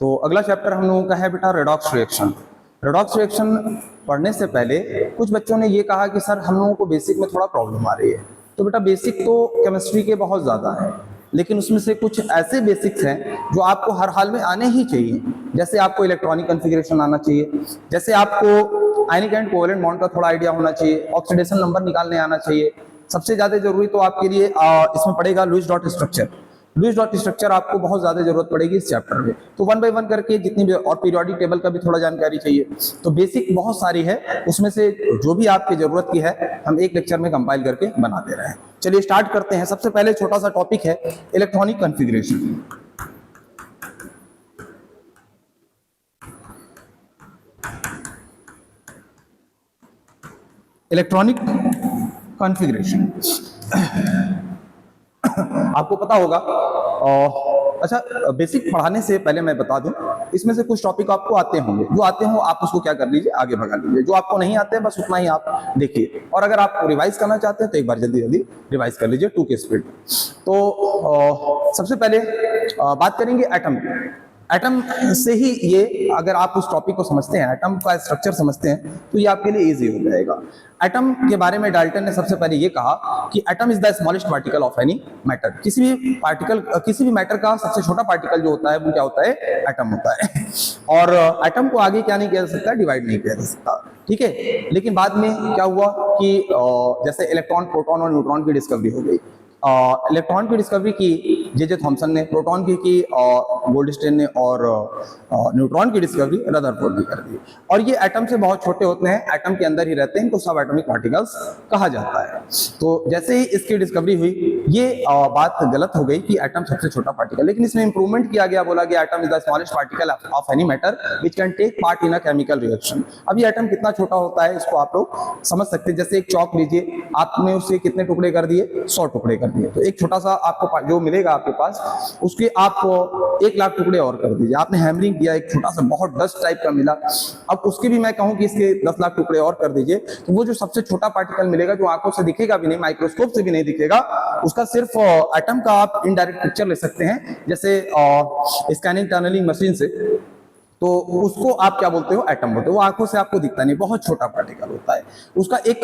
तो अगला चैप्टर हम लोगों का है बेटा रेडॉक्स रिएक्शन। रेडॉक्स रिएक्शन पढ़ने से पहले कुछ बच्चों ने ये कहा कि सर हम लोगों को बेसिक में थोड़ा प्रॉब्लम आ रही है। तो बेटा बेसिक तो केमिस्ट्री के बहुत ज़्यादा है, लेकिन उसमें से कुछ ऐसे बेसिक्स हैं जो आपको हर हाल में आने ही चाहिए। जैसे आपको इलेक्ट्रॉनिक कॉन्फ़िगरेशन आना चाहिए, जैसे आपको आयनिक एंड कोवेलेंट बॉन्ड का थोड़ा आइडिया होना चाहिए, ऑक्सीडेशन नंबर निकालने आना चाहिए। सबसे ज़्यादा जरूरी तो आपके लिए इसमें पड़ेगा Lewis dot structure. Lewis dot structure आपको बहुत ज्यादा जरूरत पड़ेगी इस चैप्टर में। तो वन बाय वन करके जितनी भी, और पीरियोडिक टेबल का भी थोड़ा जानकारी चाहिए। तो बेसिक बहुत सारी है, उसमें से जो भी आपकी जरूरत की है हम एक लेक्चर में कंपाइल करके बना दे रहे हैं। चलिए स्टार्ट करते हैं। सबसे पहले छोटा सा टॉपिक है इलेक्ट्रॉनिक कॉन्फ़िगरेशन। इलेक्ट्रॉनिक कॉन्फ़िगरेशन आपको पता होगा। अच्छा, बेसिक पढ़ाने से पहले मैं बता दूं, इसमें से कुछ टॉपिक आपको आते होंगे, जो आते हो आप उसको क्या कर लीजिए, आगे भगा लीजिए। जो आपको नहीं आते हैं बस उतना ही आप देखिए, और अगर आप रिवाइज करना चाहते हैं तो एक बार जल्दी जल्दी रिवाइज कर लीजिए 2 के स्पीड। तो सबसे पहले बात करेंगे एटम की। एटम से ही ये, अगर आप उस टॉपिक को समझते हैं, एटम का स्ट्रक्चर समझते हैं, तो ये आपके लिए इजी हो जाएगा। एटम के बारे में डाल्टन ने सबसे पहले ये कहा कि atom is the smallest particle of any matter. किसी भी पार्टिकल, किसी भी मैटर का सबसे छोटा पार्टिकल जो होता है वो क्या होता है, एटम होता है। और एटम को आगे क्या नहीं किया जा सकता, डिवाइड नहीं किया जा सकता, ठीक है। लेकिन बाद में क्या हुआ कि जैसे इलेक्ट्रॉन, प्रोटॉन और न्यूट्रॉन की डिस्कवरी हो गई। इलेक्ट्रॉन की डिस्कवरी की जे थॉमसन ने, प्रोटॉन की गोल्डस्टेन ने, और न्यूट्रॉन की डिस्कवरी रदरफोर्ड ने कर दी। और ये एटम से बहुत छोटे होते हैं, एटम के अंदर ही रहते हैं, इनको सब एटॉमिक पार्टिकल्स कहा जाता है। तो जैसे ही इसकी डिस्कवरी हुई, ये बात गलत हो गई कि एटम सबसे छोटा पार्टिकल, लेकिन इसमें इंप्रूवमेंट किया गया, बोला गया atom is the smallest particle of any matter which can take part in a chemical reaction. अब ये एटम कितना छोटा होता है इसको आप लोग समझ सकते हैं। जैसे एक चौक लीजिए, आपने उससे कितने टुकड़े कर दिए, 100 टुकड़े कर दिए, तो एक छोटा सा आपको जो मिलेगा आपके पास, उसके आप 1 लाख टुकड़े और कर दीजिए। आपने हैमरिंग किया, एक छोटा सा बहुत डस्ट टाइप का मिला, अब उसके भी मैं कहूं कि इसके 10 लाख टुकड़े और कर दीजिए, तो वो जो सबसे छोटा पार्टिकल मिलेगा, जो आंखों से दिखेगा भी नहीं, माइक्रोस्कोप से भी नहीं दिखेगा, उसका सिर्फ एटम का आप इनडायरेक्ट पिक्चर ले सकते हैं, जैसे स्कैनिंग टनलिंग मशीन से, तो उसको आप क्या बोलते हो, एटम बोलते हो। वो आंखों से आपको दिखता नहीं, बहुत छोटा पार्टिकल होता है। उसका एक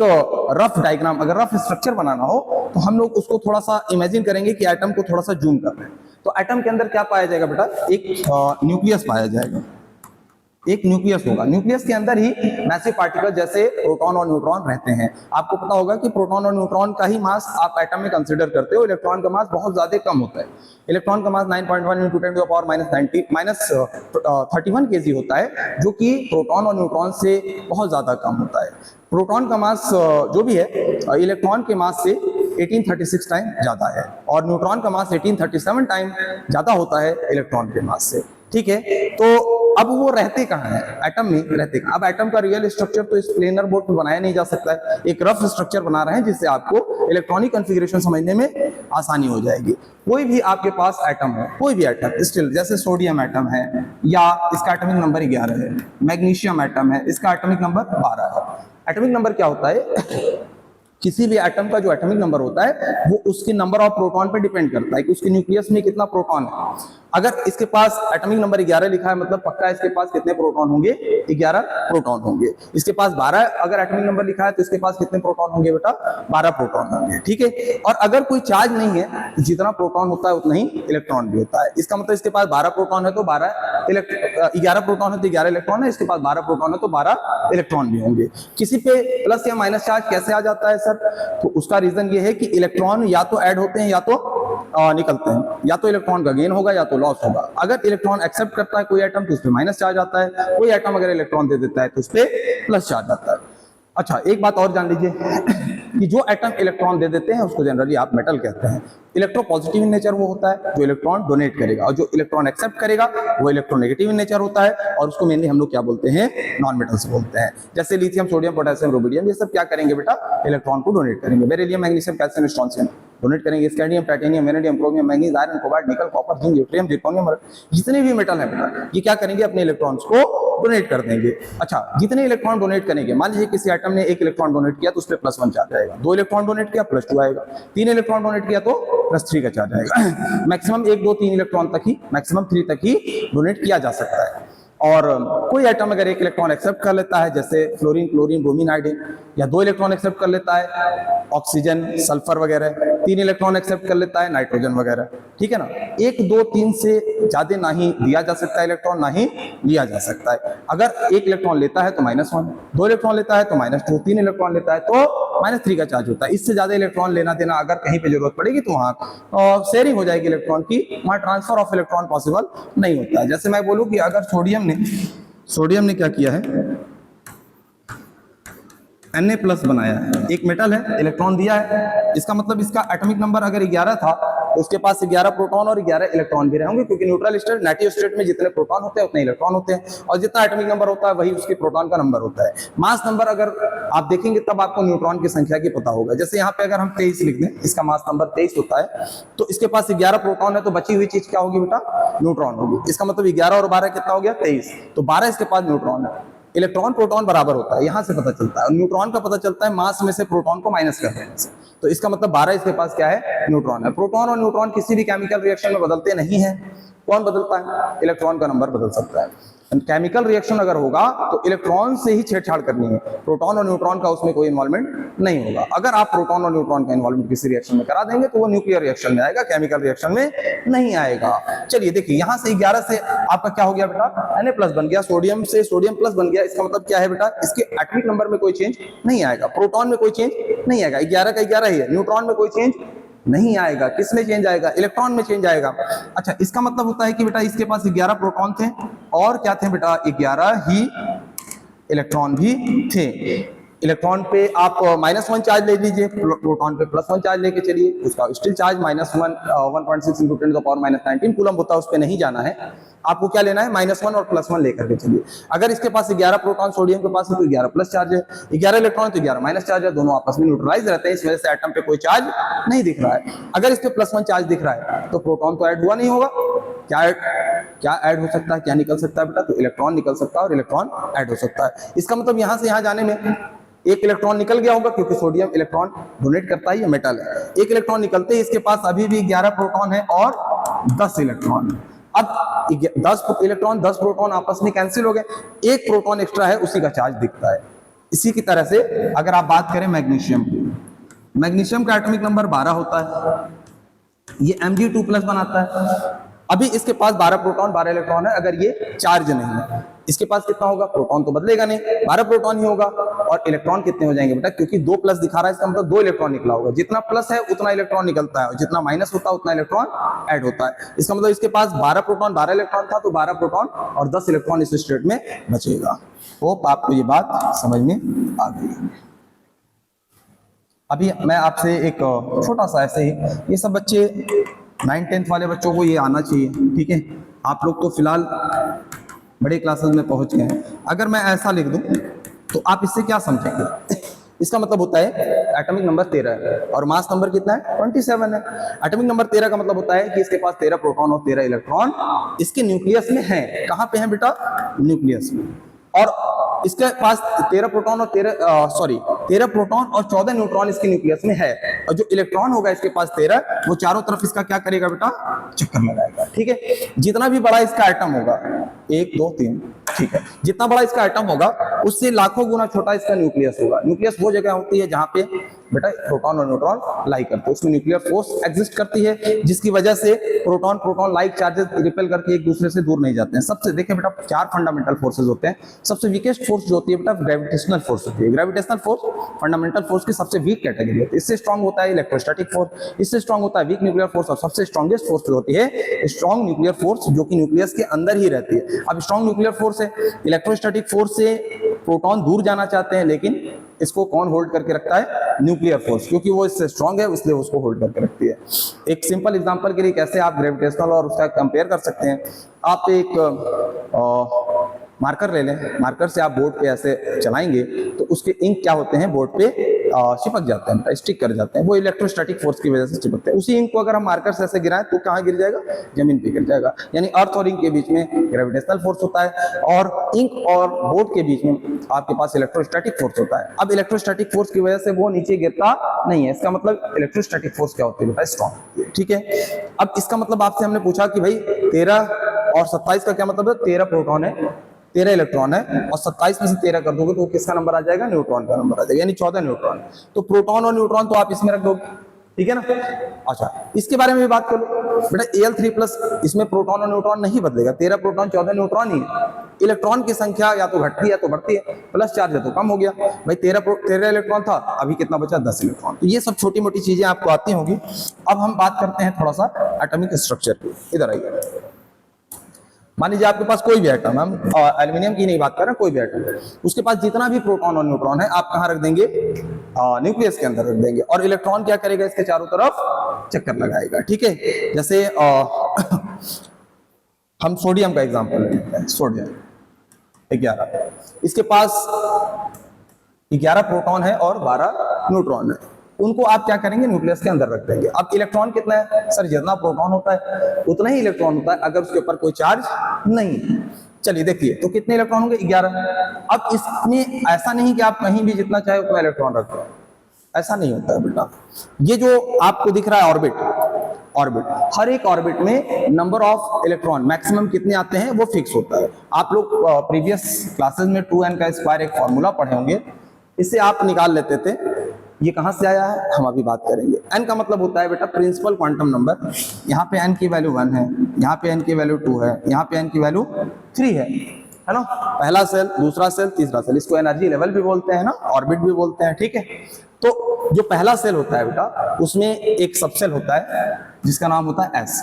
रफ डायग्राम, अगर रफ स्ट्रक्चर बनाना हो तो हम लोग उसको थोड़ा सा इमेजिन करेंगे कि एटम को थोड़ा सा जूम कर रहे हैं। तो एटम के अंदर क्या पाया जाएगा बेटा, एक न्यूक्लियस पाया जाएगा, एक न्यूक्लियस होगा। न्यूक्लियस के अंदर ही मैसिव पार्टिकल जैसे प्रोटॉन और न्यूट्रॉन रहते हैं। आपको पता होगा कि प्रोटॉन और न्यूट्रॉन का ही मास आप एटम में कंसीडर करते हो, इलेक्ट्रॉन का मास बहुत ज्यादा कम होता है। इलेक्ट्रॉन का मास 9.1 × 10⁻31 kg होता है, जो कि प्रोटॉन और न्यूट्रॉन से बहुत ज्यादा कम होता है। प्रोटॉन का मास जो भी है इलेक्ट्रॉन के मास से 1836 टाइम ज्यादा है, और न्यूट्रॉन का मास 1837 टाइम ज्यादा होता है इलेक्ट्रॉन के मास से, ठीक है। तो अब वो रहते कहाँ हैं, एटम में रहते कहाँ। अब एटम का रियल स्ट्रक्चर तो इस प्लेनर बोर्ड पर बनाया नहीं जा सकता है, एक रफ स्ट्रक्चर बना रहे हैं जिससे आपको इलेक्ट्रॉनिक कॉन्फ़िगरेशन समझने में आसानी हो जाएगी। कोई भी आपके पास एटम हो, कोई भी एटम स्टिल, जैसे सोडियम एटम है, या इसका एटॉमिक नंबर 11 है, मैग्नीशियम एटम है, इसका एटॉमिक नंबर 12 है। एटॉमिक नंबर क्या होता है, किसी भी एटम का जो एटॉमिक नंबर होता है वो उसके नंबर ऑफ प्रोटॉन पे डिपेंड करता है कि उसके न्यूक्लियस में कितना प्रोटॉन है। अगर इसके पास एटॉमिक नंबर 11 लिखा है, मतलब पक्का इसके पास कितने प्रोटॉन होंगे, 11 प्रोटॉन होंगे। इसके पास 12 अगर एटॉमिक नंबर लिखा है तो इसके पास कितने प्रोटॉन होंगे बेटा, 12 प्रोटॉन होंगे, ठीक है। और अगर कोई चार्ज नहीं है तो जितना प्रोटॉन होता है उतना ही इलेक्ट्रॉन भी होता है। इसका मतलब इसके पास 12 प्रोटॉन है तो 11 प्रोटॉन है तो 11 इलेक्ट्रॉन है, इसके पास 12 प्रोटॉन है तो 12 इलेक्ट्रॉन भी होंगे। किसी पे प्लस या माइनस चार्ज कैसे आ जाता है सर, तो उसका रीजन ये है कि इलेक्ट्रॉन या तो ऐड होते हैं या तो निकलते हैं, या तो इलेक्ट्रॉन का गेन होगा या तो लॉस होगा। अगर इलेक्ट्रॉन एक्सेप्ट करता है कोई एटम तो उस पर माइनस चार्ज आता है, कोई एटम अगर इलेक्ट्रॉन दे देता है तो उस पर प्लस चार्ज आता है। अच्छा, एक बात और जान लीजिए कि जो एटम इलेक्ट्रॉन दे देते हैं उसको जनरली आप मेटल कहते हैं। इलेक्ट्रोपॉजिटिव इन नेचर वो होता है जो इलेक्ट्रॉन डोनेट करेगा, और जो इलेक्ट्रॉन एक्सेप्ट करेगा वो इलेक्ट्रोनेगेटिव इन नेचर होता है, और उसको मेनली हम लोग क्या बोलते हैं, नॉन मेटल्स बोलते हैं। जैसे लिथियम, सोडियम, पोटेशियम, रुबिडियम, ये सब क्या करेंगे बेटा, इलेक्ट्रॉन को डोनेट करेंगे। Beryllium, magnesium, calcium, strontium donate करेंगे। Scandium, titanium, vanadium, chromium, manganese, iron, cobalt, nickel, copper, zinc, deuterium, zirconium, जितने भी मेटल है बेटा, ये क्या करेंगे, अपने इलेक्ट्रॉन्स को डोनेट कर देंगे। अच्छा, जितने इलेक्ट्रॉन डोनेट करेंगे, मान लीजिए किसी एटम ने 1 इलेक्ट्रॉन डोनेट किया तो उस पर +1 चार्ज आएगा, 2 इलेक्ट्रॉन डोनेट किया +2 आएगा, 3 इलेक्ट्रॉन डोनेट किया तो +3 का चार्ज आएगा। मैक्सिमम 1, 2, 3 इलेक्ट्रॉन तक ही, मैक्सिमम 3 तक ही डोनेट किया जा सकता है। और कोई एटम अगर 1 इलेक्ट्रॉन एक्सेप्ट कर लेता है, जैसे फ्लोरीन, क्लोरीन, ब्रोमीन, आयोडीन, या 2 इलेक्ट्रॉन एक्सेप्ट कर लेता है, ऑक्सीजन, सल्फर वगैरह, 3 इलेक्ट्रॉन एक्सेप्ट कर लेता है, नाइट्रोजन वगैरह, ठीक है ना। 1, 2, 3 से ज्यादा ना ही दिया जा सकता है इलेक्ट्रॉन, ना ही लिया जा सकता है। अगर 1 इलेक्ट्रॉन लेता है तो -1, 2 इलेक्ट्रॉन लेता है तो -2, 3 इलेक्ट्रॉन लेता है तो -3 का चार्ज होता है। इससे ज्यादा इलेक्ट्रॉन लेना देना अगर कहीं पे जरूरत पड़ेगी तो वहां शेयरिंग हो जाएगी इलेक्ट्रॉन की, वहां ट्रांसफर ऑफ इलेक्ट्रॉन पॉसिबल नहीं होता है। जैसे मैं बोलूं कि अगर सोडियम ने क्या किया है, Na+ बनाया है, एक मेटल है, इलेक्ट्रॉन दिया है, इसका मतलब इसका एटॉमिक नंबर अगर 11 था तो उसके पास 11 प्रोटॉन और 11 इलेक्ट्रॉन भी रहेंगे, क्योंकि न्यूट्रल स्टेट, नेटिव स्टेट में जितने प्रोटॉन होते हैं उतने इलेक्ट्रॉन होते हैं, और जितना एटॉमिक नंबर होता है वही उसके प्रोटॉन का नंबर होता है। मास नंबर अगर आप देखेंगे तब आपको न्यूट्रॉन की संख्या की पता होगा। जैसे यहाँ पे अगर हम 23 लिख दें, इसका मास नंबर 23 होता है, तो इसके पास 11 प्रोटॉन है, तो बची हुई चीज क्या होगी बेटा, न्यूट्रॉन होगी। इसका मतलब 11 और 12 कितना हो गया, 23, तो 12 इसके पास न्यूट्रॉन है। इलेक्ट्रॉन प्रोटॉन बराबर होता है, यहां से पता चलता है। और न्यूट्रॉन का पता चलता है मास में से प्रोटॉन को माइनस कर देने से। तो इसका मतलब 12 इसके पास क्या है, न्यूट्रॉन है। प्रोटॉन और न्यूट्रॉन किसी भी केमिकल रिएक्शन में बदलते नहीं है। कौन बदलता है, इलेक्ट्रॉन का नंबर बदल सकता है। केमिकल रिएक्शन अगर होगा तो इलेक्ट्रॉन से ही छेड़छाड़ करनी है, प्रोटॉन और न्यूट्रॉन का उसमें कोई इन्वॉल्वमेंट नहीं होगा। अगर आप प्रोटॉन और न्यूट्रॉन का इन्वॉल्वमेंट किसी रिएक्शन में करा देंगे तो वो न्यूक्लियर रिएक्शन में आएगा, केमिकल रिएक्शन में नहीं आएगा। चलिए देखिए, यहां से 11 से आपका क्या हो गया बेटा, Na+ बन गया, सोडियम से सोडियम प्लस बन गया। इसका मतलब क्या है बेटा, इसके एटॉमिक नंबर में कोई चेंज नहीं आएगा, प्रोटॉन में कोई चेंज नहीं आएगा, 11 का 11 ही है, न्यूट्रॉन में कोई चेंज नहीं आएगा। किसमें चेंज आएगा, इलेक्ट्रॉन में चेंज आएगा। अच्छा, इसका मतलब होता है कि बेटा इसके पास 11 प्रोटॉन थे और क्या थे बेटा, 11 ही इलेक्ट्रॉन भी थे। इलेक्ट्रॉन पे आप -1 चार्ज ले लीजिए, प्रोटॉन पे +1 चार्ज लेके चलिए, उसका स्टिल चार्ज -1 1.6 × 10⁻19 कूलम होता है, उस पे नहीं जाना है। आपको क्या लेना है, -1 और +1 लेकर के चलिए। अगर इसके पास 11 प्रोटॉन सोडियम के पास है तो 11 प्लस चार्ज है, 11 इलेक्ट्रॉन तो 11 माइनस चार्ज है, दोनों आपस में न्यूट्रलाइज रहते हैं, इस वजह से एटम पे कोई चार्ज नहीं दिख रहा है। अगर इस पे +1 चार्ज दिख रहा है तो प्रोटॉन तो ऐड हुआ नहीं होगा। क्या ऐड हो सकता है, क्या निकल सकता है बेटा, तो इलेक्ट्रॉन निकल सकता है और इलेक्ट्रॉन ऐड हो सकता है। इसका मतलब यहां से यहां जाने में 1 इलेक्ट्रॉन निकल गया होगा, क्योंकि सोडियम इलेक्ट्रॉन डोनेट करता है, ये मेटल है। 1 इलेक्ट्रॉन निकलते ही इसके पास अभी भी 11 प्रोटॉन है और 10 इलेक्ट्रॉन। अब 10 इलेक्ट्रॉन 10 प्रोटॉन आपस में कैंसिल हो गए, 1 प्रोटॉन एक्स्ट्रा है, उसी का चार्ज दिखता है। इसी की तरह से अगर आप बात करें मैग्नीशियम की, मैग्नीशियम का एटॉमिक नंबर 12 होता है, ये Mg2+ बनाता है। अभी इसके पास 12 प्रोटॉन 12 इलेक्ट्रॉन है, अगर ये चार्ज नहीं है, इसके पास कितना होगा, प्रोटॉन तो बदलेगा नहीं, 12 प्रोटॉन ही होगा। और इलेक्ट्रॉन कितने हो जाएंगे बेटा, क्योंकि 2+ दिखा रहा है, इसका मतलब 2 इलेक्ट्रॉन निकला होगा। जितना प्लस है उतना इलेक्ट्रॉन निकलता है, और जितना माइनस होता है उतना इलेक्ट्रॉन ऐड होता है। इसका मतलब इसके पास 12 प्रोटॉन 12 इलेक्ट्रॉन था, तो 12 प्रोटॉन और 10 इलेक्ट्रॉन इस स्टेट में बचेगा। होप आपको ये बात समझ में आ गई। अभी मैं आपसे एक छोटा सा ऐसे ही, ये सब बच्चे 9th 10th वाले बच्चों को ये आना चाहिए, ठीक है। आप लोग तो फिलहाल बड़े क्लासेस में पहुंच गए हैं। अगर मैं ऐसा लिख दूं तो आप इससे क्या समझेंगे, इसका मतलब होता है एटॉमिक नंबर 13 है और मास नंबर कितना है, 27 है। एटॉमिक नंबर 13 का मतलब होता है कि इसके पास 13 प्रोटॉन और 13 इलेक्ट्रॉन इसके न्यूक्लियस में है। कहां पे है बेटा, न्यूक्लियस में। और इसके पास 13 प्रोटॉन और 13 प्रोटॉन और 14 न्यूट्रॉन इसके न्यूक्लियस में है। और जो इलेक्ट्रॉन होगा इसके पास 13, वो चारों तरफ इसका क्या करेगा बेटा, चक्कर लगाएगा, ठीक है। जितना भी बड़ा इसका एटम होगा, 1 2 3, ठीक है, जितना बड़ा इसका एटम होगा उससे लाखों गुना छोटा इसका न्यूक्लियस होगा। न्यूक्लियस वो जगह होती है जहां पे बेटा प्रोटॉन और न्यूट्रॉन लाई करते हैं, उसमें न्यूक्लियर फोर्स एग्जिस्ट करती है, जिसकी वजह से प्रोटॉन लाइक चार्जेस रिपेल करके एक दूसरे से दूर नहीं जाते हैं। सबसे देखिए बेटा 4 फंडामेंटल फोर्सेज होते हैं। सबसे वीकेस्ट फोर्स जो होती है बेटा ग्रेविटेशनल फोर्स होती है। ग्रेविटेशनल फोर्स फंडामेंटल फोर्स की सबसे वीक कैटेगरी है। इससे स्ट्रांग होता है इलेक्ट्रोस्टैटिक फोर्स, इससे स्ट्रांग होता है वीक न्यूक्लियर फोर्स, और सबसे स्ट्रांगेस्ट फोर्स जो होती है स्ट्रांग न्यूक्लियर फोर्स, जो कि न्यूक्लियस के अंदर ही रहती है। अब स्ट्रांग न्यूक्लियर फोर्स है, इलेक्ट्रोस्टैटिक फोर्स से प्रोटॉन दूर जाना चाहते हैं, लेकिन इसको कौन होल्ड करके रखता है, न्यूक्लियर फोर्स, क्योंकि वो इससे स्ट्रांग है इसलिए उसको होल्ड करके रखती है। एक सिंपल एग्जांपल के लिए कैसे आप ग्रेविटेशनल और उसका कंपेयर कर सकते हैं, आप एक मार्कर ले लें, मार्कर से आप बोर्ड पे ऐसे चलाएंगे तो उसके इंक क्या होते हैं, बोर्ड पे चिपक जाते हैं, स्टिक कर जाते हैं, वो इलेक्ट्रोस्टैटिक फोर्स की वजह से चिपकते हैं। उसी इंक को अगर हम मार्कर से ऐसे गिराएं तो कहाँ गिर जाएगा, जमीन पे गिर जाएगा। यानी अर्थ और इंक के बीच में ग्रेविटेशनल फोर्स होता है और इंक और बोर्ड के बीच में आपके पास इलेक्ट्रोस्टैटिक फोर्स होता है। अब इलेक्ट्रोस्टैटिक फोर्स की वजह से वो नीचे गिरता नहीं है, इसका मतलब इलेक्ट्रोस्टैटिक फोर्स क्या होती है, स्ट्रॉन्ग। ठीक है, अब इसका मतलब आपसे हमने पूछा कि भाई 13 और 27 का क्या मतलब है, 13 प्रोटॉन है, 13 इलेक्ट्रॉन है और 27 में से 13 कर दोगे तो किसका नंबर आ जाएगा, न्यूट्रॉन का नंबर आ जाएगा, यानी 14 न्यूट्रॉन। तो प्रोटॉन और न्यूट्रॉन तो आप इसमें रख दोगे, ठीक है ना। अच्छा, इसके बारे में भी बात करो बेटा, Al3+ इसमें प्रोटॉन और न्यूट्रॉन नहीं बदलेगा, 13 प्रोटॉन 14 न्यूट्रॉन ही है। इलेक्ट्रॉन की संख्या या तो घटती है तो बढ़ती है, प्लस चार्ज है तो कम हो गया। भाई 13 इलेक्ट्रॉन था, अभी कितना बचा, 10 इलेक्ट्रॉन। तो ये सब छोटी मोटी चीजें आपको आती होंगी। अब हम बात करते हैं थोड़ा सा एटॉमिक स्ट्रक्चर की। इधर आइए, मान लीजिए आपके पास कोई भी एटम, हम एल्यूमिनियम की नहीं बात कर रहे हैं, कोई भी एटम, उसके पास जितना भी प्रोटॉन और न्यूट्रॉन है आप कहाँ रख देंगे, न्यूक्लियस के अंदर रख देंगे। और इलेक्ट्रॉन क्या करेगा, इसके चारों तरफ चक्कर लगाएगा। ठीक है, जैसे हम सोडियम का एग्जांपल लेते हैं, सोडियम 11, इसके पास 11 प्रोटॉन है और 12 न्यूट्रॉन है। उनको आप क्या करेंगे, न्यूक्लियस के अंदर रख देंगे। अब इलेक्ट्रॉन कितना है सर, जितना प्रोटॉन होता है उतना ही इलेक्ट्रॉन होता है अगर उसके ऊपर कोई चार्ज नहीं। चलिए देखिए, तो कितने इलेक्ट्रॉन होंगे, 11। अब इसमें ऐसा नहीं कि आप कहीं भी जितना चाहे उतना इलेक्ट्रॉन रख दो, ऐसा नहीं होता है बेटा। ये जो आपको दिख रहा है ऑर्बिट, हर एक ऑर्बिट में नंबर ऑफ इलेक्ट्रॉन मैक्सिमम कितने आते हैं वो फिक्स होता है। आप लोग प्रीवियस क्लासेस में 2n² एक फॉर्मूला पढ़े होंगे, इससे आप निकाल लेते थे। ये कहां से आया है हम अभी बात करेंगे। n का मतलब होता है बेटा प्रिंसिपल क्वांटम नंबर। यहाँ पे n की वैल्यू 1 है, यहाँ पे n की वैल्यू 2 है, यहाँ पे n की वैल्यू 3 है ना। पहला सेल, दूसरा सेल, तीसरा सेल, इसको एनर्जी लेवल भी बोलते हैं ना, ऑर्बिट भी बोलते हैं। ठीक है, तो जो पहला सेल होता है बेटा, उसमें एक सबसेल होता है जिसका नाम होता है s।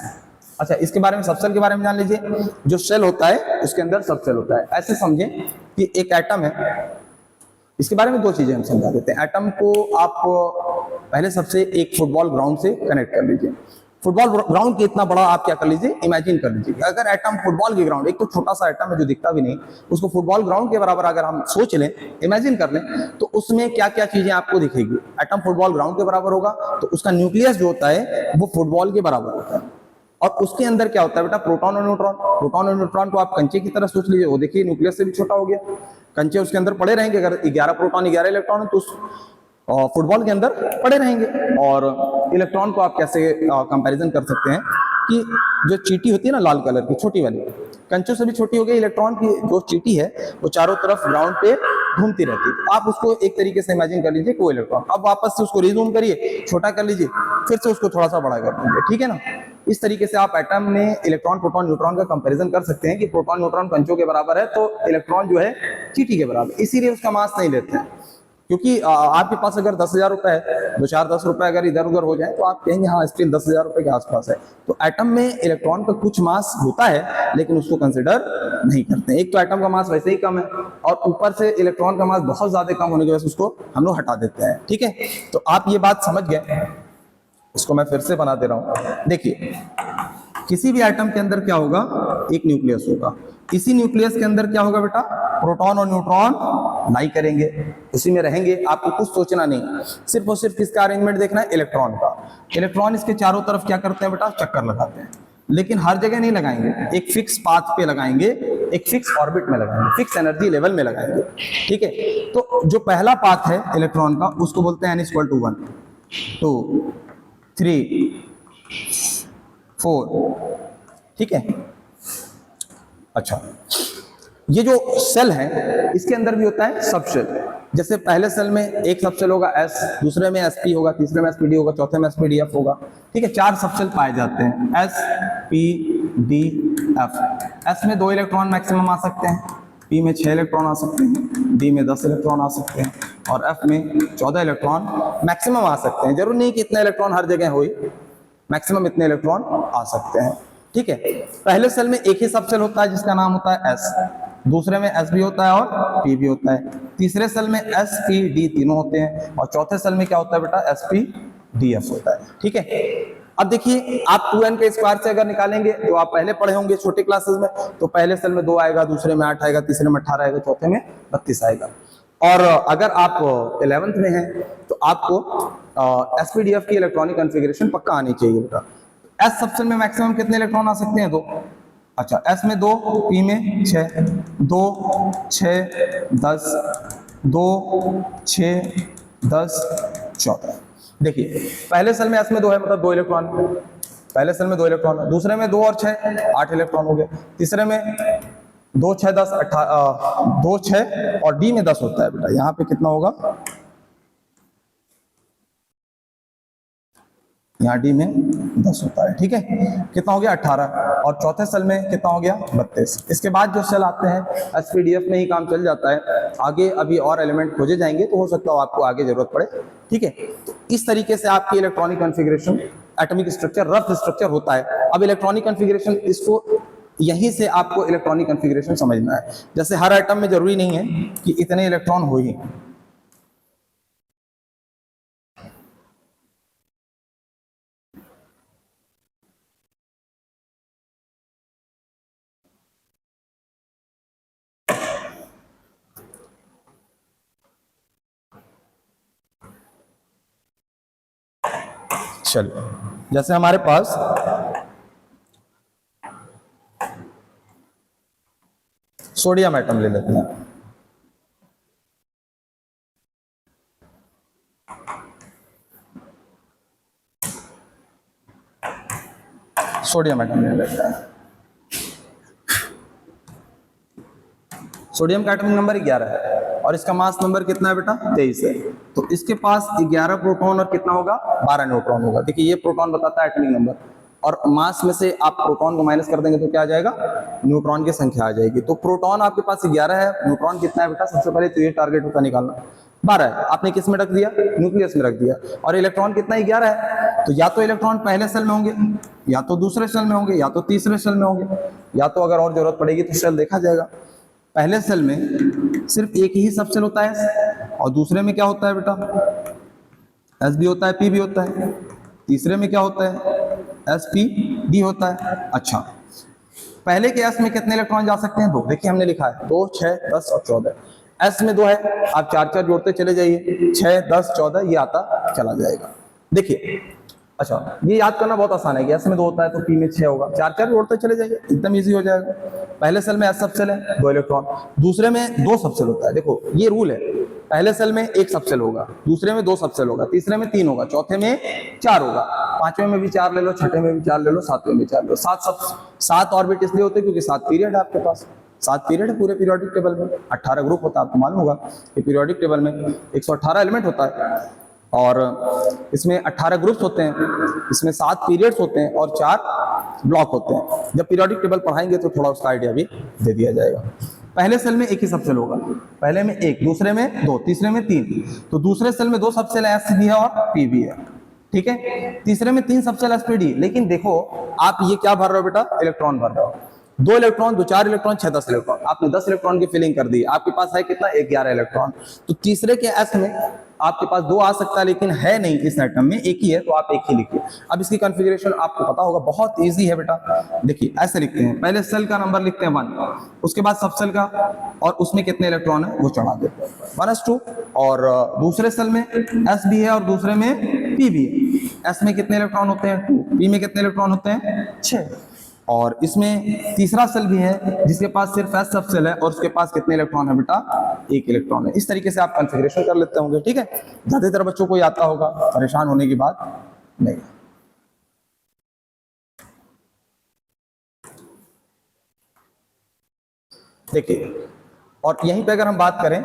अच्छा, इसके बारे में, सबसेल के बारे में जान लीजिए। जो सेल होता है उसके अंदर सबसेल होता है। ऐसे समझे कि एक एटम है, इसके बारे में दो चीजें हम समझा देते हैं। एटम को आप पहले सबसे एक फुटबॉल ग्राउंड से कनेक्ट कर लीजिए। फुटबॉल ग्राउंड के इतना बड़ा आप क्या कर लीजिए, इमेजिन कर लीजिए। अगर एटम फुटबॉल के ग्राउंड, एक तो छोटा सा एटम है जो दिखता भी नहीं, उसको फुटबॉल ग्राउंड के बराबर अगर हम सोच लें, इमेजिन कर लें, तो उसमें क्या क्या चीजें आपको दिखेगी। एटम फुटबॉल ग्राउंड के बराबर होगा तो उसका न्यूक्लियस जो होता है वो फुटबॉल के बराबर होता है। और उसके अंदर क्या होता है बेटा, प्रोटॉन और न्यूट्रॉन। प्रोटॉन और न्यूट्रॉन को आप कंचे की तरह सोच लीजिए, वो देखिए न्यूक्लियस से भी छोटा हो गया। कंचे उसके अंदर पड़े रहेंगे, अगर 11 प्रोटॉन 11 इलेक्ट्रॉन है तो फुटबॉल के अंदर पड़े रहेंगे। और इलेक्ट्रॉन को आप कैसे कंपैरिजन कर सकते हैं कि जो चींटी होती है ना लाल कलर की, छोटी वाली, कंचों से भी छोटी हो गई। इलेक्ट्रॉन की जो चींटी है वो चारों तरफ ग्राउंड पे घूमती रहती है। तो आप उसको एक तरीके से इमेजिन कर लीजिए कोई इलेक्ट्रॉन। अब वापस से उसको रिजूम करिए, छोटा कर लीजिए, फिर से उसको थोड़ा सा बड़ा कर दीजिए, ठीक है ना। इस तरीके से आप एटम में इलेक्ट्रॉन, प्रोटॉन, न्यूट्रॉन का कंपैरिजन कर सकते हैं कि प्रोटॉन न्यूट्रॉन कंचों के बराबर है तो इलेक्ट्रॉन जो है चींटी के बराबर। इसीलिए उसका मास नहीं लेते हैं, क्योंकि आपके पास अगर 10,000 रुपए है, 2-4-10 रुपए अगर इधर उधर हो जाए तो आप कहेंगे हाँ स्टिल 10,000 रुपए के आसपास है। तो एटम में इलेक्ट्रॉन का कुछ मास होता है लेकिन उसको कंसिडर नहीं करते। एक तो एटम का मास वैसे ही कम है और ऊपर से इलेक्ट्रॉन का मास बहुत ज्यादा कम होने की वजह से उसको हम लोग हटा देते हैं, ठीक है। तो आप ये बात समझ गए, इसको मैं फिर से बना दे रहा हूं। देखिए, किसी भी एटम के अंदर क्या होगा, एक न्यूक्लियस होगा। इसी न्यूक्लियस के अंदर क्या होगा बेटा, प्रोटॉन और न्यूट्रॉन लाई करेंगे, उसी में रहेंगे। आपको कुछ सोचना नहीं, सिर्फ और सिर्फ किसका अरेंजमेंट देखना है, इलेक्ट्रॉन का। इलेक्ट्रॉन इसके चारों तरफ क्या करते हैं बेटा, चक्कर लगाते हैं, लेकिन हर जगह नहीं लगाएंगे, एक फिक्स पाथ पे लगाएंगे, एक फिक्स ऑर्बिट में लगाएंगे, फिक्स एनर्जी लेवल में लगाएंगे, ठीक है। तो जो पहला पाथ है इलेक्ट्रॉन का उसको बोलते हैं n=1, 2, 3, 4, ठीक है। अच्छा, ये जो सेल है इसके अंदर भी होता है सब सेल। जैसे पहले सेल में एक सब सेल होगा S, दूसरे में sp होगा, तीसरे में sp d होगा, चौथे में sp-df होगा, ठीक है। 4 सब सेल पाए जाते हैं, s, p, d, f। s में 2 इलेक्ट्रॉन मैक्सिमम आ सकते हैं, p में 6 इलेक्ट्रॉन आ सकते हैं, d में 10 इलेक्ट्रॉन आ सकते हैं और f में 14 इलेक्ट्रॉन मैक्सिमम आ सकते हैं। जरूर नहीं कि इतने इलेक्ट्रॉन हर जगह हो, मैक्सिमम इतने इलेक्ट्रॉन आ सकते हैं, ठीक है। पहले सेल में एक ही सब सेल होता है जिसका नाम होता है S, दूसरे में S भी होता है और P भी होता है, तीसरे सेल में S, P, D तीनों होते हैं और चौथे सेल में क्या होता है बेटा, sp, df होता है, ठीक है। अब देखिए, आप 2n² से अगर निकालेंगे तो आप पहले पढ़े होंगे छोटे क्लासेस में, तो पहले सेल में 2 आएगा, दूसरे में 8 आएगा, तीसरे में 18 आएगा, चौथे में 32 आएगा। और अगर आप 11th में हैं तो आपको एसपीडीएफ की इलेक्ट्रॉनिक कॉन्फ़िगरेशन पक्का आनी चाहिए बेटा। एस सबसेल में मैक्सिमम कितने इलेक्ट्रॉन आ सकते हैं? 2। अच्छा, एस में 2, पी में 6, 2 6 10, 2 6 10 14। देखिए पहले सेल में एस में 2 है, मतलब 2 इलेक्ट्रॉन, पहले सेल में 2 इलेक्ट्रॉन है, दूसरे में 2 और 6 8 इलेक्ट्रॉन हो गए, तीसरे में 2 6 10 2 6 और डी में 10 होता है बेटा। यहाँ पे कितना होगा? यहाँ डी में 10 होता है, ठीक है। कितना हो गया? 18। और चौथे सेल में कितना हो गया? 32। इसके बाद जो सेल आते हैं एसपीडीएफ में ही काम चल जाता है, आगे अभी और एलिमेंट खोजे जाएंगे तो हो सकता है आपको आगे जरूरत पड़े, ठीक है। तो इस तरीके से आपकी electronic configuration, atomic structure, rough structure होता है। अब इलेक्ट्रॉनिक कॉन्फ़िगरेशन, इसको यहीं से आपको इलेक्ट्रॉनिक कॉन्फ़िगरेशन समझना है। जैसे हर एटम में जरूरी नहीं है कि इतने इलेक्ट्रॉन हो ही। चलिए, जैसे हमारे पास सोडियम एटम ले लेते हैं। सोडियम एटम ले लेते हैं। सोडियम का एटॉमिक नंबर 11 है और इसका मास नंबर कितना है बेटा? 23 है। तो इसके पास 11 प्रोटॉन और कितना होगा? 12 न्यूट्रॉन होगा। देखिए ये प्रोटॉन बताता है एटॉमिक नंबर, और मास में से आप प्रोटॉन को माइनस कर देंगे तो क्या आ जाएगा? न्यूट्रॉन की संख्या आ जाएगी। तो प्रोटॉन आपके पास 11 है, न्यूट्रॉन कितना है बेटा? सबसे पहले तो ये टारगेट होता निकालना। 12 है, आपने किस में रख दिया? न्यूक्लियस में रख दिया। और इलेक्ट्रॉन कितना? 11 है। तो या तो इलेक्ट्रॉन पहले सेल में होंगे, या तो दूसरे सेल में होंगे, या तो तीसरे सेल में होंगे, या तो अगर और जरूरत पड़ेगी तो सेल देखा जाएगा। पहले सेल में सिर्फ एक ही सब सेल होता है, और दूसरे में क्या होता है बेटा? एस भी होता है, पी भी होता है। तीसरे में क्या होता है? एस पी डी होता है। अच्छा, पहले के एस में कितने इलेक्ट्रॉन जा सकते हैं? 2। देखिए हमने लिखा है 2 6 10 और 14। एस में 2 है, आप 4 4 जोड़ते चले जाइए, 6 10 14 ये आता चला जाएगा। देखिए, अच्छा ये याद करना बहुत आसान है कि एस में 2 होता है तो पी में 6 होगा, 4 4 जोड़ते चले जाइए, एकदम इजी हो जाएगा। पहले सेल में एस सब सेल है, 2 इलेक्ट्रॉन, दूसरे में 2 सब सेल होता है। देखो ये रूल है, पहले सेल में 1 सब सेल होगा, दूसरे में 2 सब सेल होगा, तीसरे में 3 होगा, चौथे में 4 होगा, पांचवें में भी 4 ले लो, छठे में भी 4 ले लो, सातवें में 4 ले लो। 7 ऑर्बिट इसलिए होते हैं क्योंकि 7 पीरियड है आपके पास, 7 पीरियड है पूरे पीरियोडिक टेबल में। 18 ग्रुप होता है, आपको मालूम होगा कि पीरियोडिक टेबल में 118 एलिमेंट होता है, और इसमें 18 ग्रुप्स होते हैं, इसमें 7 पीरियड्स होते हैं और 4 ब्लॉक होते हैं। जब पीरियोडिक टेबल पढ़ाएंगे तो थोड़ा उसका आइडिया भी दे दिया जाएगा। पहले सेल में 1 ही सबसेल होगा, पहले में 1, दूसरे में 2, तीसरे में 3। तो दूसरे सेल में 2 सबसेल एस भी है और पी भी है, ठीक है। तीसरे में 3 सबसेल एस पी डी। लेकिन देखो आप ये क्या भर रहे हो बेटा? इलेक्ट्रॉन भर रहे हो। 2 इलेक्ट्रॉन, 2 4 इलेक्ट्रॉन, 6 10 इलेक्ट्रॉन। आपने 10 इलेक्ट्रॉन की फिलिंग कर दी, आपके पास है कितना? 11 इलेक्ट्रॉन। तो तीसरे के एस में आपके पास 2 आ सकता है, लेकिन है नहीं इस एटम में, 1 ही है, तो आप 1 ही लिखिए। अब इसकी कॉन्फ़िगरेशन आपको पता होगा, बहुत इजी है बेटा। देखिए ऐसे लिखते हैं, पहले सेल का नंबर लिखते हैं 1, उसके बाद सब सेल का, और उसमें कितने इलेक्ट्रॉन है वो चढ़ा देते हैं 1s2। और दूसरे सेल में एस भी है और दूसरे में पी भी है। एस में कितने इलेक्ट्रॉन होते हैं? 2। पी में कितने इलेक्ट्रॉन होते हैं? 6। और इसमें तीसरा सेल भी है जिसके पास सिर्फ एस सब सेल है, और उसके पास कितने इलेक्ट्रॉन है बेटा? 1 इलेक्ट्रॉन है। इस तरीके से आप कॉन्फ़िगरेशन कर लेते होंगे, ठीक है। ज्यादातर बच्चों को आता होगा, परेशान होने की बात नहीं। देखिए, और यहीं पे अगर हम बात करें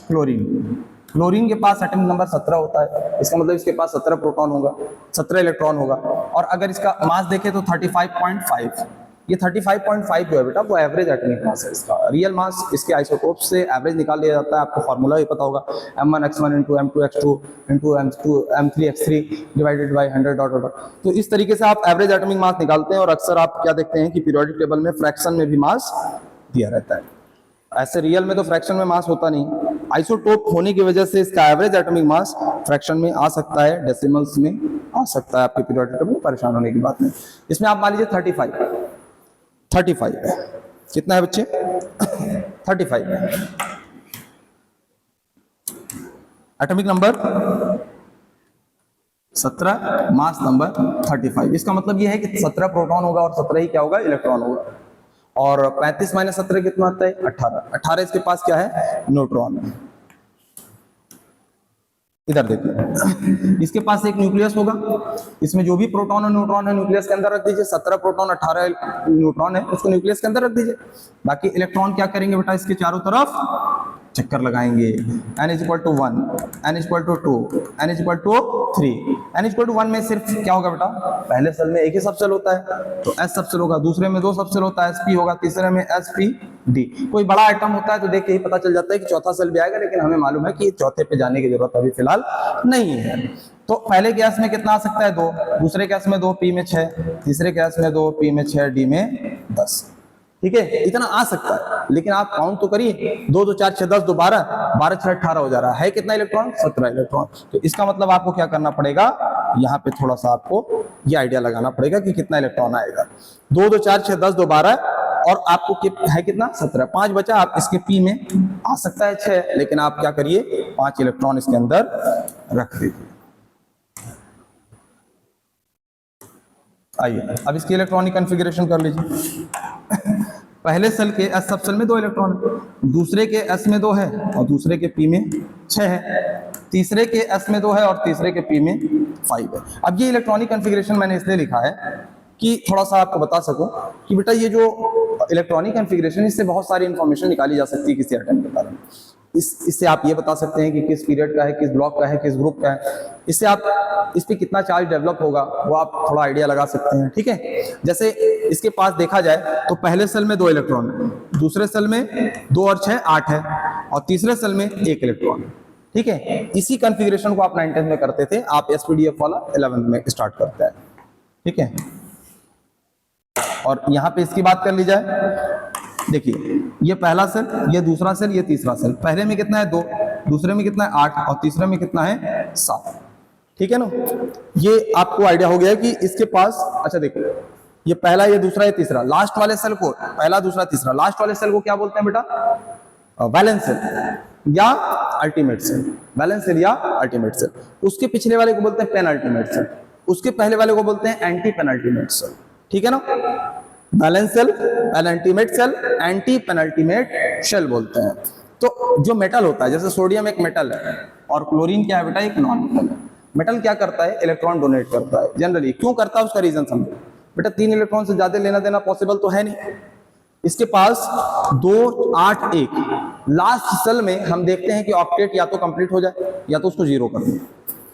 क्लोरीन, क्लोरीन के पास एटॉमिक नंबर 17 होता है। इसका मतलब इसके पास 17 प्रोटॉन होगा, 17 इलेक्ट्रॉन होगा। और अगर इसका मास देखें तो 35.5, ये 35.5 जो है बेटा वो एवरेज एटॉमिक मास है। इसका रियल मास इसके आइसोटोप से एवरेज निकाल लिया जाता है। आपको फार्मूला भी पता होगा, m1x1 into m2x2 into m3x3 divided by 100 dot dot. तो इस तरीके से आप एवरेज एटॉमिक मास निकालते हैं, और अक्सर आप क्या देखते हैं कि पीरियोडिक टेबल में फ्रैक्शन में भी मास दिया रहता है। ऐसे रियल में तो फ्रैक्शन में मास होता नहीं, आइसोटोप होने की वजह से इसका एवरेज एटॉमिक मास फ्रैक्शन में आ सकता है, डेसिमल्स में आ सकता है आपके पीरियोडिक टेबल में, परेशान होने की बात नहीं। इसमें आप मान लीजिए 35 है। कितना है बच्चे? 35 है। Atomic number 17, mass number 35। इसका मतलब ये है कि 17 प्रोटॉन होगा और 17 ही क्या होगा, इलेक्ट्रॉन होगा। और 35 माइनस 17 कितना आता है, 18। 18 इसके पास क्या है, न्यूट्रॉन है। इधर देखिए, इसके पास एक न्यूक्लियस होगा, इसमें जो भी प्रोटॉन और न्यूट्रॉन है न्यूक्लियस के अंदर रख दीजिए। 17 प्रोटॉन 18 न्यूट्रॉन है, उसको न्यूक्लियस के अंदर रख दीजिए। बाकी इलेक्ट्रॉन क्या करेंगे बेटा, इसके चारों तरफ चक्कर लगाएंगे। n is equal to 1, n is equal to 2, n is equal to 3। n is equal to 1 में सिर्फ क्या होगा बेटा, पहले सेल में एक ही सब सेल होता है तो s सब सेल होगा, दूसरे में 2 सब सेल होता है sp होगा, तीसरे में sp_d। कोई बड़ा आइटम होता है तो देख के ही पता चल जाता है कि चौथा सेल भी आएगा, लेकिन हमें मालूम है कि चौथे पे जाने की जरूरत अभी फिलहाल नहीं है। तो पहले गैस में कितना आ सकता है, 2, दूसरे गैस में 2, p में 6, तीसरे गैस में 2, p में 6, d में 10। ठीक है, इतना आ सकता है, लेकिन आप काउंट तो करिए, 2 2 4 6 10 2 12, 12 6 18 हो जा रहा है कितना इलेक्ट्रॉन, 17 इलेक्ट्रॉन। तो इसका मतलब आपको क्या करना पड़ेगा, यहाँ पे थोड़ा सा आपको ये आइडिया लगाना पड़ेगा कि कितना इलेक्ट्रॉन आएगा। 2 2 4 6 10 2 12 और आपको है कितना, 17। 5 बचा, आप इसके पी में आ सकता है 6, लेकिन आप क्या करिए, 5 इलेक्ट्रॉन इसके अंदर रख दीजिए। आइए अब इसकी इलेक्ट्रॉनिक कॉन्फ़िगरेशन कर लीजिए। पहले सेल के s सब सेल में 2 इलेक्ट्रॉन है, दूसरे के s में 2 है और दूसरे के p में 6 है, तीसरे के s में 2 है और तीसरे के p में 5 है। अब ये इलेक्ट्रॉनिक कॉन्फ़िगरेशन मैंने इसलिए लिखा है कि थोड़ा सा आपको बता सकूं कि बेटा ये जो इलेक्ट्रॉनिक कॉन्फ़िगरेशन, इससे बहुत सारी इंफॉर्मेशन निकाली जा सकती है किसी एटम के बारे में। इससे आप ये बता सकते हैं कि किस पीरियड का है, किस ब्लॉक का है, किस ग्रुप का है। इससे आप इस पे कितना चार्ज डेवलप होगा वो आप थोड़ा आइडिया लगा सकते हैं। ठीक है, जैसे इसके पास देखा जाए तो पहले सेल में 2 इलेक्ट्रॉन है, दूसरे सेल में 2 और 6 8 है और तीसरे सेल में 1 इलेक्ट्रॉन है। ठीक है, इसी कॉन्फ़िगरेशन को आप 9th में करते थे, आप एसपीडीएफ वाला 11th में स्टार्ट करते हैं। ठीक है, और यहाँ पे इसकी बात कर ली जाए, देखिए ये पहला सेल, ये दूसरा सेल, ये तीसरा सेल। पहले में कितना है 2, दूसरे में कितना है 8 और तीसरे में कितना है 7। ठीक है ना, ये आपको आइडिया हो गया कि इसके पास, अच्छा देखो ये पहला, ये दूसरा, ये तीसरा, लास्ट वाले सेल को, पहला दूसरा तीसरा, लास्ट वाले सेल को क्या बोलते हैं बेटा, वैलेंस सेल या अल्टीमेट सेल। वैलेंस सेल या अल्टीमेट सेल। उसके पिछले वाले को बोलते हैं पेनल्टीमेट सेल, उसके पहले वाले को बोलते हैं एंटी पेनल्टीमेट सेल। ठीक है ना, valence cell, penultimate cell, antepenultimate cell बोलते हैं। तो जो मेटल होता है, जैसे सोडियम एक मेटल है और क्लोरीन क्या है बेटा, एक नॉन मेटल है। मेटल क्या करता है, इलेक्ट्रॉन डोनेट करता है जनरली। क्यों करता है उसका रीजन समझो बेटा, 3 इलेक्ट्रॉन से ज्यादा लेना देना पॉसिबल तो है नहीं। इसके पास 2 8 1, लास्ट सेल में हम देखते हैं कि ऑक्टेट या तो कंप्लीट हो जाए या तो उसको 0 कर दे।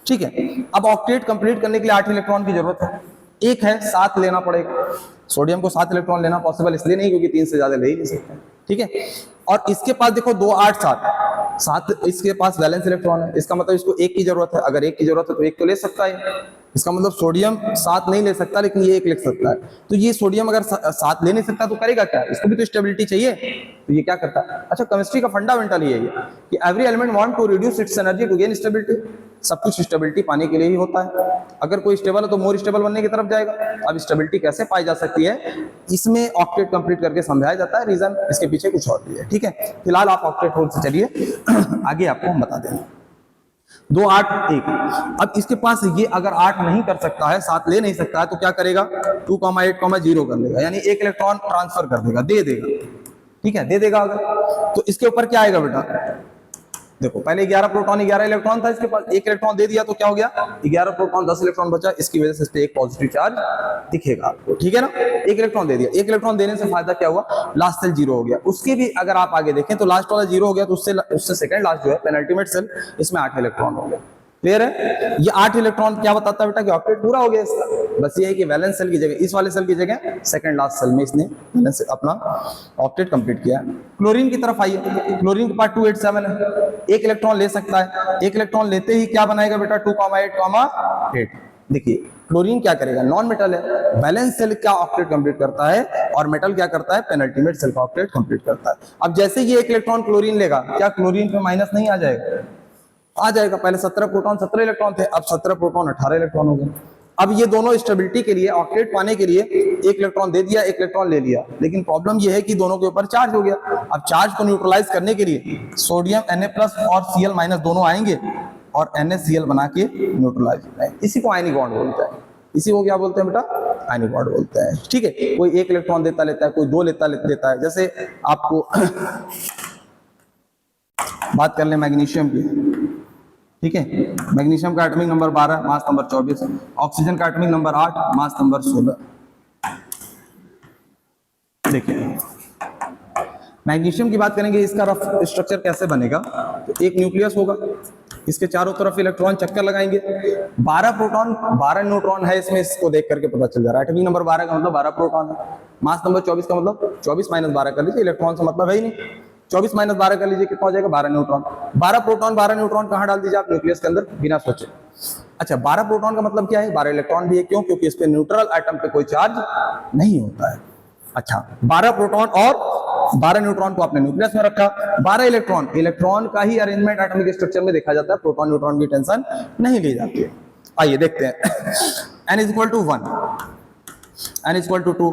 ठीक है, अब ऑक्टेट कंप्लीट करने के लिए 8 इलेक्ट्रॉन की जरूरत है, एक है 7 लेना पड़ेगा। सोडियम को 7 इलेक्ट्रॉन लेना पॉसिबल इसलिए नहीं क्योंकि 3 से ज्यादा ले ही नहीं सकते। ठीक है, और इसके पास देखो 2 8 7 इसके पास वैलेंस इलेक्ट्रॉन है, इसका मतलब इसको 1 की जरूरत है। अगर 1 की जरूरत है तो 1 तो ले सकता है, इसका मतलब सोडियम 7 नहीं ले सकता, लेकिन ये 1 लिख सकता है। तो ये सोडियम अगर 7 ले नहीं सकता तो करेगा क्या, इसको भी तो स्टेबिलिटी चाहिए, तो ये क्या करता है। अच्छा, केमिस्ट्री का फंडामेंटल ही है ये कि every element want to reduce its energy to gain stability. सब कुछ स्टेबिलिटी पाने के लिए ही होता है। अगर कोई स्टेबल है तो मोर स्टेबल बनने की तरफ जाएगा। अब स्टेबिलिटी कैसे पाई जा सकती है, इसमें ऑक्टेट कंप्लीट करके समझाया जाता है। रीजन इसके पीछे कुछ और भी है। ठीक है, फिलहाल आप ऑक्टेट रूल से चलिए आगे आपको हम बता देंगे। 2 8 1, अब इसके पास ये अगर 8 नहीं कर सकता है, 7 ले नहीं सकता है, तो क्या करेगा, 2 8 0 कर देगा, यानी 1 इलेक्ट्रॉन ट्रांसफर कर देगा, दे देगा। ठीक है, दे देगा। अगर तो इसके ऊपर क्या आएगा बेटा, देखो पहले 11 प्रोटॉन 11 इलेक्ट्रॉन था, इसके पास 1 इलेक्ट्रॉन दे दिया तो क्या हो गया, 11 प्रोटॉन 10 इलेक्ट्रॉन बचा, इसकी वजह से इस पे एक पॉजिटिव चार्ज दिखेगा आपको। ठीक है ना, 1 इलेक्ट्रॉन दे दिया। 1 इलेक्ट्रॉन देने से फायदा क्या हुआ, लास्ट सेल 0 हो गया। उसके भी अगर आप आगे देखें तो लास्ट वाला 0 हो गया, तो उससे सेकंड लास्ट जो है पेनल्टीमेट सेल, इसमें 8 इलेक्ट्रॉन हो गए। क्लियर है, ये 8 इलेक्ट्रॉन क्या बताता है बेटा कि ऑक्टेट पूरा हो गया इसका। बस ये है कि वैलेंस सेल की जगह, इस वाले सेल की जगह सेकंड लास्ट सेल में इसने वैलेंस अपना ऑक्टेट कंप्लीट किया। क्लोरीन की तरफ आइए, क्लोरीन के पास 2 8 7 है, 1 इलेक्ट्रॉन ले सकता है। 1 इलेक्ट्रॉन लेते ही क्या बनाएगा बेटा, 2 8 8। देखिए क्लोरीन क्या करेगा, नॉन मेटल है, वैलेंस सेल का ऑक्टेट कंप्लीट करता है और मेटल क्या करता है, पेनल्टीमेट सेल का ऑक्टेट कंप्लीट करता है। अब जैसे ये 1 इलेक्ट्रॉन क्लोरीन लेगा, क्या क्लोरीन पे माइनस नहीं आ जाएगा, आ जाएगा। पहले 17 प्रोटॉन 17 इलेक्ट्रॉन थे, अब 17 प्रोटॉन 18 इलेक्ट्रॉन हो गए। अब ये दोनों स्टेबिलिटी के लिए, ऑक्टेट पाने के लिए 1 इलेक्ट्रॉन दे दिया, 1 इलेक्ट्रॉन ले लिया, लेकिन प्रॉब्लम ये है कि दोनों के ऊपर चार्ज हो गया। अब चार्ज को न्यूट्रलाइज करने के लिए सोडियम Na+ और Cl- दोनों आएंगे, और NaCl बना के न्यूट्रलाइज होता है। इसी को आयनिक बॉन्ड बोलते हैं। इसी को क्या बोलते हैं बेटा? आयनिक बॉन्ड बोलते हैं। ठीक है, कोई 1 इलेक्ट्रॉन देता लेता है, कोई 2 देता है। जैसे आपको बात कर ले मैग्नीशियम की, ठीक है, मैग्नीशियम का atomic number 12, mass number 24, oxygen का एटॉमिक नंबर 8, मास नंबर 16। देखिए मैग्नीशियम की बात करेंगे, इसका रफ स्ट्रक्चर कैसे बनेगा? तो एक न्यूक्लियस होगा, इसके चारों तरफ इलेक्ट्रॉन चक्कर लगाएंगे, 12 प्रोटॉन 12 न्यूट्रॉन है इसमें, इसको देख करके पता चल जा रहा है। एटॉमिक नंबर 12 का मतलब 12 प्रोटॉन है, मास नंबर 24 का मतलब 24 माइनस 12 कर लीजिए, इलेक्ट्रॉन से मतलब है ही नहीं, 24 माइनस 12 कर लीजिए, कितना हो जाएगा? 12 न्यूट्रॉन। 12 प्रोटॉन 12 न्यूट्रॉन कहाँ डाल दीजिए आप? न्यूक्लियस के अंदर, बिना सोचे। अच्छा, 12 प्रोटॉन का मतलब क्या है? 12 इलेक्ट्रॉन भी है। क्यों? क्योंकि इस पे न्यूट्रल एटम पे कोई चार्ज नहीं होता है। अच्छा, 12 प्रोटॉन और 12 न्यूट्रॉन को आपने न्यूक्लियस में रखा। 12 इलेक्ट्रॉन का ही अरेंजमेंट एटॉमिक स्ट्रक्चर में देखा जाता है, प्रोटॉन न्यूट्रॉन की टेंशन नहीं ली जाती है। आइए देखते हैं। n = 1, n = 2,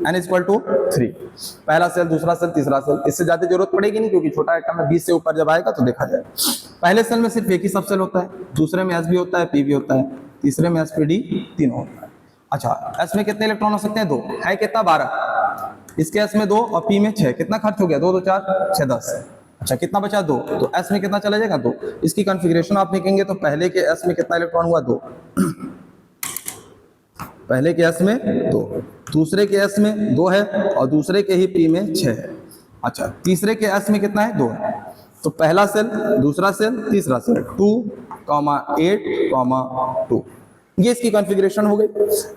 n = 3। पहला सेल, दूसरा सेल, तीसरा सेल, इससे ज्यादा जरूरत पड़ेगी नहीं क्योंकि छोटा एटम है, 20 से ऊपर जब आएगा तो देखा जाए। पहले सेल में सिर्फ एक ही सब सेल होता है, दूसरे में s भी होता है, p भी होता है, तीसरे में sp_d तीनों होता है। अच्छा, s में कितने इलेक्ट्रॉन हो सकते हैं? 2 है, कितना? 12। इसके s में 2 और p में 6, कितना खर्च हो गया? 2 2 4 6 10। अच्छा, कितना बचा? 2। तो s में कितना चला जाएगा? 2। इसकी कॉन्फ़िगरेशन आप देखेंगे तो पहले के s में कितना इलेक्ट्रॉन हुआ? 2। पहले के s में 2, दूसरे के s में 2 है और दूसरे के ही p में 6 है। अच्छा, तीसरे के s में कितना है? 2 है। तो पहला सेल, दूसरा सेल, तीसरा सेल, 2, 8, 2। ये इसकी कॉन्फ़िगरेशन हो गई।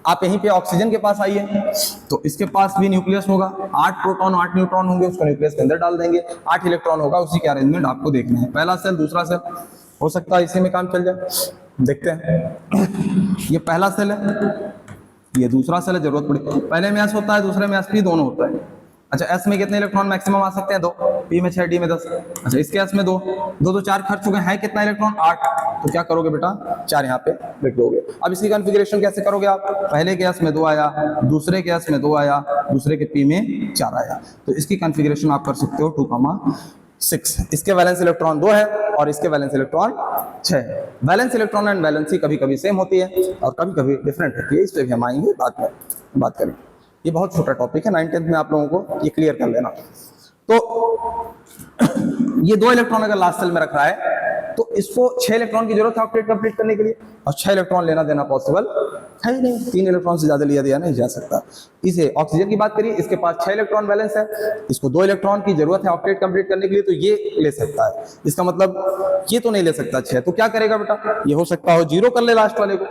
आप यहीं पे ऑक्सीजन के पास आइए, तो इसके पास भी न्यूक्लियस होगा, 8 प्रोटॉन 8 न्यूट्रॉन होंगे, उसको न्यूक्लियस के अंदर डाल देंगे, 8 इलेक्ट्रॉन होगा, उसी के अरेंजमेंट आपको देखना है। पहला सेल, दूसरा सेल, हो सकता है इसी में काम चल जाए। देखते हैं। ये पहला सेल है, ये दूसरा सेल है, जरूरत पड़ी। पहले में s होता है, दूसरे में sp दोनों होता है। अच्छा, s में कितने इलेक्ट्रॉन मैक्सिमम आ सकते हैं? 2, p में 6, d में 10। अच्छा, इसके s में 2 2 4 खर्च हो गए हैं, कितना इलेक्ट्रॉन? 8। तो क्या करोगे बेटा? 4 यहाँ पे लिख दोगे। अब इसकी कॉन्फ़िगरेशन कैसे करोगे आप? पहले के s में 2 आया, दूसरे के s में 2 आया, दूसरे के p में 4 आया। तो इसकी कॉन्फ़िगरेशन आप कर सकते हो 2,6। इसके वैलेंस इलेक्ट्रॉन 2 है और इसके वैलेंस इलेक्ट्रॉन 6 है। वैलेंस इलेक्ट्रॉन एंड वैलेंसी कभी कभी सेम होती है और कभी कभी डिफरेंट होती है, इस पे भी हम आएंगे, बाद में बात करेंगे। ये बहुत छोटा टॉपिक है, 9th में आप लोगों को ये क्लियर कर लेना। तो ये 2 इलेक्ट्रॉन अगर लास्ट सेल में रख रहा है तो इसको 6 इलेक्ट्रॉन की जरूरत है ऑक्टेट कंप्लीट करने के लिए, और 6 इलेक्ट्रॉन लेना देना पॉसिबल है ही नहीं, 3 इलेक्ट्रॉन से ज्यादा लिया दिया नहीं जा सकता। इसे ऑक्सीजन की बात करिए, इसके पास 6 इलेक्ट्रॉन बैलेंस है, इसको 2 इलेक्ट्रॉन की जरूरत है ऑक्टेट कंप्लीट करने के लिए, तो ये ले सकता है। इसका मतलब ये तो नहीं ले सकता 6, तो क्या करेगा बेटा? ये हो सकता हो 0 कर ले, लास्ट वाले को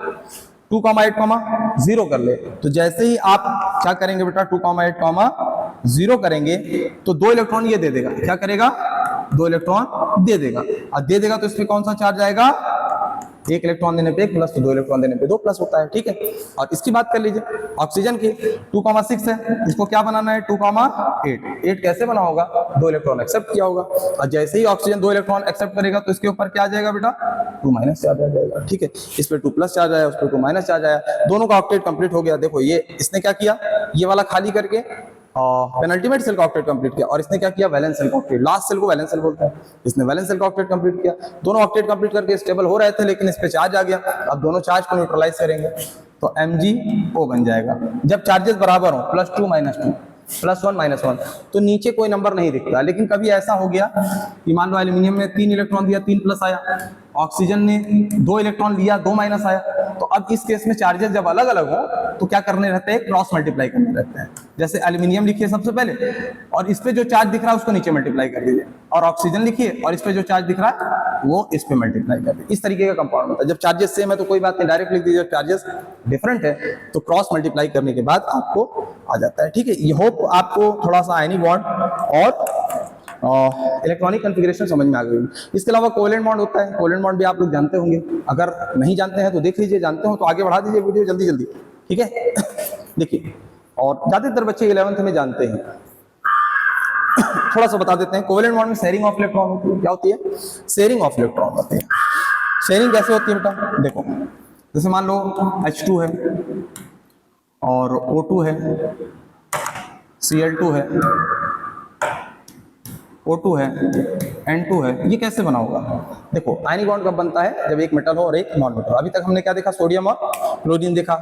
2,8, 0 कर ले। तो जैसे ही आप क्या करेंगे बेटा? 2,8, 0 करेंगे तो 2 इलेक्ट्रॉन ये दे देगा। क्या करेगा? 2 इलेक्ट्रॉन दे देगा। और दे देगा तो इसमें कौन सा चार्ज आएगा? 1 इलेक्ट्रॉन देने पे 1 प्लस, तो 2 इलेक्ट्रॉन देने पे 2 प्लस होता है। ठीक है, और इसकी बात कर लीजिए ऑक्सीजन की, 2,6 है, इसको क्या बनाना है? 2,8। 8 कैसे बना होगा? 2 इलेक्ट्रॉन एक्सेप्ट किया होगा, और जैसे ही ऑक्सीजन 2 इलेक्ट्रॉन एक्सेप्ट करेगा तो इसके ऊपर क्या आ जाएगा बेटा? 2- चार्ज आ जाएगा। ठीक है, इस पे 2 प्लस चार्ज आया, उस पे 2- चार्ज आया, दोनों का ऑक्टेट कंप्लीट हो गया। देखो ये इसने क्या किया, ये वाला खाली करके पेनल्टीमेट सेल का ऑक्टेट कंप्लीट किया, और इसने क्या किया? वैलेंस सेल का ऑक्टेट, लास्ट सेल को वैलेंस सेल बोलते हैं, इसने वैलेंस सेल का ऑक्टेट कंप्लीट किया। दोनों ऑक्टेट कंप्लीट करके स्टेबल हो रहे थे, लेकिन इस पे चार्ज आ गया। अब दोनों चार्ज को न्यूट्रलाइज करेंगे तो MgO बन जाएगा। जब चार्जेस बराबर हो, +2 -2, +1 -1, तो नीचे कोई नंबर नहीं दिखता। लेकिन कभी ऐसा हो गया कि मान लो एल्यूमिनियम में 3 इलेक्ट्रॉन दिया, 3 प्लस आया, ऑक्सीजन ने 2 इलेक्ट्रॉन लिया, 2 माइनस आया। तो अब इस केस में चार्जेस जब अलग अलग हो तो क्या करने रहते हैं? क्रॉस मल्टीप्लाई करने रहते हैं। जैसे एल्यूमिनियम लिखिए सबसे पहले, और इस पे जो चार्ज दिख रहा है उसको नीचे मल्टीप्लाई कर दीजिए, और ऑक्सीजन लिखिए और इस पे जो चार्ज दिख रहा है वो इस पे मल्टीप्लाई कर दीजिए। इस तरीके का कंपाउंड होता है। जब चार्जेस सेम है तो कोई बात नहीं, डायरेक्ट लिख दीजिए। चार्जेस डिफरेंट है तो क्रॉस मल्टीप्लाई करने के बाद आपको आ जाता है। ठीक है, ये होप आपको थोड़ा सा आयनिक बॉन्ड और इलेक्ट्रॉनिक कॉन्फ़िगरेशन समझ में आ गई। इसके अलावा कोवेलेंट बॉन्ड होता है, कोवेलेंट बॉन्ड भी आप लोग जानते होंगे, अगर नहीं जानते हैं तो देख लीजिए, जानते हो तो आगे बढ़ा दीजिए वीडियो जल्दी जल्दी। ठीक है, देखिए, और ज्यादातर बच्चे 11th में जानते हैं, थोड़ा सा बता देते हैं। कोवेलेंट बॉन्ड में शेयरिंग ऑफ इलेक्ट्रॉन होती है। क्या होती है? शेयरिंग ऑफ इलेक्ट्रॉन होती है। शेयरिंग कैसे होती है बेटा? देखो, जैसे मान लो H2 है और O2 है, Cl2 है, O2 है, N2 है, ये कैसे बना होगा? देखो आयनिक बॉन्ड कब बनता है? जब एक मेटल हो और एक नॉन मेटल। अभी तक हमने क्या देखा? सोडियम और क्लोरीन देखा,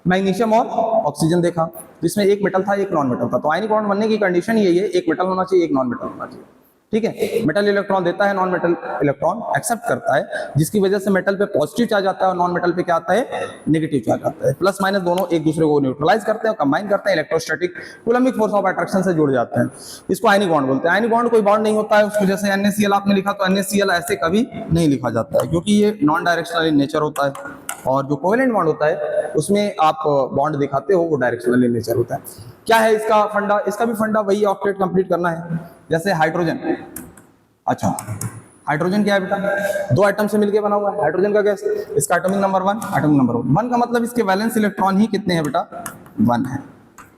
मैग्नीशियम और ऑक्सीजन देखा, जिसमें एक मेटल था एक नॉन मेटल था। तो आयनिक बॉन्ड बनने की कंडीशन यही है, एक मेटल होना चाहिए एक नॉन मेटल होना चाहिए। ठीक है, मेटल इलेक्ट्रॉन देता है, नॉन मेटल इलेक्ट्रॉन एक्सेप्ट करता है, जिसकी वजह से मेटल पे पॉजिटिव चार्ज आता है और नॉन मेटल पे क्या आता है? नेगेटिव चार्ज आता है। प्लस माइनस दोनों एक दूसरे को न्यूट्रलाइज करते हैं और कंबाइन करते हैं, electrostatic Coulombic force of attraction से जुड़ जाते हैं। इसको आयनिक बॉन्ड बोलते हैं। आयनिक बॉन्ड कोई बॉन्ड नहीं होता है उसको, जैसे NaCl आपने लिखा तो NaCl ऐसे कभी नहीं लिखा जाता है, क्योंकि ये नॉन डायरेक्शनल इन नेचर होता है। और जो कोवेलेंट बॉन्ड होता है उसमें आप बॉन्ड दिखाते हो वो डायरेक्शनल इन नेचर होता है। क्या है इसका फंडा? इसका भी फंडा वही, ऑक्टेट कंप्लीट करना है। जैसे हाइड्रोजन, अच्छा हाइड्रोजन क्या है बेटा? दो एटम से मिलकर बना हुआ है हाइड्रोजन का गैस। इसका एटॉमिक नंबर 1, एटॉमिक नंबर 1 का मतलब इसके वैलेंस इलेक्ट्रॉन ही कितने हैं बेटा? 1 है।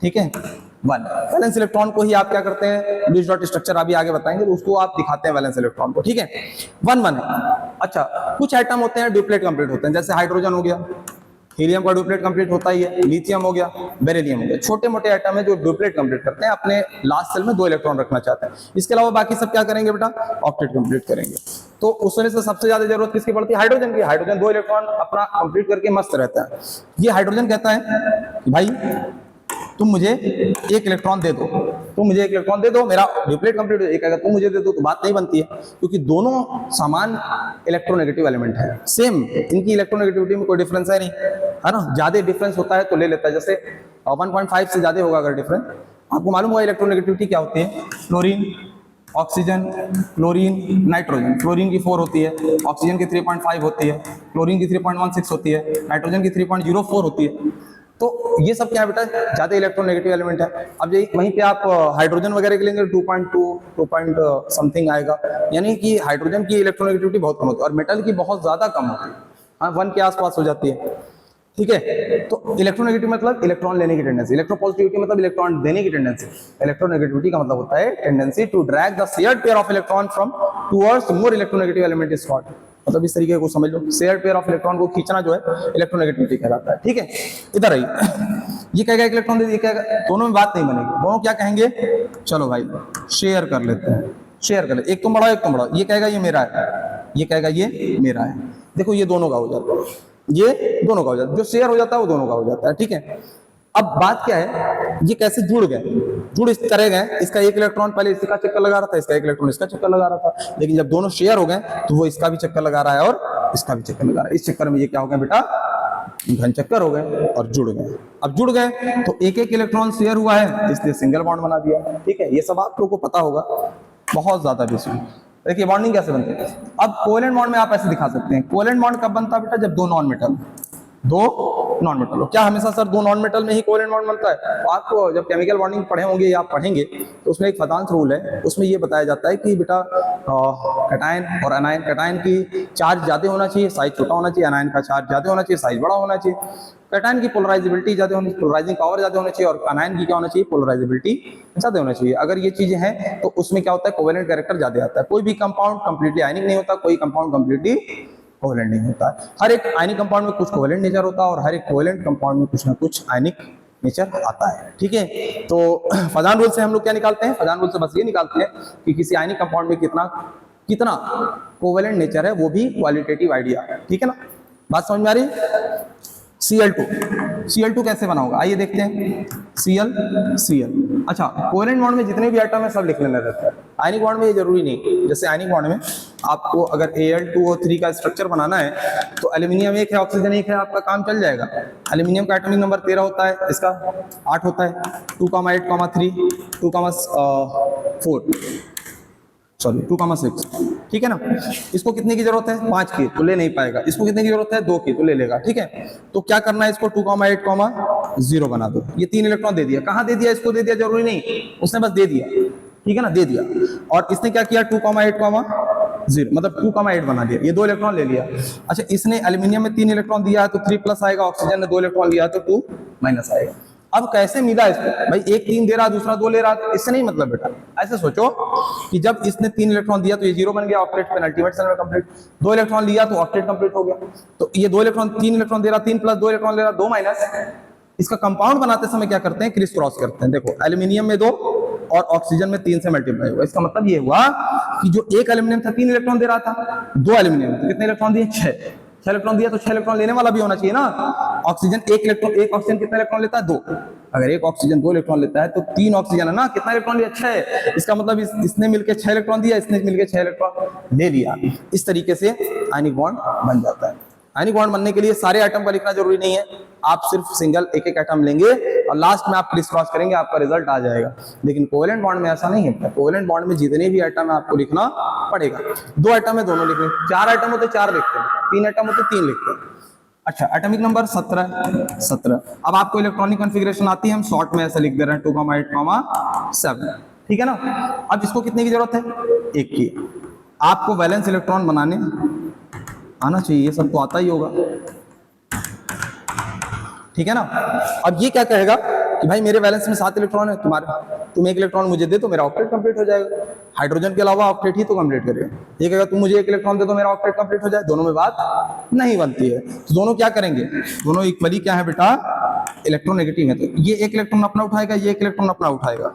ठीक है, 1 वैलेंस इलेक्ट्रॉन को ही आप क्या करते हैं? लुईस डॉट स्ट्रक्चर अभी आगे बताएंगे, तो उसको आप दिखाते हैं वैलेंस इलेक्ट्रॉन को। ठीक है, 1 है। अच्छा, कुछ एटम होते हैं ड्यूप्लेट कंप्लीट होते हैं, जैसे हाइड्रोजन हो गया, हीलियम का ड्यूप्लेट कंप्लीट होता ही है, लिथियम हो गया, बेरिलियम हो गया। छोटे मोटे एटम है जो ड्यूप्लेट कंप्लीट करते हैं, अपने लास्ट सेल में 2 इलेक्ट्रॉन रखना चाहते हैं। इसके अलावा बाकी सब क्या करेंगे बेटा? ऑक्टेट कंप्लीट करेंगे। तो उस वजह से सबसे ज्यादा जरूरत किसकी पड़ती है? हाइड्रोजन की। हाइड्रोजन 2 इलेक्ट्रॉन अपना कंप्लीट करके मस्त रहता है। ये हाइड्रोजन कहता है कि भाई तुम मुझे 1 इलेक्ट्रॉन दे दो, तुम मुझे 1 इलेक्ट्रॉन दे दो, मेरा ड्यूप्लेट कंप्लीट हो जाएगा। तुम मुझे दे दो तो बात नहीं बनती है, क्योंकि दोनों समान इलेक्ट्रोनेगेटिव एलिमेंट है, सेम, इनकी इलेक्ट्रोनेगेटिविटी में कोई डिफरेंस है नहीं, है ना। ज्यादा डिफरेंस होता है तो ले लेता है, जैसे 1.5 से ज्यादा होगा अगर डिफरेंस। आपको मालूम होगा इलेक्ट्रोनेगेटिविटी क्या होती है? Chlorine, oxygen, chlorine, nitrogen. Chlorine की 4 होती है, ऑक्सीजन की 3.5 होती है, क्लोरीन की 3.16 होती है, नाइट्रोजन की 3.04 होती है। तो ये सब क्या है बेटा? ज्यादा इलेक्ट्रोनेगेटिव एलिमेंट है। अब यही वहीं पे आप हाइड्रोजन वगैरह के लेंगे 2.2, 2 पॉइंट समथिंग आएगा, यानी कि हाइड्रोजन की इलेक्ट्रोनेगेटिविटी बहुत कम होती है और मेटल की बहुत ज्यादा कम होती है, हाँ 1 के आसपास हो जाती है। ठीक है, तो इलेक्ट्रोनेगेटिव मतलब इलेक्ट्रॉन लेने की टेंडेंसी, इलेक्ट्रोपॉजिटिविटी मतलब इलेक्ट्रॉन देने की टेंडेंसी। इलेक्ट्रोनेगेटिविटी का मतलब होता है tendency to drag the shared pair of electron from towards more electronegative element is called. मतलब इस तरीके को समझ लो, शेयर्ड पेयर ऑफ इलेक्ट्रॉन को खींचना जो है इलेक्ट्रोनेगेटिविटी कहलाता है। ठीक है, इधर आइए, ये कहेगा इलेक्ट्रॉन दे, ये कहेगा, दोनों में बात नहीं बनेगी। दोनों क्या कहेंगे? चलो भाई शेयर कर लेते हैं, शेयर कर ले, एक तुम बढ़ाओ एक तुम बढ़ाओ। ये कहेगा ये मेरा है, ये कहेगा ये मेरा है। देखो ये दोनों का हो जाता है, ये दोनों का हो जाता है, जो शेयर हो जाता है वो दोनों का हो जाता है। ठीक है, अब बात क्या है, ये कैसे जुड़ गए? जुड़ इस तरह गए, इसका 1 इलेक्ट्रॉन पहले इसका चक्कर लगा रहा था, इसका 1 इलेक्ट्रॉन इसका चक्कर लगा रहा था, लेकिन जब दोनों शेयर हो गए तो वो इसका भी चक्कर लगा रहा है और इसका भी चक्कर लगा रहा है। इस चक्कर में ये क्या हो गया बेटा? घन चक्कर हो गए और जुड़ गए। अब जुड़ गए तो 1-1 इलेक्ट्रॉन शेयर हुआ है, इसलिए सिंगल बॉन्ड बना दिया। ठीक है, ये सब आप लोगों को पता होगा, बहुत ज्यादा बेसिक। देखिए बॉन्डिंग कैसे बनते हैं। अब कोवेलेंट बॉन्ड में आप ऐसे दिखा सकते हैं, कोवेलेंट बॉन्ड कब बनता है बेटा? जब दो नॉन मेटल हो। क्या हमेशा सर 2 नॉन मेटल में ही कोवेलेंट बॉन्ड बनता है? तो आपको जब केमिकल बॉन्डिंग पढ़े होंगे या आप पढ़ेंगे तो उसमें एक फदांस रूल है, उसमें ये बताया जाता है कि बेटा कैटायन और एनायन, कैटायन की चार्ज ज्यादा होना चाहिए, साइज छोटा होना चाहिए, एनायन का चार्ज ज्यादा होना चाहिए, साइज बड़ा होना चाहिए। कैटायन की पोलराइजेबिलिटी ज्यादा होनी, पोलराइजिंग पावर ज्यादा होना चाहिए, और एनायन की क्या होना चाहिए? पोलराइजेबिलिटी ज्यादा होना चाहिए। अगर ये चीजें हैं तो उसमें क्या होता है? कोवेलेंट कैरेक्टर ज्यादा आता है। कोई भी कंपाउंड कंप्लीटली आयनिक नहीं होता, कोई कंपाउंड कंप्लीटली कोवेलेंट नहीं होता है। हर एक आयनिक कंपाउंड में कुछ कोवेलेंट नेचर होता है और हर एक कोवेलेंट कंपाउंड में कुछ ना कुछ आयनिक नेचर आता है। ठीक है, तो फजान रूल से हम लोग क्या निकालते हैं? फजान रूल से बस ये निकालते हैं कि किसी आयनिक कंपाउंड में कितना कोवेलेंट नेचर है, वो भी क्वालिटेटिव आइडिया है। ठीक है ना, बात समझ में आ रही? Cl2 कैसे बना होगा? आइए देखते हैं। Cl। अच्छा, कोवेलेंट बॉन्ड में जितने भी एटम है सब लिख लेना रहता है। आयनिक बॉन्ड में ये जरूरी नहीं। जैसे आयनिक बॉन्ड में आपको अगर Al2O3 का स्ट्रक्चर बनाना है तो एल्यूमिनियम 1 है, ऑक्सीजन 1 है, आपका काम चल जाएगा। एल्यूमिनियम का एटॉमिक नंबर 13 होता है, इसका 8 होता है, 2,8,3, 2,4, सॉरी 2,6। ठीक है ना, इसको कितने की जरूरत है? 5 की, तो ले नहीं पाएगा। इसको कितने की जरूरत है? 2 की, तो ले लेगा। ठीक है, तो क्या करना है? इसको 2,8,0 बना दो। ये 3 इलेक्ट्रॉन दे दिया। कहां दे दिया? इसको दे दिया, जरूरी नहीं, उसने बस दे दिया। ठीक है ना, दे दिया। और इसने क्या किया? 2,8,0 मतलब 2,8 बना दिया, ये 2 इलेक्ट्रॉन ले लिया। अच्छा, इसने एल्यूमिनियम में 3 इलेक्ट्रॉन दिया है तो 3+ आएगा, ऑक्सीजन ने 2 इलेक्ट्रॉन लिया तो 2- आएगा। अब कैसे मिला इसको? भाई एक 3 दे रहा, दूसरा 2 ले रहा, तो इससे नहीं मतलब बेटा। ऐसे सोचो कि जब इसने 3 इलेक्ट्रॉन दिया तो ये 0 बन गया, ऑक्टेट पेनल्टीमेट सेल में कंप्लीट। 2 इलेक्ट्रॉन लिया तो ऑक्टेट कंप्लीट हो गया। तो ये 2 इलेक्ट्रॉन 3 इलेक्ट्रॉन दे रहा, 3+2 इलेक्ट्रॉन ले रहा, 2-। इसका कंपाउंड बनाते समय क्या करते हैं? क्रिस क्रॉस करते हैं। देखो एल्यूमिनियम में 2, और ऑक्सीजन में 3 से मल्टीप्लाई होगा। इसका मतलब ये हुआ कि जो एक एल्यूमिनियम था 3 इलेक्ट्रॉन दे रहा था, 2 एल्यूमिनियम कितने इलेक्ट्रॉन दिए? 6 इलेक्ट्रॉन दिया, तो 6 इलेक्ट्रॉन लेने वाला भी होना चाहिए ना। ऑक्सीजन एक ऑक्सीजन कितना इलेक्ट्रॉन लेता है? 2। अगर एक ऑक्सीजन 2 इलेक्ट्रॉन लेता है तो 3 ऑक्सीजन है ना, कितना इलेक्ट्रॉन लिया? 6। इसका मतलब इसने मिलकर 6 इलेक्ट्रॉन दिया, इसने मिलकर 6 इलेक्ट्रॉन ले लिया। इस तरीके से आयनिक बॉन्ड बन जाता है। आयनिक बॉन्ड बनने के लिए सारे एटम का लिखना जरूरी नहीं है, आप सिर्फ सिंगल एक एक एटम लेंगे और लास्ट में आप क्रिस क्रॉस करेंगे, आपका रिजल्ट आ जाएगा। लेकिन कोवेलेंट बॉन्ड में ऐसा नहीं है। कोवेलेंट बॉन्ड में जितने भी एटम है आपको लिखना पड़ेगा। 2 एटम है, दोनों लिखने, 4 एटम होते 4 लिखते हैं, 3 एटम होते 3 लिखते हैं। अच्छा, एटॉमिक नंबर 17। अब आपको इलेक्ट्रॉनिक कॉन्फ़िगरेशन आती है, हम शॉर्ट में ऐसे लिख दे रहे हैं 2,8,7। ठीक है ना। अब इसको कितने की जरूरत है? 1 की। आपको वैलेंस इलेक्ट्रॉन बनाने आना चाहिए, ये सब तो आता ही होगा। ठीक है ना। अब ये क्या कहेगा कि भाई मेरे वैलेंस में 7 इलेक्ट्रॉन है, तुम 1 इलेक्ट्रॉन मुझे दे तो मेरा ऑक्टेट कंप्लीट हो जाएगा। हाइड्रोजन के अलावा ऑक्टेट ही तो कंप्लीट करेगा। ये कहेगा तुम मुझे 1 इलेक्ट्रॉन दे तो मेरा ऑक्टेट कंप्लीट हो जाए। दोनों में बात नहीं बनती है, तो दोनों क्या करेंगे? दोनों इक्वली क्या है बेटा? इलेक्ट्रोनेगेटिव है। तो ये 1 इलेक्ट्रॉन अपना उठाएगा, ये 1 इलेक्ट्रॉन अपना उठाएगा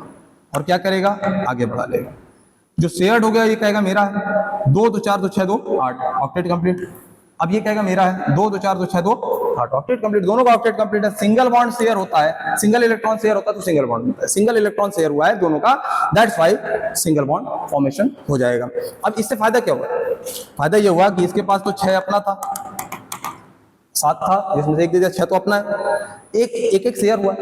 और क्या करेगा? आगे बढ़ा लेगा। जो शेयर्ड हो गया ये कहेगा मेरा है, 2 2 4 2 6 2 8 ऑक्टेट कंप्लीट। अब ये कहेगा मेरा है, 2 2 4 2 6 2 8 ऑक्टेट कंप्लीट। दोनों का ऑक्टेट कंप्लीट है। सिंगल बॉन्ड शेयर होता है, सिंगल इलेक्ट्रॉन शेयर होता है तो सिंगल बॉन्ड होता है। सिंगल इलेक्ट्रॉन शेयर हुआ है दोनों का, that's why single bond formation हो जाएगा। अब इससे फायदा क्या हुआ? फायदा ये हुआ कि इसके पास तो 6 अपना था, 7 था, जिसमें से 1 दे दिया, 6 तो अपना है। एक शेयर हुआ।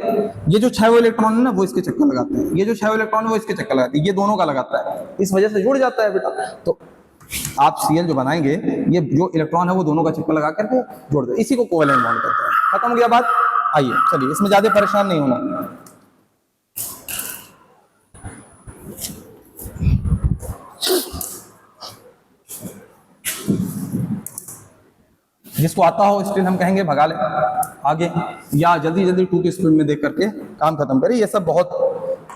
ये जो 6 इलेक्ट्रॉन है ना वो इसके चक्कर लगाते हैं, ये जो 6 इलेक्ट्रॉन है वो इसके चक्कर लगाते हैं, ये दोनों का लगाता है, इस वजह से जुड़ जाता है बेटा। तो आप Cl जो बनाएंगे, ये जो इलेक्ट्रॉन है वो दोनों का चक्कर लगा करके जोड़ दे, इसी को कोवेलेंट बॉन्ड कहते हैं। खत्म हो गया बात। आइए चलिए, इसमें ज्यादा परेशान नहीं होना। जिसको आता हो स्टिल हम कहेंगे भगा ले आगे, या जल्दी जल्दी 2 की स्पीड में देख करके काम खत्म करे। ये सब बहुत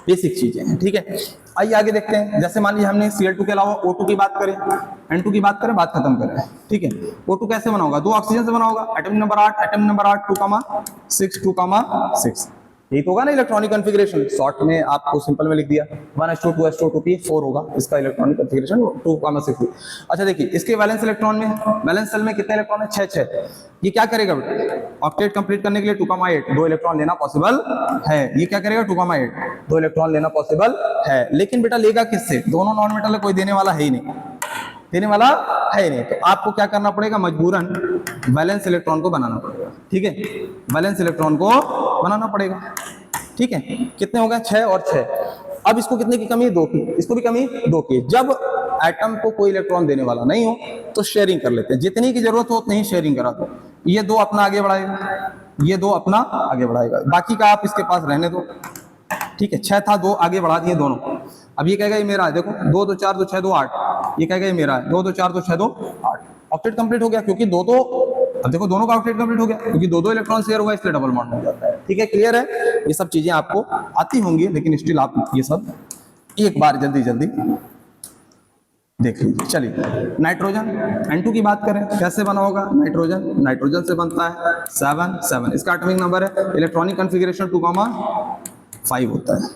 बेसिक चीजें हैं। ठीक है, आइए आगे देखते हैं। जैसे मान लीजिए हमने Cl2 के अलावा O2 की बात करें, N2 की बात करें, बात खत्म करें। ठीक है, O2 कैसे बना होगा? 2 ऑक्सीजन से बना होगा। एटम नंबर 8 2,6 2,6 ठीक होगा ना इलेक्ट्रॉनिक कॉन्फ़िगरेशन। शॉर्ट में आपको सिंपल में लिख दिया 1s2 2s2 2p 4 होगा इसका इलेक्ट्रॉनिक कॉन्फ़िगरेशन 2,6। अच्छा देखिए, इसके वैलेंस इलेक्ट्रॉन में, वैलेंस सेल में कितने इलेक्ट्रॉन है? 6। ये क्या करेगा बेटा? ऑक्टेट कंप्लीट करने के लिए 2,8 2 इलेक्ट्रॉन लेना पॉसिबल है। ये क्या करेगा? 2,8 2 इलेक्ट्रॉन लेना पॉसिबल है। लेकिन बेटा लेगा किससे? दोनों नॉन मेटल है, कोई देने वाला है ही नहीं, देने वाला है ही नहीं। तो आपको क्या करना पड़ेगा? मजबूरन वैलेंस इलेक्ट्रॉन को बनाना पड़ेगा। ठीक है, वैलेंस इलेक्ट्रॉन को बनाना पड़ेगा। ठीक है, कितने हो गए? 6 और 6। अब इसको कितने की कमी है? 2 की। इसको भी कमी 2 की। जब एटम को कोई इलेक्ट्रॉन देने वाला नहीं हो तो शेयरिंग कर लेते हैं, जितनी की जरूरत हो उतनी ही शेयरिंग करा दो। ये 2 अपना आगे बढ़ाएगा, ये 2 अपना आगे बढ़ाएगा, बाकी का आप इसके पास रहने दो। ठीक है, 6 था, 2 आगे बढ़ा दिए दोनों। अब ये कहेगा ये मेरा है, देखो 2 2 4 2 6 2 8, ये कहेगा ये मेरा है, 2 2 4 2 6 2 8। ऑक्टेट कंप्लीट हो गया, क्योंकि 2 तो, अब देखो दोनों का ऑक्टेट कंप्लीट हो गया, क्योंकि 2 इलेक्ट्रॉन शेयर हुआ इसलिए डबल बॉन्ड हो जाता है। ठीक है, क्लियर है? ये सब चीजें आपको आती होंगी, लेकिन स्टिल आप ये सब एक बार जल्दी जल्दी देख लीजिए। चलिए, नाइट्रोजन N2 की बात करें, कैसे बना होगा? नाइट्रोजन से बनता है 7 इसका एटॉमिक नंबर है। इलेक्ट्रॉनिक कॉन्फ़िगरेशन 2,5 होता है,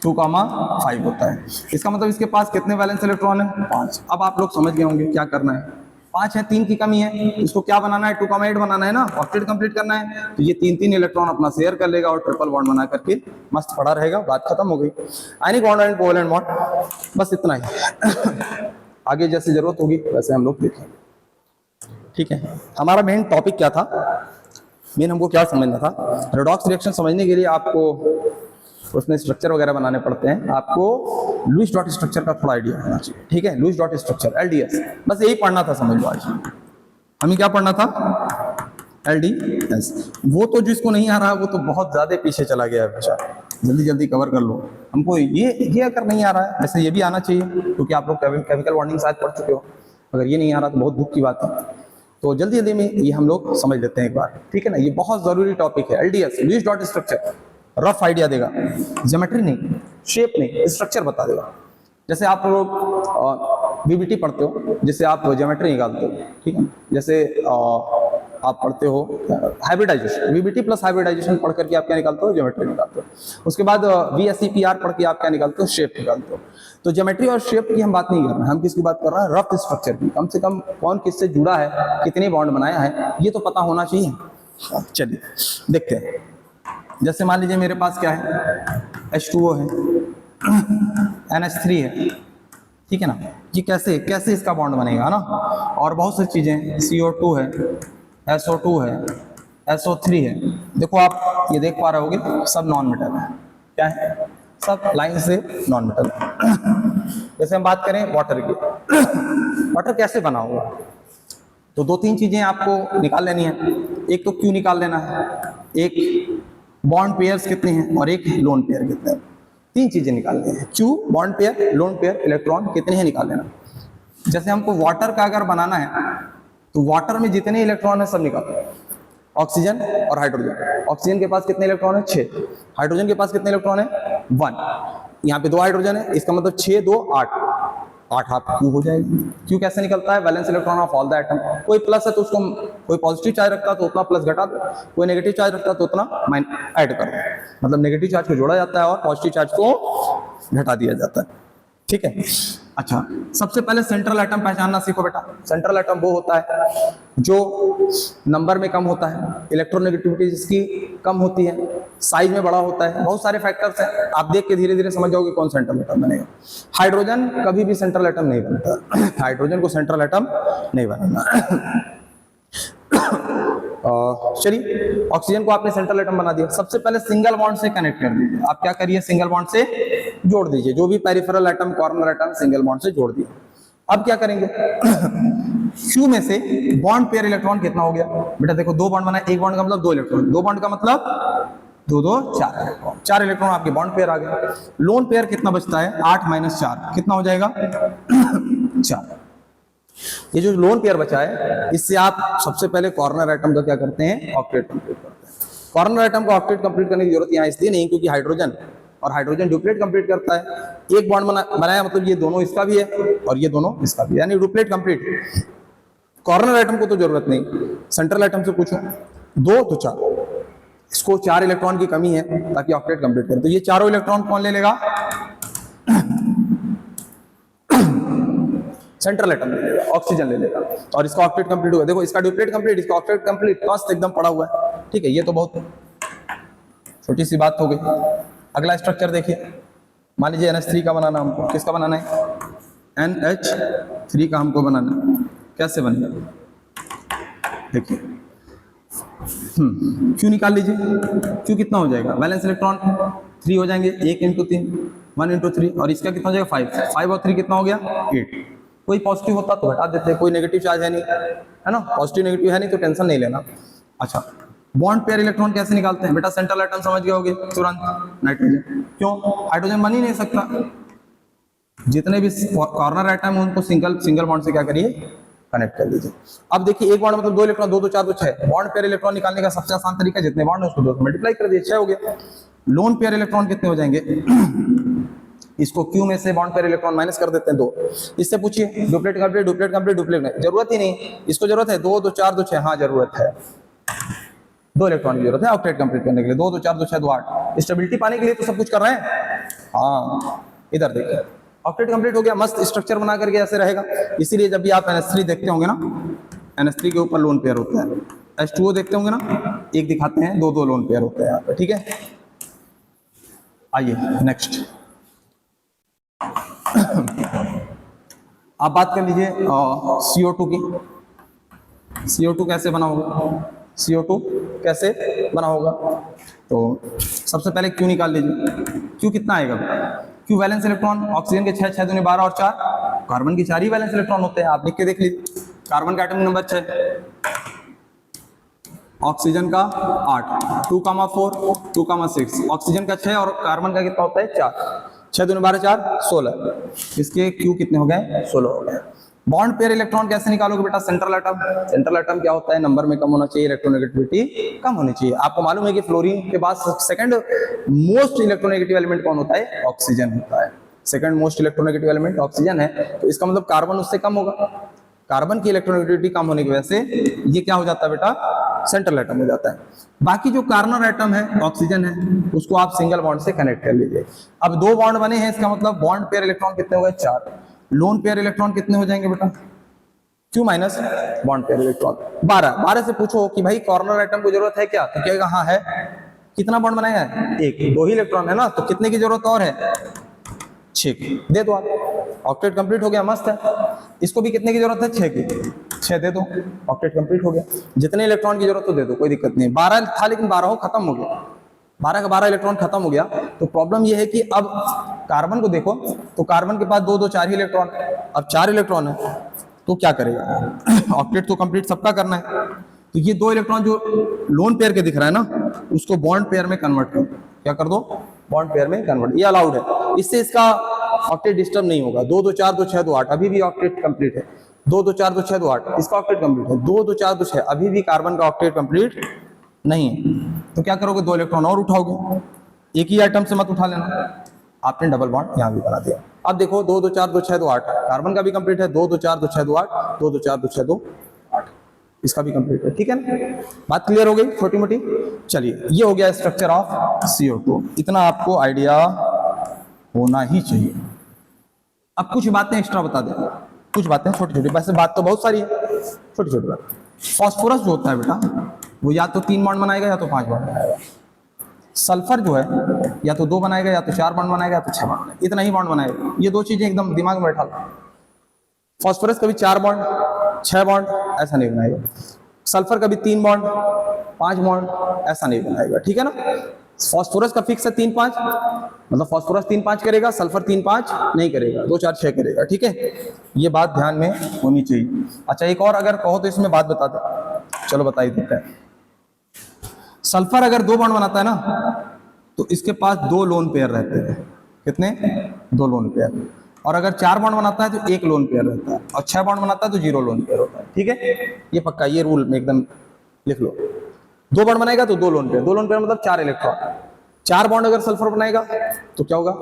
2,5 होता है। इसका मतलब इसके पास कितने वैलेंस इलेक्ट्रॉन है? 5। अब आप लोग समझ गए होंगे क्या करना है। 5 है, 3 की कमी है, इसको क्या बनाना है? 2,8 बनाना है ना, ऑक्टेट कंप्लीट करना है। तो ये 3 इलेक्ट्रॉन अपना शेयर कर लेगा और ट्रिपल बॉन्ड बना करके मस्त पड़ा रहेगा। बात खत्म हो गई। Ionic bond and covalent bond, बस इतना ही। आगे जैसे जरूरत होगी वैसे हम लोग देखेंगे। ठीक है, हमारा मेन टॉपिक क्या था? मेन हमको क्या समझना था? रेडॉक्स रिएक्शन समझने के लिए आपको उसमें स्ट्रक्चर वगैरह बनाने पड़ते हैं, आपको लुईस डॉट स्ट्रक्चर का थोड़ा आइडिया होना चाहिए। ठीक है, लुईस डॉट स्ट्रक्चर LDS, बस यही पढ़ना था, समझ लो। आज हमें क्या पढ़ना था? LDS। वो तो जिसको नहीं आ रहा वो तो बहुत ज्यादा पीछे चला गया है बच्चा, जल्दी जल्दी कवर कर लो। हमको ये अगर नहीं आ रहा है, वैसे ये भी आना चाहिए क्योंकि आप लोग केमिकल बॉन्डिंग शायद पढ़ चुके हो। अगर ये नहीं आ रहा तो बहुत दुख की बात है। तो जल्दी जल्दी में ये हम लोग समझ लेते हैं एक बार। ठीक है ना, ये बहुत जरूरी टॉपिक है। LDS, Lewis dot structure, rough idea देगा, ज्योमेट्री नहीं, शेप नहीं, स्ट्रक्चर बता देगा। जैसे आप लोग BBT पढ़ते हो, जिससे आप ज्योमेट्री निकालते हो। ठीक है, जैसे आप पढ़ते हो हाइब्रिडाइजेशन, वीबीटी प्लस हाइब्रिडाइजेशन पढ़ करके आप क्या निकालते हो, ज्योमेट्री निकालते हो। उसके बाद VSEPR पढ़ के आप क्या निकालते हो, शेप निकालते हो। तो ज्योमेट्री और शेप की हम बात नहीं कर रहे हैं, हम किसकी बात कर रहे हैं, रफ स्ट्रक्चर की। कम से कम कौन किससे जुड़ा है, कितने बॉन्ड बनाया है, ये तो पता होना चाहिए। चलिए देखते हैं। जैसे मान लीजिए मेरे पास क्या है, H2O है, NH3 है, ठीक है ना। ये कैसे कैसे इसका बॉन्ड बनेगा ना, और बहुत सारी चीजें, CO2 है, SO2 है, SO3 है। देखो आप ये देख पा रहे होगे, सब नॉन मेटल है। क्या है, सब लाइन से नॉन मेटल है। जैसे हम बात करें वाटर की, वाटर कैसे बना होगा, तो दो तीन चीजें आपको निकाल लेनी है। एक तो क्यू निकाल लेना है, एक बॉन्ड पेयर्स कितने हैं, और एक लोन पेयर कितने हैं। तीन चीजें निकालनी है, Q, bond pair, lone pair, electron कितने हैं निकाल लेना। जैसे हमको वाटर का अगर बनाना है, तो वाटर में जितने इलेक्ट्रॉन है सब निकालो, ऑक्सीजन और हाइड्रोजन। ऑक्सीजन के पास कितने इलेक्ट्रॉन है, 6। हाइड्रोजन के पास कितने इलेक्ट्रॉन है, 1। यहाँ पे 2 हाइड्रोजन है, इसका मतलब 6 2 8 आप क्यू हो जाएगी। क्यू कैसे निकलता है, valence electron of all the atom. कोई प्लस है तो उसको, कोई पॉजिटिव चार्ज रखता है तो उतना प्लस घटा दो, कोई नेगेटिव चार्ज रखता है तो उतना ऐड कर दो। मतलब नेगेटिव चार्ज को जोड़ा जाता है और पॉजिटिव चार्ज को घटा दिया जाता है, ठीक है। अच्छा, सबसे पहले सेंट्रल एटम पहचानना सीखो बेटा। सेंट्रल एटम वो होता है जो नंबर में कम होता है, इलेक्ट्रोनेगेटिविटी जिसकी कम होती है, साइज में बड़ा होता है। बहुत सारे फैक्टर्स हैं, आप देख के धीरे धीरे समझ जाओगे कौन सेंट्रल एटम बनेगा। हाइड्रोजन कभी भी सेंट्रल एटम नहीं बनता, हाइड्रोजन को सेंट्रल एटम नहीं बनाना। चलिए, ऑक्सीजन को आपने सेंट्रल एटम बना दिया। सबसे पहले सिंगल बॉन्ड से कनेक्ट कर दीजिए। आप क्या करिए, सिंगल बॉन्ड से जोड़ दीजिए, जो भी peripheral atom, corner atom, single bond से जोड़ दिए। अब क्या करेंगे, क्यू में से बॉन्ड पेयर इलेक्ट्रॉन कितना हो गया बेटा, देखो 2 बॉन्ड बना, 1 बॉन्ड का मतलब 2 इलेक्ट्रॉन, 2 बॉन्ड का मतलब 2 2 4 इलेक्ट्रॉन, 4 इलेक्ट्रॉन आपके बॉन्ड पेयर आ गए। लोन पेयर कितना बचता है, 8 - 4 कितना हो जाएगा, 4। ये जो लोन पेयर बचा है, इससे आप सबसे पहले कॉर्नर एटम का क्या करते हैं, ऑक्टेट कंप्लीट करते हैं। कॉर्नर एटम का ऑक्टेट कंप्लीट करने की जरूरत यहाँ इसलिए नहीं, क्योंकि हाइड्रोजन और हाइड्रोजन डुप्लेट कंप्लीट करता है। एक बॉन्ड बनाया मतलब ये दोनों इसका भी है और ये दोनों इसका भी, यानी डुप्लेट कंप्लीट। कॉर्नर एटम को तो जरूरत नहीं, सेंट्रल एटम से पूछो, 2 तो 4, इसको 4 इलेक्ट्रॉन की कमी है ताकि ऑक्टेट कंप्लीट करे, तो ये चारों इलेक्ट्रॉन कौन ले लेगा, सेंट्रल एटम ले लेगा, ऑक्सीजन ले लेगा, और इसका ऑक्टेट कंप्लीट होगा। देखो इसका डुप्लेट कंप्लीट, इसका ऑक्टेट कंप्लीट, मस्त एकदम पड़ा हुआ है, ठीक है। ये तो बहुत छोटी सी बात हो गई। अगला स्ट्रक्चर देखिए, मान लीजिए NH3 का बनाना हमको, किसका बनाना है, NH3 का हमको बनाना है। कैसे बनेगा, देखिए, क्यू निकाल लीजिए। क्यू कितना हो जाएगा, वैलेंस इलेक्ट्रॉन 3 हो जाएंगे, 1 × 3 1 × 3, और इसका कितना हो जाएगा 5, 5 और 3 कितना हो गया 8। कोई पॉजिटिव होता तो हटा देते, कोई नेगेटिव चार्ज है नहीं, है ना, पॉजिटिव नेगेटिव है नहीं तो टेंशन नहीं लेना। अच्छा, बॉन्ड पेयर इलेक्ट्रॉन कैसे निकालते हैं बेटा, सेंट्रल एटम समझ गए होगे तुरंत, नाइट्रोजन। क्यों, हाइड्रोजन बन ही नहीं सकता। जितने भी कॉर्नर एटम है उनको सिंगल बॉन्ड से क्या करिए, कनेक्ट कर लीजिए। अब देखिए, एक बॉन्ड मतलब 2 इलेक्ट्रॉन, 2 2 4 2 6। बॉन्ड पेयर इलेक्ट्रॉन निकालने का सबसे आसान तरीका, जितने बॉन्ड है उसको 2 से मल्टीप्लाई कर दिए, 6 हो गया। लोन पेयर इलेक्ट्रॉन कितने हो जाएंगे, इसको क्यू में से बॉन्ड पेयर इलेक्ट्रॉन माइनस कर देते हैं 2। इससे पूछिए, duplet complete, duplet complete, duplet नहीं, जरूरत ही नहीं। इसको जरूरत है 2 2 4 2 6, हाँ जरूरत है, 2 इलेक्ट्रॉन की जरूरत है ऑक्टेट कंप्लीट करने के लिए। 2 2 4 2 6 2 8, स्टेबिलिटी पाने के लिए तो सब कुछ कर रहे हैं। हाँ, इधर देखिए, ऑक्टेट कंप्लीट हो गया, मस्त स्ट्रक्चर बना करके ऐसे रहेगा। इसीलिए जब भी आप NH3 देखते होंगे ना, NH3 के ऊपर लोन पेयर होता है। H2O देखते होंगे ना, एक दिखाते हैं, 2 2 लोन पेयर होते हैं यहाँ पे, ठीक है। आइए नेक्स्ट, आप बात कर लीजिए CO2 की। CO2 कैसे बना होगा, CO2 कैसे बना होगा, तो सबसे पहले क्यू निकाल लीजिए। क्यू कितना आएगा, क्यू वैलेंस इलेक्ट्रॉन, ऑक्सीजन के 6 6 दूनी 12 और 4, कार्बन की 4 ही वैलेंस इलेक्ट्रॉन होते हैं, आप लिख के देख लीजिए। कार्बन का एटॉमिक नंबर 6, ऑक्सीजन का 8, 2, 4, 2, 6, ऑक्सीजन का 6 और कार्बन का कितना होता है 4, 6 दूनी 12 4 16। इसके क्यू कितने हो गए, 16 हो गए। बॉन्ड पेयर इलेक्ट्रॉन कैसे निकालोगे बेटा, सेंट्रल एटम। सेंट्रल एटम क्या होता है, नंबर में कम होना चाहिए, इलेक्ट्रोनेगेटिविटी कम होनी चाहिए। आपको मालूम है कि फ्लोरीन के बाद सेकंड मोस्ट इलेक्ट्रोनेगेटिव एलिमेंट कौन होता है, ऑक्सीजन होता है। Second most electronegative element oxygen है, तो इसका मतलब कार्बन उससे कम होगा। कार्बन की इलेक्ट्रोनेगेटिविटी कम होने की वजह से ये क्या हो जाता है बेटा, सेंट्रल एटम हो जाता है। बाकी जो कार्बन एटम है, ऑक्सीजन है, उसको आप सिंगल बॉन्ड से कनेक्ट कर लीजिए। अब 2 बॉन्ड बने हैं, इसका मतलब बॉन्ड पेयर इलेक्ट्रॉन कितने हो गए, 4। लोन पेयर इलेक्ट्रॉन कितने हो जाएंगे बेटा, Q minus bond pair electron 12 से पूछो कि भाई कॉर्नर एटम को जरूरत है क्या, तो कहेगा हाँ है। कितना बॉन्ड बनाया है, 1, 2 ही इलेक्ट्रॉन है ना, तो कितने की जरूरत और है, 6 की। दे दो आप, ऑक्टेट कंप्लीट हो गया, मस्त है। इसको भी कितने की जरूरत है, 6 की, 6 दे दो, ऑक्टेट कंप्लीट हो गया। जितने इलेक्ट्रॉन की जरूरत तो दे दो, कोई दिक्कत नहीं। 12 था लेकिन 12 खत्म हो गया, 12 का 12 इलेक्ट्रॉन खत्म हो गया। तो प्रॉब्लम यह है कि अब कार्बन को देखो, तो कार्बन के पास 2 2 4 ही इलेक्ट्रॉन, अब 4 इलेक्ट्रॉन है तो क्या करेगा, ऑक्टेट तो कंप्लीट सबका करना है। तो ये 2 इलेक्ट्रॉन जो लोन पेयर के दिख रहा है ना, उसको बॉन्ड पेयर में कन्वर्ट कर, क्या कर दो, बॉन्ड पेयर में कन्वर्ट। ये अलाउड है, इससे इसका ऑक्टेट डिस्टर्ब नहीं होगा। 2 2 4 2 6 2 8 अभी भी ऑक्टेट कंप्लीट है। 2 2 4 2 6 2 8 इसका ऑक्टेट कंप्लीट है। 2 2 4 2 6 अभी भी कार्बन का ऑक्टेट कंप्लीट नहीं है। तो क्या करोगे, 2 इलेक्ट्रॉन और उठाओगे, एक ही आइटम से मत उठा लेना। आपने डबल बॉन्ड यहां भी बना दिया। अब देखो 2 2 4 2 6 2 8 कार्बन का भी कंप्लीट है, 2 2 4 2 6 2 8 2 2 4 2 6 2 8 इसका भी कंप्लीट है। ठीक है ना, बात क्लियर हो गई छोटी मोटी। चलिए, ये हो गया स्ट्रक्चर ऑफ CO2। इतना आपको आइडिया होना ही चाहिए। अब कुछ बातें एक्स्ट्रा बता दें, कुछ बातें छोटी छोटी, वैसे बात तो बहुत सारी है, छोटी छोटी बात। फास्फोरस जो होता है बेटा, वो या तो 3 बॉन्ड बनाएगा या तो 5 बॉन्ड बनाएगा। सल्फर जो है या तो 2 बनाएगा या तो 4 बॉन्ड बनाएगा या तो 6 बॉन्ड बनाएगा, इतना ही बॉन्ड बनाएगा। ये 2 चीजें एकदम दिमाग में बैठा लो। फास्फोरस कभी 4 बॉन्ड 6 बॉन्ड ऐसा नहीं बनाएगा, सल्फर कभी 3 बॉन्ड 5 बॉन्ड ऐसा नहीं बनाएगा। ठीक है ना, फास्फोरस का फिक्स है 3 5, मतलब फास्फोरस 3 5 करेगा, सल्फर 3 5 नहीं करेगा, 2 4 6 करेगा। ठीक है, ये बात ध्यान में होनी चाहिए। अच्छा, एक और अगर कहो तो इसमें बात बता दे, चलो बता ही देते हैं। सल्फर अगर 2 बॉन्ड बनाता है ना, तो इसके पास 2 लोन पेयर रहते हैं। कितने, 2 लोन पेयर। और अगर 4 बॉन्ड बनाता है तो 1 लोन पेयर रहता है, और 6 बॉन्ड बनाता है तो 0 लोन पेयर होता है। ठीक है, ये पक्का, ये रूल में एकदम लिख लो। 2 बॉन्ड बनाएगा तो 2 लोन पेयर, 2 लोन पेयर मतलब 4 इलेक्ट्रॉन। 4 बॉन्ड अगर सल्फर बनाएगा तो क्या होगा,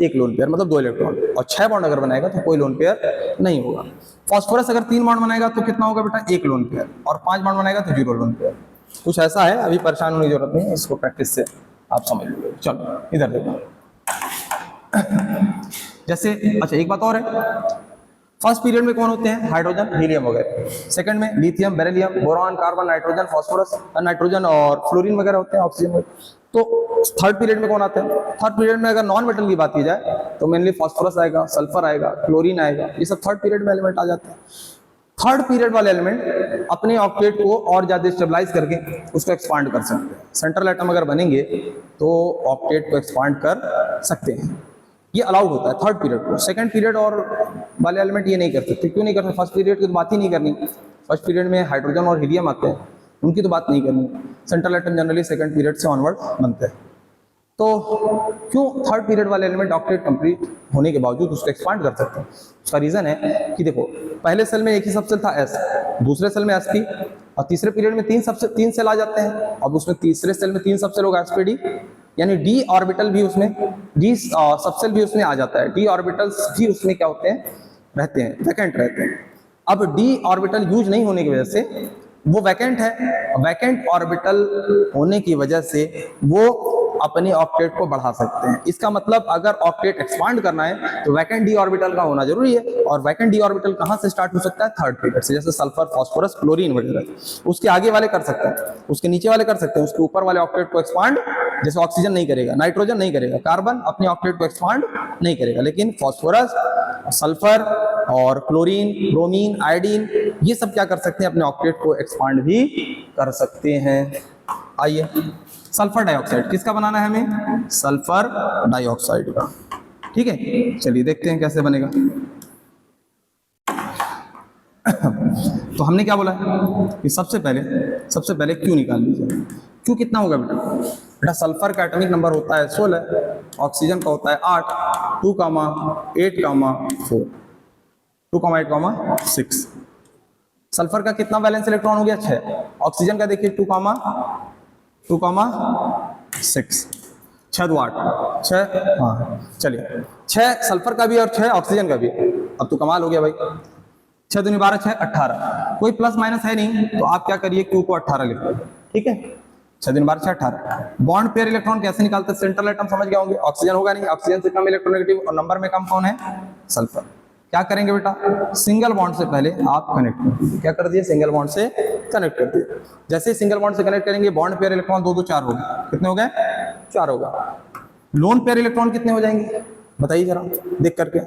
1 लोन पेयर मतलब 2 इलेक्ट्रॉन। और 6 बॉन्ड अगर बनाएगा तो कोई लोन पेयर नहीं होगा। फास्फोरस अगर 3 बॉन्ड बनाएगा तो कितना होगा बेटा, 1 लोन पेयर, और 5 बॉन्ड बनाएगा तो 0 लोन पेयर। कुछ ऐसा है, अभी परेशान होने की जरूरत नहीं है, इसको प्रैक्टिस से आप समझ लीजिए। चलो इधर देखो, जैसे अच्छा एक बात और है, फर्स्ट पीरियड में कौन होते हैं, हाइड्रोजन हीलियम वगैरह। सेकंड में lithium beryllium boron carbon nitrogen phosphorus nitrogen और फ्लोरीन वगैरह होते हैं, ऑक्सीजन वगैरह। तो थर्ड पीरियड में कौन आते हैं, थर्ड पीरियड में अगर नॉन मेटल की बात की जाए तो मेनली फास्फोरस आएगा, सल्फर आएगा, क्लोरीन आएगा, ये सब थर्ड पीरियड में एलिमेंट आ जाते हैं। थर्ड पीरियड वाले एलिमेंट अपने ऑक्टेट को और ज्यादा स्टेबलाइज करके उसको एक्सपांड कर सकते हैं। सेंट्रल एटम अगर बनेंगे तो ऑक्टेट को एक्सपांड कर सकते हैं, ये अलाउड होता है थर्ड पीरियड को। सेकंड पीरियड और वाले एलिमेंट ये नहीं कर सकते। क्यों नहीं कर सकते, फर्स्ट पीरियड की तो बात ही नहीं करनी। फर्स्ट पीरियड में हाइड्रोजन और हीलियम आते हैं, उनकी तो बात नहीं करनी। Central atom generally second period से ऑनवर्ड बनते हैं। तो क्यों थर्ड पीरियड वाले एलिमेंट ऑक्टेट कंप्लीट होने के बावजूद उसको एक्सपांड कर सकते हैं, उसका रीजन है कि देखो पहले सेल में एक ही सब सेल था S, दूसरे सेल में sp, और तीसरे पीरियड में 3 सेल आ जाते हैं। अब उसमें तीसरे सेल में 3 सब सेल होगा sp_d, यानी d ऑर्बिटल भी उसमें, d सब सेल भी उसमें आ जाता है। d ऑर्बिटल्स भी उसमें क्या होते हैं, रहते हैं, वैकेंट रहते हैं। अब d ऑर्बिटल यूज नहीं होने की वजह से वो वैकेंट है, वैकेंट ऑर्बिटल होने की वजह से वो अपने ऑक्टेट को बढ़ा सकते हैं। इसका मतलब अगर ऑक्टेट एक्सपांड करना है तो वैकेंट डी ऑर्बिटल का होना जरूरी है, और वैकेंट डी ऑर्बिटल कहां से स्टार्ट हो सकता है, थर्ड पीरियड से। जैसे सल्फर फास्फोरस क्लोरीन वगैरह, उसके आगे वाले कर सकते हैं, उसके नीचे वाले कर सकते हैं, उसके ऊपर वाले ऑक्टेट को एक्सपांड, जैसे ऑक्सीजन नहीं करेगा, नाइट्रोजन नहीं करेगा, कार्बन अपने ऑक्टेट को एक्सपांड नहीं करेगा, लेकिन फास्फोरस, सल्फर और क्लोरीन, ब्रोमीन, आयोडीन, ये सब क्या कर सकते हैं, अपने ऑक्टेट को एक्सपांड भी कर सकते हैं। आइए, सल्फर डाइऑक्साइड किसका बनाना है हमें, सल्फर डाइऑक्साइड का। ठीक है, चलिए देखते हैं कैसे बनेगा। तो हमने क्या बोला कि सबसे पहले क्यू निकाल लीजिए। क्यू कितना होगा बेटा, बेटा सल्फर का एटॉमिक नंबर होता है 16, ऑक्सीजन का होता है 8, 2, 8, 4, 2, 8, 6। सल्फर का कितना वैलेंस इलेक्ट्रॉन हो गया, 6। ऑक्सीजन का देखिए 2, 6, 6 2 8, 6, हाँ चलिए 6 सल्फर का भी और 6 ऑक्सीजन का भी। अब तो कमाल हो गया भाई, 6 दूनी 12, 6 18, कोई प्लस माइनस है नहीं, तो आप क्या करिए Q को 18 लिख लो, ठीक है। 6 दूनी 12, 6 18। बॉन्ड पेयर इलेक्ट्रॉन कैसे निकालते हैं? सेंट्रल एटम समझ गए होंगे, ऑक्सीजन होगा नहीं, ऑक्सीजन से कम इलेक्ट्रोनेगेटिव और नंबर में कम कौन है? सल्फर। क्या करेंगे बेटा? सिंगल बॉन्ड से पहले आप कनेक्ट कर दीजिए। क्या कर दिए? सिंगल बॉन्ड से कनेक्ट कर दिए। जैसे ही सिंगल बॉन्ड से कनेक्ट करेंगे, बॉन्ड पेयर इलेक्ट्रॉन 2 2 4 हो गए। कितने हो गए? 4 होगा। लोन पेयर इलेक्ट्रॉन कितने हो जाएंगे बताइए जरा देख करके।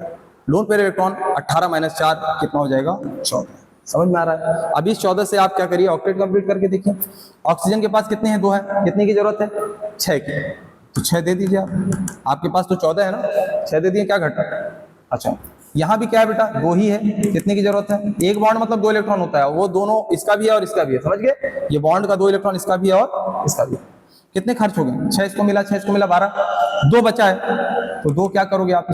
लोन पेयर इलेक्ट्रॉन 18 - 4 कितना हो जाएगा? 14। समझ में आ रहा है? अभी इस 14 से आप क्या करिए? ऑक्टेट कंप्लीट करके देखिए। ऑक्सीजन के पास कितने हैं? 2 है। कितने की जरूरत है? 6 की, तो 6 दे दीजिए आप। आपके पास तो 14 है ना, 6 दे दिए, क्या घटा? अच्छा, यहाँ भी क्या है बेटा? 2 ही है। कितने की जरूरत है? एक बॉन्ड मतलब 2 इलेक्ट्रॉन होता है, वो दोनों इसका भी है और इसका भी है, समझ गए? ये बॉन्ड का 2 इलेक्ट्रॉन इसका भी है और इसका भी है। कितने खर्च हो गए? 6 इसको मिला, 6 इसको मिला, 12, 2 बचा है, तो 2 क्या करोगे आप?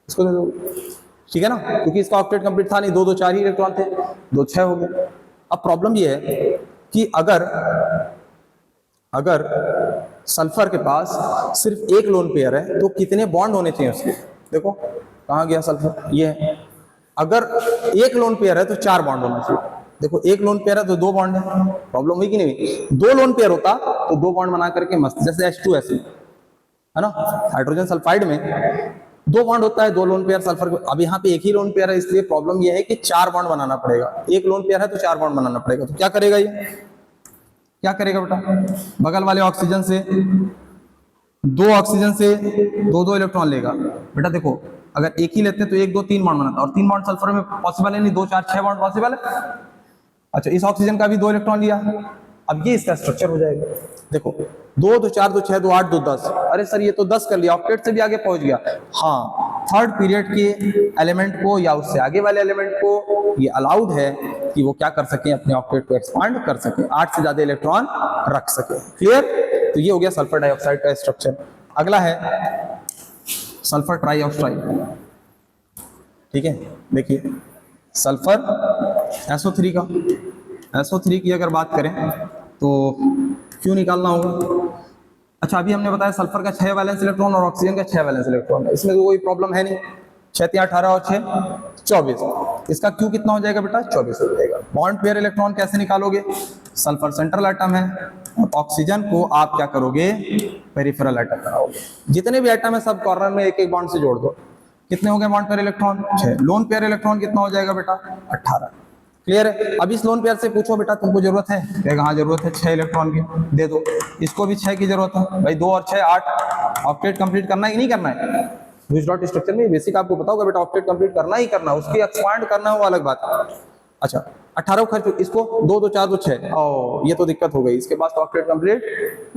इसको दे दो, ठीक है ना, क्योंकि इसका ऑक्टेट कंप्लीट था नहीं, 2 2 4 ही इलेक्ट्रॉन थे, 2 6 हो गए। अब प्रॉब्लम ये है कि अगर सल्फर के पास सिर्फ एक लोन पेयर है तो कितने बॉन्ड होने चाहिए उसके? देखो कहाँ गया सल्फर, ये है। अगर एक लोन पेयर है तो 4 बॉन्ड होना चाहिए। देखो एक लोन पेयर है तो 2 बॉन्ड है, प्रॉब्लम हुई कि नहीं? 2 लोन पेयर होता तो 2 बॉन्ड बना करके मस्त, जैसे H2SO है ना, हाइड्रोजन सल्फाइड में 2 बॉन्ड होता है, 2 लोन पेयर सल्फर। अब यहाँ पे एक ही लोन पेयर है, इसलिए प्रॉब्लम ये है कि 4 बॉन्ड बनाना पड़ेगा। एक लोन पेयर है तो 4 बॉन्ड बनाना पड़ेगा। तो क्या करेगा ये? क्या करेगा बेटा? बगल वाले ऑक्सीजन से 2 ऑक्सीजन से 2 2 इलेक्ट्रॉन लेगा। बेटा देखो, अगर एक ही लेते तो 1 2 3 बॉन्ड बनाता, और 3 बॉन्ड सल्फर में पॉसिबल है नहीं, 2 4 6 बॉन्ड पॉसिबल है। अच्छा, इस ऑक्सीजन का भी 2 इलेक्ट्रॉन लिया, अब ये इसका स्ट्रक्चर हो जाएगा। देखो 2 2 4 2 6 2 8 2 10। अरे सर ये तो 10 कर लिया, ऑक्टेट से भी आगे पहुंच गया। हाँ, थर्ड पीरियड के एलिमेंट को या उससे आगे वाले एलिमेंट को ये अलाउड है कि वो क्या कर सके? अपने ऑक्टेट को एक्सपांड कर सके, 8 से ज्यादा इलेक्ट्रॉन रख सके। क्लियर? तो ये हो गया सल्फर डाइऑक्साइड का स्ट्रक्चर। अगला है सल्फर ट्राइऑक्साइड, ठीक है। देखिए सल्फर SO3 का, SO3 की अगर बात करें तो क्यों निकालना होगा? अच्छा, अभी हमने बताया सल्फर का 6 वैलेंस इलेक्ट्रॉन और ऑक्सीजन का 6 वैलेंस इलेक्ट्रॉन है, इसमें तो कोई प्रॉब्लम है नहीं। 6 3 18 और 6 24। इसका क्यू कितना हो जाएगा बेटा? 24 हो जाएगा। बॉन्ड पेयर इलेक्ट्रॉन कैसे निकालोगे? सल्फर सेंट्रल एटम है, ऑक्सीजन को आप क्या करोगे? पेरिफेरल एटम बनाओगे। जितने भी एटम है सब कॉर्नर में एक एक बॉन्ड से जोड़ दो। कितने हो गए bond pair electron? 6। Lone pair electron कितना हो जाएगा बेटा? 18। क्लियर है? अब इस लोन पेयर से पूछो बेटा तुमको जरूरत है? कहेगा हाँ जरूरत है, 6 इलेक्ट्रॉन की, दे दो। इसको भी 6 की जरूरत है भाई, 2 और 6 8। ऑक्टेट कंप्लीट करना है कि नहीं करना है? स्विच डॉट स्ट्रक्चर में बेसिक आपको पता होगा बेटा, ऑक्टेट कंप्लीट करना ही करना, उसकी एक्सपांड करना है वो अलग बात है। अच्छा 18 खर्च, इसको 2 2 4 2 6। ओ ये तो दिक्कत हो गई, इसके पास तो ऑक्टेट कंप्लीट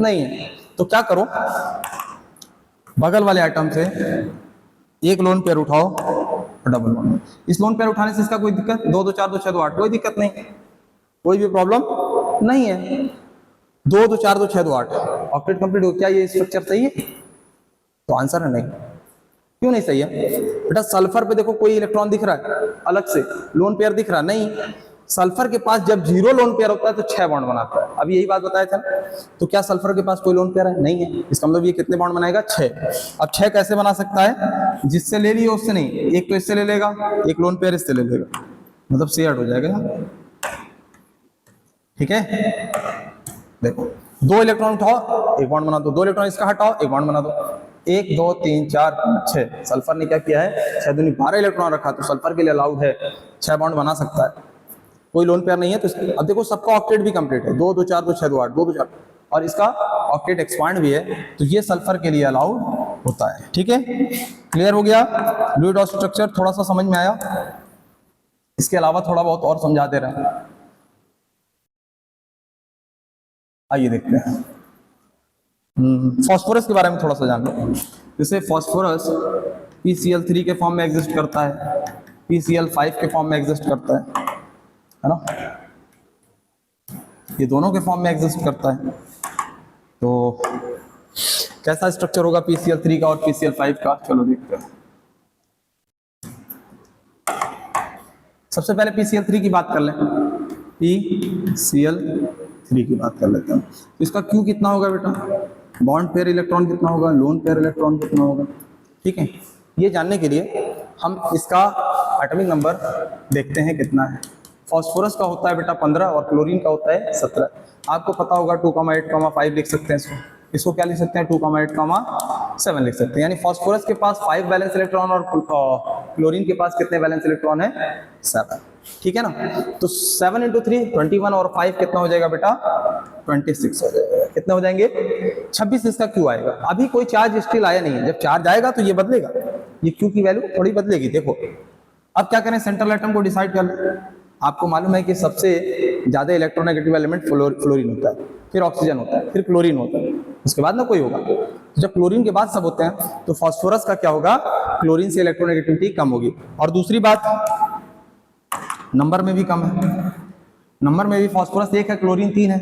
नहीं है। तो क्या करो, बगल वाले आइटम से एक लोन पेयर उठाओ, डबल बॉन्ड। इस लोन पेयर उठाने से इसका कोई दिक्कत? 2 2 4 2 6 2 8, कोई दिक्कत नहीं, कोई भी प्रॉब्लम नहीं है। 2 2 4 2 6 2 8 ऑक्टेट कंप्लीट हो। क्या ये स्ट्रक्चर सही है? तो आंसर है नहीं। क्यों नहीं सही है बेटा? सल्फर पे देखो कोई इलेक्ट्रॉन दिख रहा है अलग से, लोन पेयर दिख रहा नहीं। सल्फर के पास जब 0 लोन पेयर होता है तो 6 बॉन्ड बनाता है। अभी यही बात बताया था। तो क्या सल्फर के पास कोई लोन पेयर है? नहीं है। इसका मतलब ये कितने बॉन्ड बनाएगा? 6। अब 6 कैसे बना सकता है? जिससे ले लियो उससे नहीं, एक तो इससे ले लेगा, एक लोन पेयर इससे ले लेगा, मतलब शेयर्ड हो जाएगा। ठीक है, देखो 2 इलेक्ट्रॉन उठाओ, एक बॉन्ड बना दो, 2 इलेक्ट्रॉन इसका हटाओ, एक बॉन्ड बना दो। 1 2 3 4 5 6। सल्फर ने क्या किया है? 6 दूनी 12 इलेक्ट्रॉन रखा, तो सल्फर के लिए अलाउड है, 6 बॉन्ड बना सकता है। कोई लोन पेयर नहीं है तो अब देखो सबका ऑक्टेट भी कंप्लीट है, 2 2 4 2 6 2 8, 2 2 4, और इसका ऑक्टेट एक्सपांड भी है, तो ये सल्फर के लिए अलाउड होता है। ठीक है, क्लियर हो गया? लुईस डॉट स्ट्रक्चर थोड़ा सा समझ में आया? इसके अलावा थोड़ा बहुत और समझा दे रहे हैं, आइए देखते हैं। फास्फोरस के बारे में थोड़ा सा जान लो। जैसे फास्फोरस PCl3 के फॉर्म में एग्जिस्ट करता है, PCl5 के फॉर्म में एग्जिस्ट करता है ना, ये दोनों के फॉर्म में एग्जिस्ट करता है। तो कैसा स्ट्रक्चर होगा PCl3 का और PCl5 का? चलो देखते हैं। सबसे पहले PCl3 की बात कर लें, PCl3 की बात कर लेते हैं। तो इसका Q कितना होगा बेटा? बॉन्ड पेयर इलेक्ट्रॉन कितना होगा? लोन पेयर इलेक्ट्रॉन कितना होगा? ठीक है, ये जानने के लिए हम इसका एटॉमिक नंबर देखते हैं कितना है। फास्फोरस का होता है बेटा 15 और क्लोरीन का होता है 17। आपको पता होगा 2,8,5 लिख सकते हैं इसको क्या लिख सकते हैं 2,8,7 लिख सकते हैं। यानी फास्फोरस के पास 5 वैलेंस इलेक्ट्रॉन और क्लोरीन के पास कितने वैलेंस इलेक्ट्रॉन है 7। ठीक है ना। तो 7 × 3 21 और 5 कितना हो जाएगा बेटा 26 हो जाएगा। कितने हो जाएंगे 26। इसका क्यू आएगा। अभी कोई चार्ज स्टिल आया नहीं है, जब चार्ज आएगा तो ये बदलेगा, ये क्यू की वैल्यू थोड़ी बदलेगी। देखो अब क्या करें, सेंट्रल एटम को डिसाइड कर लें। आपको मालूम है कि सबसे ज्यादा इलेक्ट्रोनेगेटिव एलिमेंट फ्लोरीन होता है, फिर ऑक्सीजन होता है, फिर क्लोरीन होता है, उसके बाद ना कोई होगा। तो जब क्लोरीन के बाद सब होते हैं तो फास्फोरस का क्या होगा, क्लोरीन से इलेक्ट्रोनेगेटिविटी कम होगी। और दूसरी बात, नंबर में भी कम है, नंबर में भी फास्फोरस 1 है, क्लोरीन 3 है।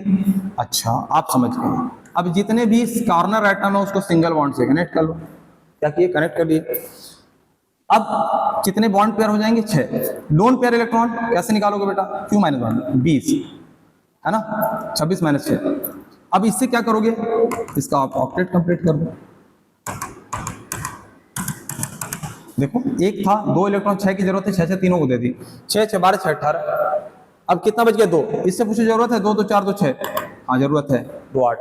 अच्छा आप समझ गए। अब जितने भी कॉर्नर एटम है उसको सिंगल बॉन्ड से कनेक्ट कर लो। क्या किए, कनेक्ट कर दिए। अब कितने बॉन्ड पेयर हो जाएंगे 6। लोन पेयर इलेक्ट्रॉन कैसे निकालोगे बेटा, Q - 1 20 है ना, 26 - 6। अब इससे क्या करोगे, इसका आप ऑक्टेट कंप्लीट कर दो। देखो एक था 2 इलेक्ट्रॉन, 6 की जरूरत है, 6 तीनों को दे दी, 6 6 12 6 18। अब कितना बच गया 2, इससे पूछो जरूरत है 2 2 4 2 6, हाँ जरूरत है 2 8।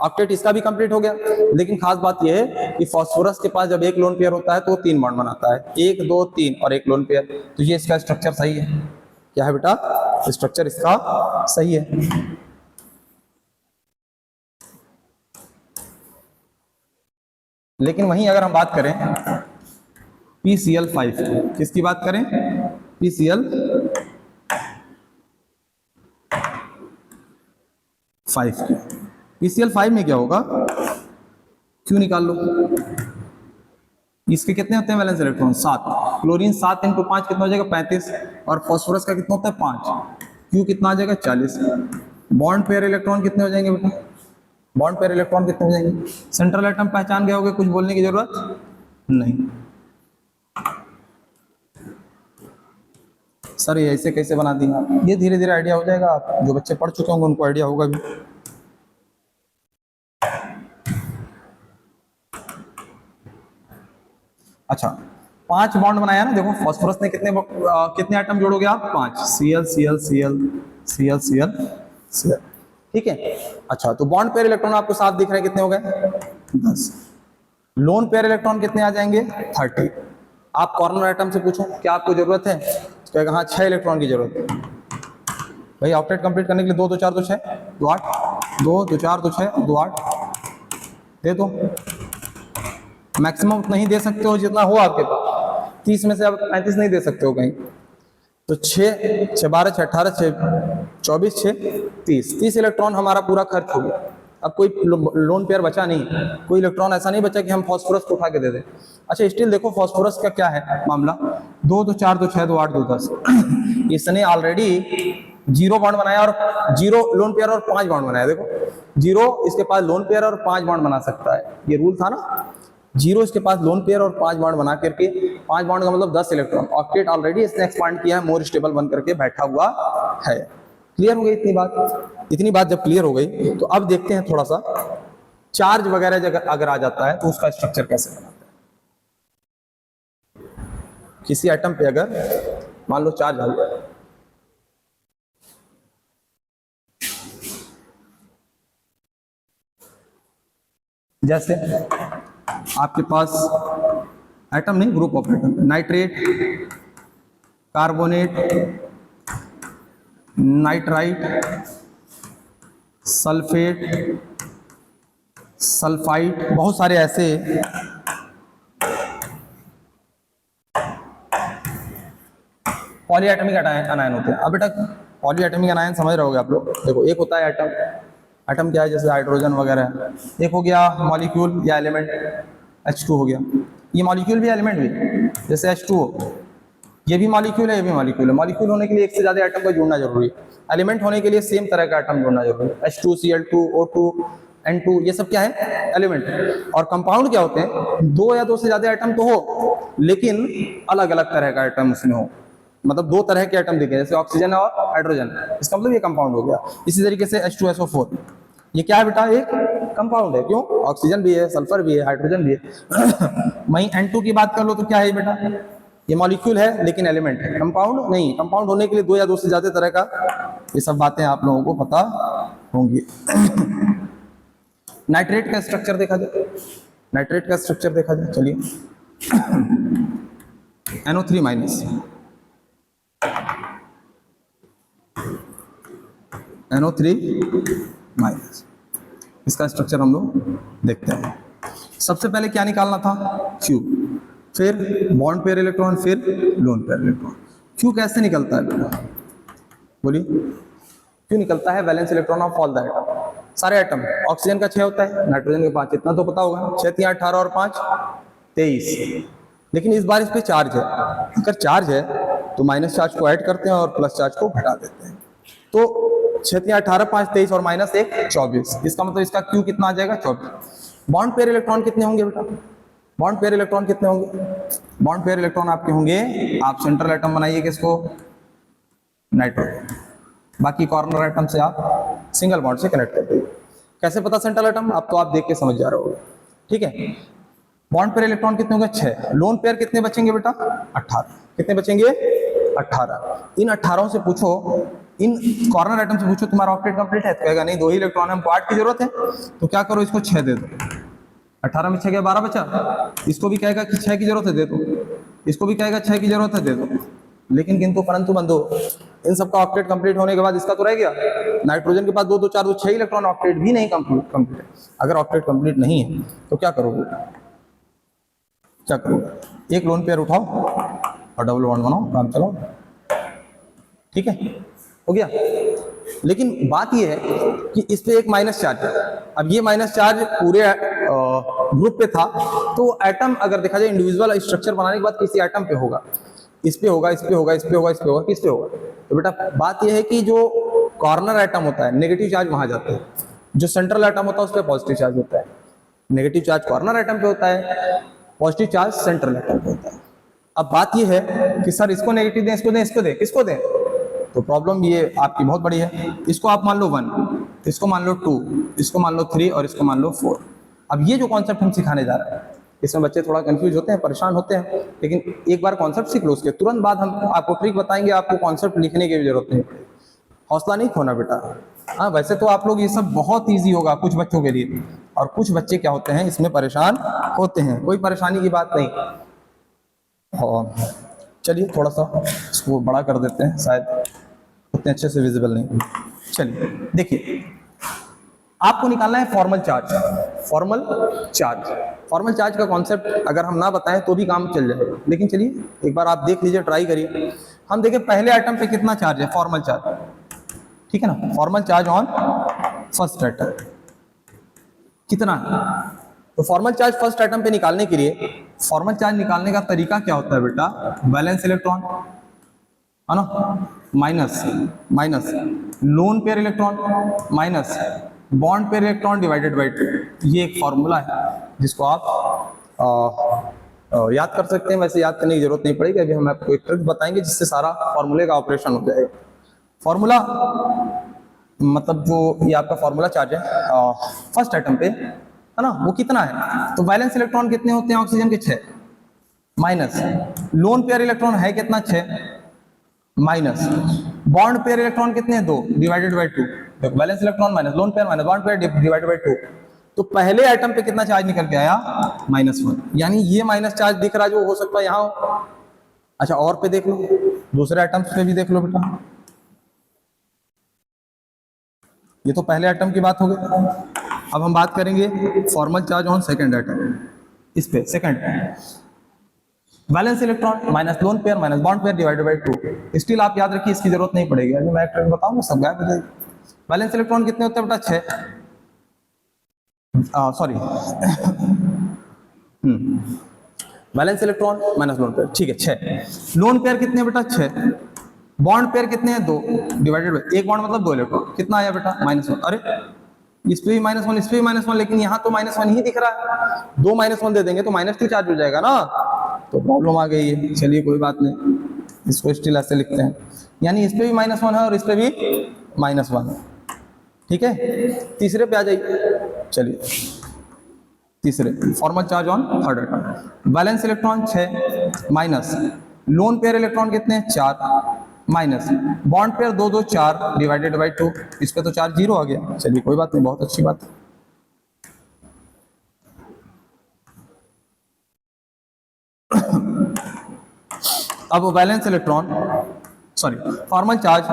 ऑक्टेट इसका भी कंप्लीट हो गया। लेकिन खास बात यह है कि फास्फोरस के पास जब एक लोन पेयर होता है तो 3 बॉन्ड बनाता है, 1 2 3 और एक लोन पेयर। तो ये इसका स्ट्रक्चर सही है। क्या है बेटा, स्ट्रक्चर इसका सही है। लेकिन वहीं अगर हम बात करें PCl5, किसकी बात करें, PCl5 की। PCl5 में क्या होगा, क्यों निकाल लो। इसके कितने होते हैं वैलेंस इलेक्ट्रॉन 7, क्लोरीन 7 × 5 कितना हो जाएगा 35, और फास्फोरस का कितना होता है 5, क्यू कितना आ जाएगा 40। बॉन्ड पेयर इलेक्ट्रॉन कितने हो जाएंगे बेटा, बॉन्ड पेयर इलेक्ट्रॉन कितने हो जाएंगे। सेंट्रल एटम पहचान गए होगे, कुछ बोलने की जरूरत नहीं। सर ये ऐसे कैसे बना दिया, ये धीरे धीरे आइडिया हो जाएगा। आप जो बच्चे पढ़ चुके होंगे उनको आइडिया होगा भी। अच्छा 5 बॉन्ड बनाया ना, देखो फास्फोरस ने कितने एटम जोड़ोगे आप 5, Cl Cl Cl Cl Cl Cl, ठीक है। अच्छा तो बॉन्ड पेयर इलेक्ट्रॉन आपको 7 दिख रहे हैं, कितने हो गए 10। लोन पेयर इलेक्ट्रॉन कितने आ जाएंगे 30। आप कॉर्नर एटम से पूछो क्या आपको जरूरत है, तो कहेगा हाँ 6 इलेक्ट्रॉन की जरूरत है। भाई ऑक्टेट कंप्लीट करने के लिए 2 2 4 2 6 2 8, 2 2 4 2 6 2 8 दे दो। मैक्सिमम उतना ही दे सकते हो जितना हो आपके पास, 30 में से आप 35 नहीं दे सकते हो कहीं। तो 6 6 12 6 18 6 24 6 30 इलेक्ट्रॉन हमारा पूरा खर्च हो गया। अब कोई लोन पेयर बचा नहीं, कोई इलेक्ट्रॉन ऐसा नहीं बचा कि हम फास्फोरस को उठा के दे दें। अच्छा स्टिल देखो फास्फोरस का क्या है मामला, 2 2 4 2 6 2 8 2 10 इसने ऑलरेडी 0 बॉन्ड बनाया और 0 लोन पेयर और 5 बॉन्ड बनाया। देखो 0 इसके पास लोन पेयर और 5 बॉन्ड बना सकता है, ये रूल था ना। 0 इसके पास लोन पेयर और 5 बॉन्ड बना करके, 5 बॉन्ड का मतलब 10 इलेक्ट्रॉन। ऑक्टेट ऑलरेडी इसने एक्सपांड किया है, मोर स्टेबल बन करके बैठा हुआ है। क्लियर हो गई इतनी बात। इतनी बात जब क्लियर हो गई तो अब देखते हैं थोड़ा सा चार्ज वगैरह अगर आ जाता है तो उसका स्ट्रक्चर कैसे बनाता है। किसी एटम पे अगर मान लो चार्ज आ गया, जैसे आपके पास एटम नहीं group of atom, nitrate, carbonate, nitrite, sulphate, sulphide, बहुत सारे ऐसे पॉलीएटॉमिक अनायन होते हैं। अब बेटा पॉलीएटॉमिक अनायन समझ रहे होगे आप लोग। देखो एक होता है एटम, एटम क्या है जैसे हाइड्रोजन वगैरह है। एक हो गया मॉलिक्यूल या एलिमेंट, H2 हो गया। ये मॉलिक्यूल भी एलिमेंट भी, जैसे H2O, ये भी मॉलिक्यूल है, ये भी मॉलिक्यूल है। मॉलिक्यूल होने के लिए एक से ज्यादा एटम को जोड़ना जरूरी है, एलिमेंट होने के लिए सेम तरह का एटम जोड़ना जरूरी है। H2 Cl2 O2 N2 ये सब क्या है एलिमेंट। और कंपाउंड क्या होते हैं, 2 या 2 से ज्यादा एटम तो हो लेकिन अलग अलग तरह का एटम उसमें हो, मतलब 2 तरह के एटम दिखे, जैसे ऑक्सीजन और हाइड्रोजन, इसका मतलब ये कंपाउंड हो गया। इसी तरीके से H2SO4 ये क्या है बेटा, एक कंपाउंड है। क्यों, ऑक्सीजन भी है, सल्फर भी है, हाइड्रोजन भी है। वहीं N2 की बात कर लो तो क्या है बेटा, ये मॉलिक्यूल है लेकिन एलिमेंट है, कंपाउंड नहीं। कंपाउंड होने के लिए 2 या 2 से ज्यादा तरह का, ये सब बातें आप लोगों को पता होंगी। नाइट्रेट का स्ट्रक्चर देखा जाए, नाइट्रेट का स्ट्रक्चर देखा जाए, चलिए। NO3 माइनस, NO3 माइनस, इसका स्ट्रक्चर हम लोग देखते हैं। सबसे पहले क्या निकालना था? Q, फिर बॉन्ड पेयर इलेक्ट्रॉन, फिर लोन पेयर इलेक्ट्रॉन। Q कैसे निकलता है बेटा? बोलिए। Q निकलता है valence electron of all the atom, सारे एटम। ऑक्सीजन का 6 होता है, नाइट्रोजन के 5, इतना तो पता होगा। 6 3 18 और 5 23। लेकिन इस बार इस पे चार्ज है, अगर चार्ज है तो माइनस चार्ज को ऐड करते हैं और प्लस चार्ज को घटा देते हैं। तो 6 3 18 5 23 और माइनस 1 24, इसका मतलब इसका Q कितना आ जाएगा? 24। बॉन्ड पेयर इलेक्ट्रॉन कितने होंगे बेटा? बॉन्ड पेयर इलेक्ट्रॉन कितने होंगे? बॉन्ड पेयर इलेक्ट्रॉन आपके होंगे, आप सेंट्रल एटम बनाइए किसको? नाइट्रोजन। बाकी कॉर्नर एटम से आप सिंगल बॉन्ड से कनेक्ट कर दीजिए। कैसे पता सेंट्रल एटम? अब तो आप देख के समझ जा रहे होगे, ठीक है। बॉन्ड पेयर इलेक्ट्रॉन कितने होंगे? 6। लोन पेयर कितने बचेंगे बेटा? 18। कितने बचेंगे? 18। इन 18 से पूछो, इन कॉर्नर एटम से पूछो तुम्हारा ऑक्टेट कंप्लीट है? तो कहेगा नहीं, 2 ही इलेक्ट्रॉन है, हमको 8 की जरूरत है। तो क्या करो, इसको 6 दे दो। 18 में 6 गया 12 बचा। इसको भी कहेगा कि 6 की जरूरत है, दे दो। इसको भी कहेगा 6 की जरूरत है, दे दो। लेकिन किंतु परंतु बंधु, इन सबका ऑक्टेट कंप्लीट होने के बाद इसका तो रह गया। नाइट्रोजन के पास 2 2 4 2 6 इलेक्ट्रॉन, ऑक्टेट भी नहीं कंप्लीट है। अगर ऑक्टेट कंप्लीट नहीं है तो क्या करोगे? क्या करोगे? एक लोन पेयर उठाओ और डबल बॉन्ड बनाओ, काम चलाओ, ठीक है, हो गया। लेकिन बात यह है कि इस पे एक माइनस चार्ज है। अब ये माइनस चार्ज पूरे ग्रुप पे था, तो एटम अगर देखा जाए इंडिविजुअल स्ट्रक्चर बनाने के बाद किसी एटम पे होगा, इस पे होगा, इस पे होगा, इस पे होगा, इस पे होगा, किस पे होगा? तो बेटा बात यह है कि जो कॉर्नर एटम होता है नेगेटिव चार्ज वहां जाता है, जो सेंट्रल एटम होता है उस पर पॉजिटिव चार्ज होता है। नेगेटिव चार्ज कॉर्नर एटम पे होता है, पॉजिटिव चार्ज सेंट्रल एटम पे होता है। अब बात यह है कि सर इसको नेगेटिव दें, इसको दें, इसको दें, किसको दें? तो प्रॉब्लम ये आपकी बहुत बड़ी है। इसको आप मान लो 1, इसको मान लो 2, इसको मान लो 3 और इसको मान लो 4। अब ये जो कॉन्सेप्ट हम सिखाने जा रहे हैं, इसमें बच्चे थोड़ा कंफ्यूज होते हैं, परेशान होते हैं, लेकिन एक बार कॉन्सेप्ट सीख लो, उसके तुरंत बाद हम आपको ट्रिक बताएंगे, आपको कॉन्सेप्ट लिखने की भी जरूरत नहीं पड़ेगी। हौसला नहीं खोना बेटा। हाँ, वैसे तो आप लोग ये सब बहुत ईजी होगा कुछ बच्चों के लिए, और कुछ बच्चे क्या होते हैं इसमें परेशान होते हैं, कोई परेशानी की बात नहीं। और चलिए थोड़ा सा इसको बड़ा कर देते हैं, शायद उतने अच्छे से विजिबल नहीं। चलिए देखिए, आपको निकालना है formal charge. Formal charge, formal charge का कॉन्सेप्ट अगर हम ना बताएं तो भी काम चल जाएगा, लेकिन चलिए एक बार आप देख लीजिए, ट्राई करिए। हम देखें पहले एटम पे कितना चार्ज है, फॉर्मल चार्ज, ठीक है ना। Formal charge on first atom कितना है? तो फॉर्मल चार्ज फर्स्ट एटम पे निकालने के लिए, फॉर्मल चार्ज निकालने का तरीका क्या होता है बेटा? वैलेंस इलेक्ट्रॉन है ना, minus minus lone pair electron minus bond pair electron divided by 2। ये एक फॉर्मूला है जिसको आप याद कर सकते हैं। वैसे याद करने की जरूरत नहीं पड़ेगी, अभी हम आपको एक ट्रिक बताएंगे जिससे सारा फॉर्मूले का ऑपरेशन हो जाएगा। फॉर्मूला मतलब जो ये आपका फॉर्मूला चार्ज है फर्स्ट एटम पे, है ना, वो कितना है? तो वैलेंस इलेक्ट्रॉन कितने होते हैं ऑक्सीजन के? 6 माइनस लोन पेयर इलेक्ट्रॉन है कितना? 6 माइनस बॉन्ड पेयर इलेक्ट्रॉन कितने हैं? 2 डिवाइडेड बाय 2। देखो valence electron minus lone pair minus bond pair divided by 2। तो पहले एटम पे कितना चार्ज निकल के आया? -1। यानी ये माइनस चार्ज दिख रहा है, जो हो सकता है यहाँ हो। अच्छा और पे देख लो, दूसरे एटम्स पे भी देख लो बेटा। ये तो पहले एटम की बात हो गई। अब हम बात करेंगे formal charge on second atom. इस पे second valence electron minus lone pair minus bond pair divided by 2। Still आप याद रखिए, इसकी जरूरत नहीं पड़ेगी, अभी मैं एक ट्रिक बताऊंगा सब गायब हो जाएगी। वैलेंस इलेक्ट्रॉन कितने होते हैं बेटा? 6 sorry valence electron minus lone pair, ठीक है 6। लोन पेयर कितने बेटा? 6। बॉन्ड पेयर कितने हैं? 2 डिवाइडेड बाय, एक बॉन्ड मतलब 2 इलेक्ट्रॉन, कितना आया बेटा? -1। अरे इस पे भी -1, इस पे भी -1, लेकिन यहाँ तो -1 ही दिख रहा है। 2 -1 दे देंगे तो -2 चार्ज हो जाएगा ना, तो प्रॉब्लम आ गई है। चलिए कोई बात नहीं, इसको स्टिल ऐसे लिखते हैं, यानी इस पे भी -1 है और इस पे भी -1 है, ठीक है। तीसरे पे आ जाइए, चलिए तीसरे formal charge on third atom. Valence electron 6 minus lone pair electron कितने हैं 4 minus bond pair 2 2 4 divided by 2, इस पे तो चार्ज 0 आ गया। चलिए कोई बात नहीं, बहुत अच्छी बात है। अब valence electron sorry formal charge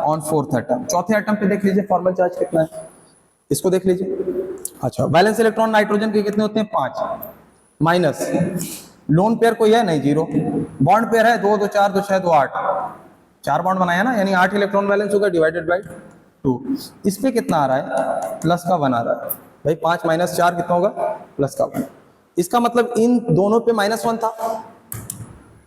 on fourth atom, चौथे एटम पे देख लीजिए फॉर्मल चार्ज कितना है, इसको देख लीजिए। अच्छा वैलेंस इलेक्ट्रॉन नाइट्रोजन के कितने होते हैं 5 माइनस लोन पेयर कोई है नहीं 0, बॉन्ड पेयर है 2 2 4 2 6 2 8, 4 बॉन्ड बनाया ना, यानी 8 इलेक्ट्रॉन बैलेंस होगा डिवाइडेड बाई 2। इस पे कितना आ रहा है प्लस का 1 आ रहा है भाई, 5 माइनस 4 कितना होगा प्लस का 1। इसका मतलब इन दोनों पे -1 था,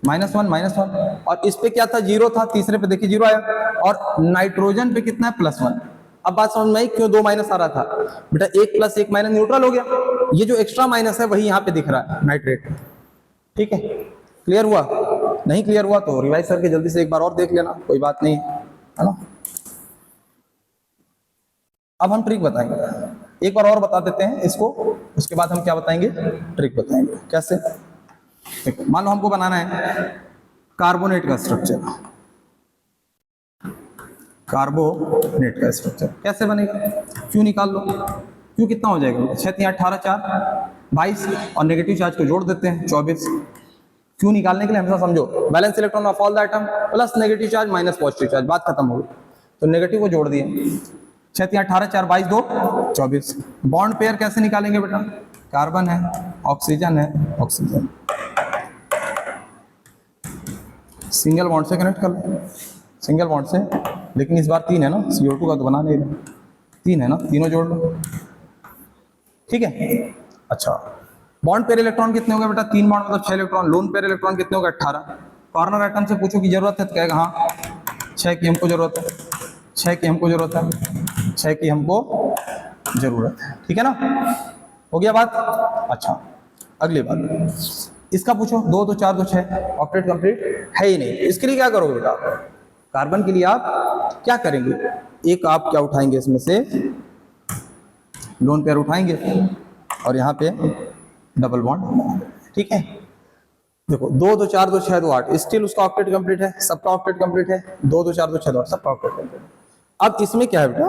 -1 और इस पे क्या था 0 था, तीसरे पे देखिए 0 आया, और नाइट्रोजन पे कितना है +1। अब बात समझ में आई क्यों 2 माइनस आ रहा था बेटा, 1 प्लस 1 माइनस न्यूट्रल हो गया, ये जो एक्स्ट्रा माइनस है वही यहाँ पे दिख रहा है नाइट्रेट। ठीक है, क्लियर हुआ? नहीं क्लियर हुआ तो रिवाइज करके जल्दी से एक बार और देख लेना, कोई बात नहीं है ना। अब हम ट्रिक बताएंगे, एक बार और बता देते हैं इसको, उसके बाद हम क्या बताएंगे ट्रिक बताएंगे। कैसे? मान लो हमको बनाना है कार्बोनेट का स्ट्रक्चर, कार्बोनेट का स्ट्रक्चर कैसे बनेगा, क्यों निकाल लो, क्यों कितना हो जाएगा 6 3 18 4 22 और नेगेटिव चार्ज को जोड़ देते हैं 24। क्यों निकालने के लिए हमेशा समझो balance electron of all the atom plus negative charge minus positive charge, बात खत्म हो गई। तो नेगेटिव को जोड़ दिए, 6 3 18 4 22 2 24। बॉन्ड पेयर कैसे निकालेंगे बेटा, कार्बन है ऑक्सीजन है ऑक्सीजन, सिंगल बॉन्ड से कनेक्ट कर लो, सिंगल बॉन्ड से, लेकिन इस बार 3 है ना, CO2 का तो बना नहीं रहे, 3 है ना, तीनों जोड़ लो। ठीक है, अच्छा बॉन्ड पेयर इलेक्ट्रॉन कितने होंगे बेटा, 3 बॉन्ड मतलब 6 इलेक्ट्रॉन, लोन पेयर इलेक्ट्रॉन कितने होगा 18। कॉर्नर एटम से पूछो कि जरूरत है तो कहेगा हाँ 6 की हमको जरूरत है, 6 की हमको जरूरत है, 6 की हमको जरूरत है। ठीक है ना, हो गया बात। अच्छा अगली बात, इसका पूछो 2 2 4 2 6 ऑक्टेट कंप्लीट है ही नहीं, इसके लिए क्या करोगे बेटा, कार्बन के लिए आप क्या करेंगे, एक आप क्या उठाएंगे इसमें से लोन पेयर उठाएंगे और यहाँ पे डबल बॉन्ड। ठीक है, देखो 2 2 4 2 6 2 8 स्टिल उसका ऑक्टेट कंप्लीट है, सबका ऑक्टेट कंप्लीट है, 2 2 4 2 6 2 8 सबका ऑक्टेट कंप्लीट है। अब इसमें क्या है बेटा,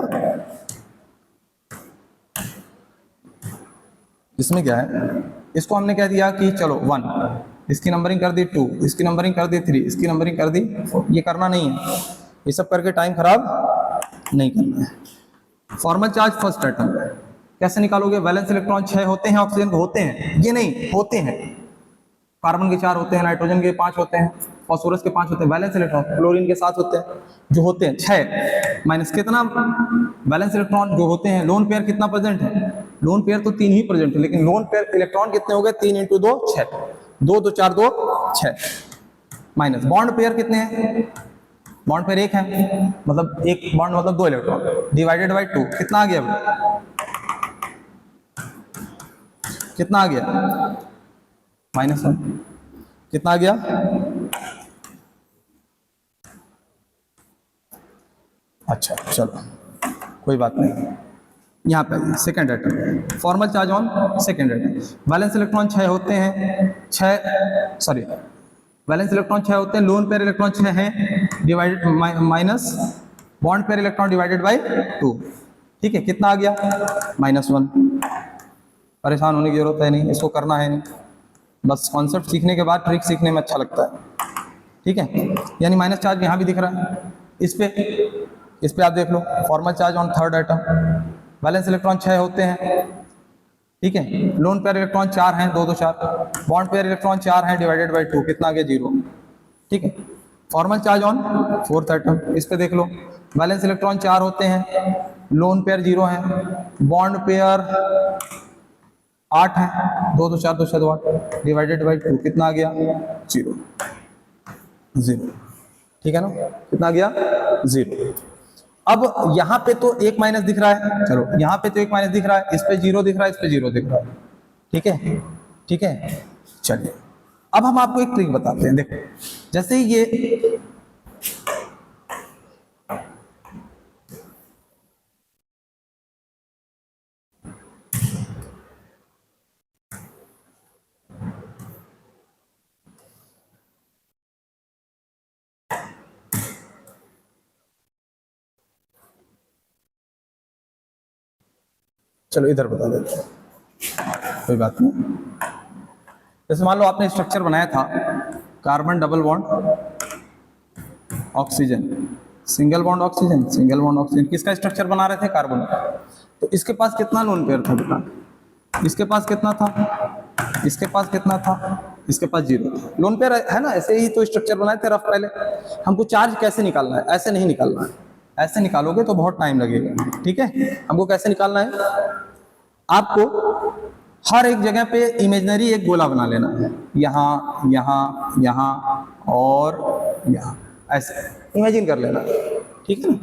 इसमें क्या है, इसको हमने कह दिया कि चलो 1, इसकी नंबरिंग कर दी 2, इसकी नंबरिंग कर दी 3, इसकी नंबरिंग कर दी 4। ये करना नहीं है, ये सब करके टाइम खराब नहीं करना है। फॉर्मल चार्ज फर्स्ट एटम कैसे निकालोगे, वैलेंस इलेक्ट्रॉन 6 होते हैं, ऑक्सीजन के होते हैं, ये नहीं होते हैं, कार्बन के 4 होते हैं, नाइट्रोजन के 5 होते हैं, फॉस्फोरस के 5 होते हैं, वैलेंस इलेक्ट्रॉन क्लोरीन के 7 होते हैं, जो होते हैं 6 माइनस कितना वैलेंस इलेक्ट्रॉन जो होते हैं, लोन पेयर कितना प्रेजेंट है, लोन पेयर तो 3 ही प्रेजेंट है, लेकिन लोन पेयर इलेक्ट्रॉन कितने हो गए 3 × 2 6, 2 2 4 2 6 माइनस बॉन्ड पेयर कितने हैं, बॉन्ड पेयर 1 है, मतलब एक बॉन्ड मतलब 2 इलेक्ट्रॉन डिवाइडेड बाई 2 कितना आ गया, कितना आ गया -1, कितना आ गया, अच्छा चलो कोई बात नहीं। यहाँ पे second atom formal charge on second atom, valence electron 6 होते हैं, 6 सॉरी वैलेंस इलेक्ट्रॉन 6 होते हैं, लोन पेयर इलेक्ट्रॉन 6 हैं divided minus bond pair electron divided by 2। ठीक है, कितना आ गया -1। परेशान होने की जरूरत है नहीं, इसको करना है नहीं, बस कॉन्सेप्ट सीखने के बाद ट्रिक सीखने में अच्छा लगता है। ठीक है, यानी माइनस चार्ज यहाँ भी दिख रहा है, इस पे आप देख लो formal charge on third atom, valence electron 6 होते हैं। ठीक है, लोन पेयर इलेक्ट्रॉन 4 हैं 2 2 4, बॉन्ड पेयर इलेक्ट्रॉन 4 हैं डिवाइडेड बाई 2 कितना आ गया 0। ठीक है, formal charge on fourth atom, इस पे देख लो वैलेंस इलेक्ट्रॉन 4 होते हैं, लोन पेयर 0 है, बॉन्ड पेयर 8 है, 2 2 4 2 6 2 8 डिवाइडेड बाई 2 कितना आ गया 0 0। ठीक है ना, कितना आ गया 0। अब यहाँ पे तो 1 माइनस दिख रहा है, चलो यहाँ पे तो 1 माइनस दिख रहा है, इस पे 0 दिख रहा है, इस पे 0 दिख रहा है। ठीक है, ठीक है, चलिए अब हम आपको एक ट्रिक बताते हैं। देखो जैसे ये चलो इधर बता देते हैं, कोई बात नहीं। जैसे मान लो आपने स्ट्रक्चर बनाया था carbon double bond oxygen, single bond oxygen, single bond oxygen, किसका स्ट्रक्चर बना रहे थे? कार्बन का। तो इसके पास कितना लोन पेयर था बेटा? इसके पास कितना था? इसके पास कितना था? इसके पास 0 था। लोन पेयर है ना, ऐसे ही तो स्ट्रक्चर बनाए थे रफ। पहले हमको चार्ज कैसे निकालना है? ऐसे नहीं निकालना है, ऐसे निकालोगे तो बहुत टाइम लगेगा, ठीक है। हमको कैसे निकालना है? आपको हर एक जगह पे इमेजिनरी एक गोला बना लेना है, यहाँ यहाँ यहाँ और यहाँ, ऐसे इमेजिन कर लेना, ठीक है।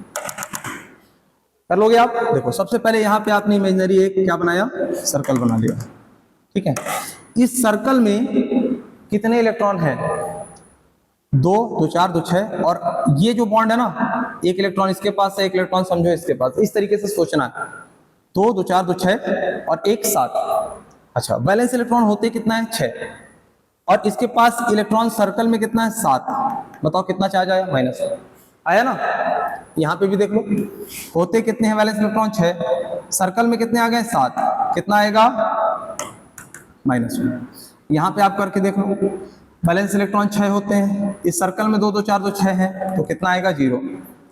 कर लोगे आप? देखो सबसे पहले यहाँ पे आपने इमेजिनरी एक क्या बनाया? सर्कल बना लिया, ठीक है। इस सर्कल में कितने इलेक्ट्रॉन है? 2, 2 4, 2 6। और ये जो बॉन्ड है ना, एक इलेक्ट्रॉन इसके पास है, एक इलेक्ट्रॉन समझो इसके पास। इस तरीके से सोचना है, 2, 2 4, 2 6 और 1 7। अच्छा, वैलेंस इलेक्ट्रॉन होते कितना है? 6। और इसके पास इलेक्ट्रॉन सर्कल में कितना है? 7। बताओ कितना चार्ज आया? -1 आया ना। यहाँ पे भी देख लो, होते कितने हैं वैलेंस इलेक्ट्रॉन? 6। सर्कल में कितने आ गए? 7। कितना आएगा? -1। यहाँ पे आप करके देख लो, वैलेंस इलेक्ट्रॉन 6 होते हैं, इस सर्कल में 2, 2 4, 2 6 है, तो कितना आएगा? 0।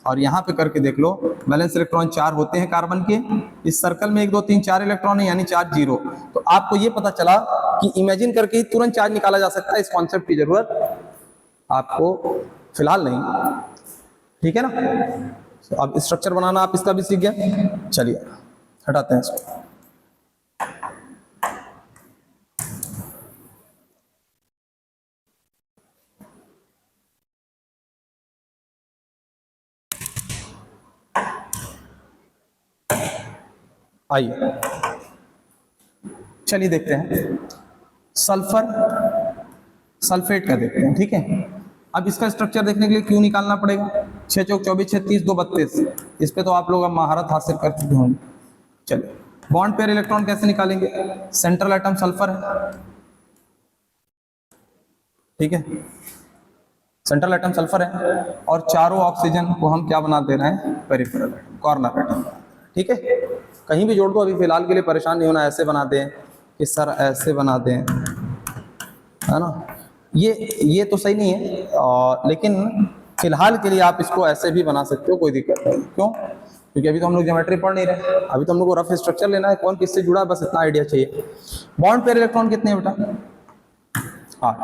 और यहाँ पे करके देख लो, वैलेंस इलेक्ट्रॉन 4 होते हैं कार्बन के, इस सर्कल में 1 2 3 4 इलेक्ट्रॉन है, यानी चार्ज 0। तो आपको ये पता चला कि इमेजिन करके ही तुरंत चार्ज निकाला जा सकता है। इस कॉन्सेप्ट की जरूरत आपको फिलहाल नहीं, ठीक है ना। तो अब स्ट्रक्चर बनाना आप इसका भी सीख गए। चलिए हटाते हैं इसको। आइए चलिए देखते हैं सल्फर सल्फेट का देखते हैं, ठीक है। अब इसका स्ट्रक्चर देखने के लिए क्यों निकालना पड़ेगा? 6 चौक 24, 6 30, 2 32। इस पे तो आप लोग अब महारत हासिल कर चुके होंगे। चलिए, बॉन्ड पेयर इलेक्ट्रॉन कैसे निकालेंगे? सेंट्रल एटम सल्फर है, ठीक है, सेंट्रल एटम सल्फर है, और चारों ऑक्सीजन को हम क्या बना दे रहे हैं? पेरिफेरल एटम, कॉर्नर एटम, ठीक है। कहीं भी जोड़ दो, अभी फिलहाल के लिए परेशान नहीं होना। ऐसे बना दें कि सर ऐसे बना दें, है ना, ये तो सही नहीं है, लेकिन फिलहाल के लिए आप इसको ऐसे भी बना सकते हो, कोई दिक्कत नहीं। क्यों? क्योंकि अभी तो हम लोग ज्योमेट्री पढ़ नहीं रहे, अभी तो हम लोग को रफ स्ट्रक्चर लेना है, कौन किससे जुड़ा है, बस इतना आइडिया चाहिए। बॉन्ड पेयर इलेक्ट्रॉन कितने हैं बेटा? 8।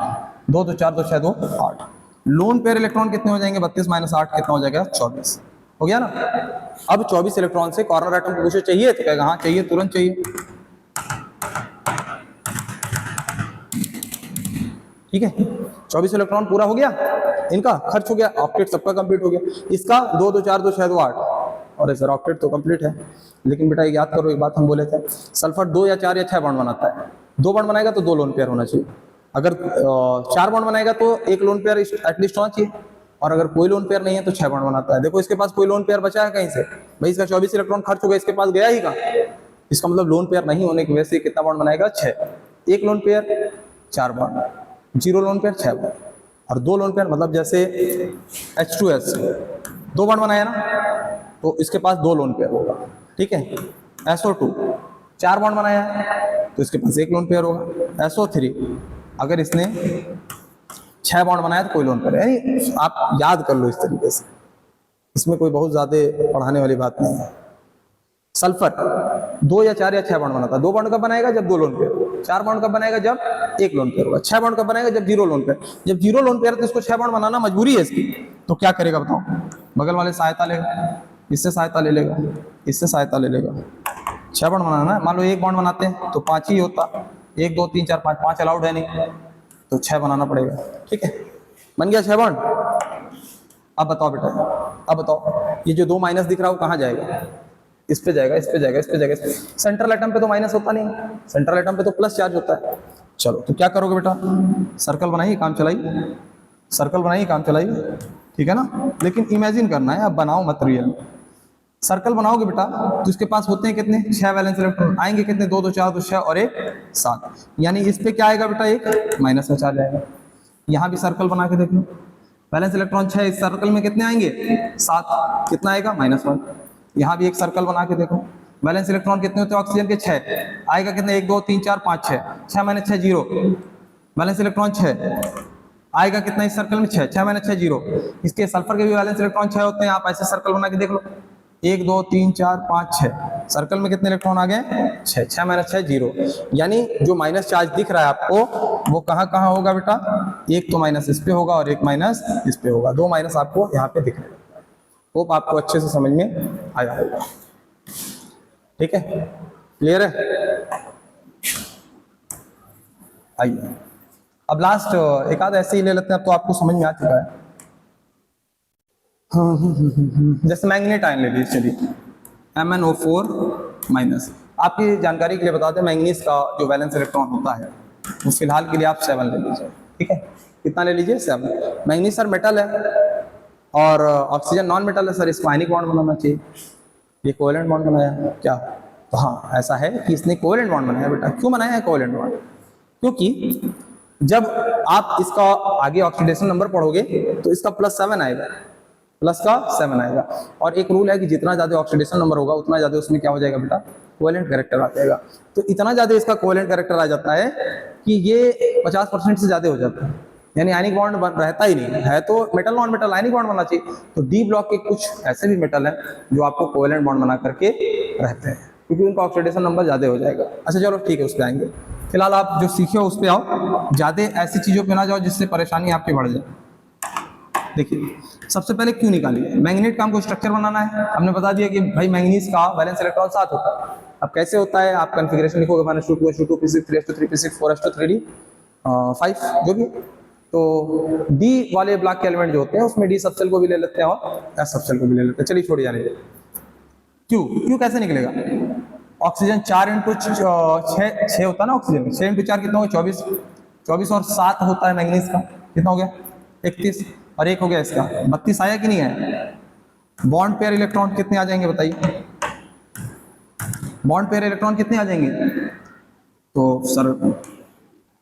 2 2 4 2 6 2 8। लोन पेयर इलेक्ट्रॉन कितने हो जाएंगे? 32 - 8 कितना हो जाएगा? 24 हो गया ना। अब 24 इलेक्ट्रॉन से कॉर्नर एटम को पूछे चाहिए, तो कहेगा हाँ चाहिए, तुरंत चाहिए, ठीक है। 24 इलेक्ट्रॉन पूरा हो गया, इनका खर्च हो गया, ऑक्टेट सबका कंप्लीट हो गया। इसका 2 2 4 2 6 2 8, और सर ऑक्टेट तो कंप्लीट है। लेकिन बेटा याद करो एक बात हम बोले थे, सल्फर 2 या 4 या 6 बॉन्ड बनाता है। 2 बॉन्ड बनाएगा तो 2 लोन पेयर होना चाहिए। अगर 4 बॉन्ड बनाएगा तो 1 लोन पेयर एटलीस्ट होना चाहिए, और अगर कोई लोन पेयर नहीं है तो 6 बॉन्ड बनाता है। देखो इसके पास कोई लोन पेयर बचा है कहीं से? भाई इसका 24 इलेक्ट्रॉन खर्च हो गया, इसके पास गया ही कहाँ? इसका मतलब लोन पेयर नहीं होने की वजह से कितना बॉन्ड बनाएगा? 6। 1 lone pair 4 bond, 0 lone pair 6 bond, और 2 लोन पेयर मतलब जैसे H2S 2 बॉन्ड बनाया ना, तो इसके पास 2 लोन पेयर होगा, ठीक है। SO2 4 बॉन्ड बनाया तो इसके पास 1 लोन पेयर होगा। SO3 अगर इसने 6 बॉन्ड बनाया तो कोई लोन पेयर, यानी आप याद कर लो इस तरीके से, इसमें कोई बहुत ज्यादा पढ़ाने वाली बात नहीं है। सल्फर 2 या 4 या 6 बॉन्ड बनाता है। 2 बॉन्ड कब बनाएगा? जब 2 लोन पेयर। 4 बॉन्ड कब बनाएगा? जब 1 लोन पेयर होगा। 6 बॉन्ड कब बनाएगा? जब 0 लोन पेयर। जब 0 लोन पेयर तो इसको 6 बॉन्ड बनाना मजबूरी है इसकी, तो क्या करेगा बताओ? बगल वाले सहायता लेगा, इससे सहायता ले लेगा, इससे सहायता ले लेगा। 6 बॉन्ड बनाना है, मान लो 1 बॉन्ड बनाते हैं तो 5 ही होता, 1 2 3 4 5, 5 अलाउड है नहीं, तो 6 बनाना पड़ेगा, ठीक है। बन गया 6 बॉन्ड। अब बताओ बेटा, अब बताओ ये जो 2 माइनस दिख रहा है वो कहाँ जाएगा? इस पे जाएगा, इस पे जाएगा, इस पे जाएगा, इस पे। सेंट्रल एटम पे तो माइनस होता नहीं, सेंट्रल एटम पे तो प्लस चार्ज होता है। चलो तो क्या करोगे बेटा? सर्कल बनाइए, काम चलाइए, सर्कल बनाइए, काम चलाइए, ठीक है ना। लेकिन इमेजिन करना है, अब बनाओ मत रियल। सर्कल बनाओगे बेटा तो इसके पास होते हैं कितने? 6 वैलेंस इलेक्ट्रॉन आएंगे कितने? 2 2 4 2 6 और 1 7, यानी इस पे क्या आएगा बेटा? 1 माइनस में चार्ज आएगा। यहाँ भी सर्कल बना के देख लो, वैलेंस इलेक्ट्रॉन 6, इस सर्कल में कितने आएंगे? 7, कितना आएगा? -1। यहाँ भी एक सर्कल बना के देखो, वैलेंस इलेक्ट्रॉन कितने होते हैं ऑक्सीजन के? 6। आएगा कितने? 1 2 3 4 5 6, 6 माइनस 6 0। वैलेंस इलेक्ट्रॉन 6 आएगा कितना इस सर्कल में? 6, 6 माइनस 6 0। इसके सल्फर के भी वैलेंस इलेक्ट्रॉन 6 होते हैं। आप ऐसे सर्कल बना के देख लो, 1 2 3 4 5 6, सर्कल में कितने इलेक्ट्रॉन आ गए? 6, 6 माइनस 6 0। यानी जो माइनस चार्ज दिख रहा है आपको वो कहाँ कहाँ होगा बेटा? एक तो माइनस इस पे होगा और एक माइनस इस पे होगा, 2 माइनस आपको यहाँ पे दिख रहे हैं। होप आपको अच्छे से समझ में आया होगा। ठीक है, क्लियर है? आइए अब लास्ट एक आध ऐसे ही ले लेते हैं, अब तो आपको समझ में आ चुका है। जैसे मैग्नेट आयन ले लीजिए, चलिए MnO4 माइनस। आपकी जानकारी के लिए बता दें, मैंगनीज का जो वैलेंस इलेक्ट्रॉन होता है वो फिलहाल के लिए आप 7 ले लीजिए। ठीक है, कितना ले लीजिए? 7। मैंगनीज सर मेटल है और ऑक्सीजन नॉन मेटल है सर, इसको आयनिक बॉन्ड बनाना चाहिए। ये कोवेलेंट बॉन्ड बनाया क्या? तो हाँ, ऐसा है कि इसने कोवेलेंट बॉन्ड बनाया बेटा। क्यों बनाया है कोवेलेंट बॉन्ड? क्योंकि जब आप इसका आगे ऑक्सीडेशन नंबर पढ़ोगे तो इसका +7 आएगा, +7 आएगा। और एक रूल है कि जितना ज्यादा ऑक्सीडेशन नंबर होगा उतना ज्यादा उसमें क्या हो जाएगा बेटा? कोवेलेंट कैरेक्टर आ जाएगा। तो इतना ज्यादा इसका कोवेलेंट कैरेक्टर आ जाता है कि ये 50% से ज्यादा हो जाता है, यानी आयनिक बॉन्ड रहता ही नहीं है। तो metal non metal ionic bond बनना चाहिए। तो डी ब्लॉक के कुछ ऐसे भी मेटल हैं जो आपको कोवेलेंट बॉन्ड बना करके रहते हैं, क्योंकि उनका ऑक्सीडेशन नंबर ज्यादा हो जाएगा। अच्छा चलो ठीक है, उस पर आएंगे। फिलहाल आप जो सीखे हो उस पर आओ, ज्यादा ऐसी चीजों पे ना जाओ जिससे परेशानी आपकी बढ़ जाए। देखिए सबसे पहले क्यों निकालिए? मैग्नेट का हमको स्ट्रक्चर बनाना है। हमने बता दिया कि भाई मैंगनीज का वैलेंस इलेक्ट्रॉन 7 होता है। अब कैसे होता है? आप कॉन्फ़िगरेशन लिखोगे -2 p6 3s2 3p6 4s2 3d 5 जो भी। तो डी वाले ब्लॉक के एलिमेंट जो होते हैं उसमें डी सबसेल को भी ले लेते हैं और एस सबसेल को भी ले लेते हैं। चलिए छोड़िए जाने। क्यों कैसे निकलेगा? ऑक्सीजन 4 × 6 होता है ना ऑक्सीजन, 6 × 4 कितना होगा? 24। 24 और 7 होता है मैंगनीज का, कितना हो गया? 31। और एक हो गया इसका 32। आया कि नहीं है? बॉन्ड पेयर इलेक्ट्रॉन कितने आ जाएंगे बताइए? बॉन्ड पेयर इलेक्ट्रॉन कितने आ जाएंगे? तो सर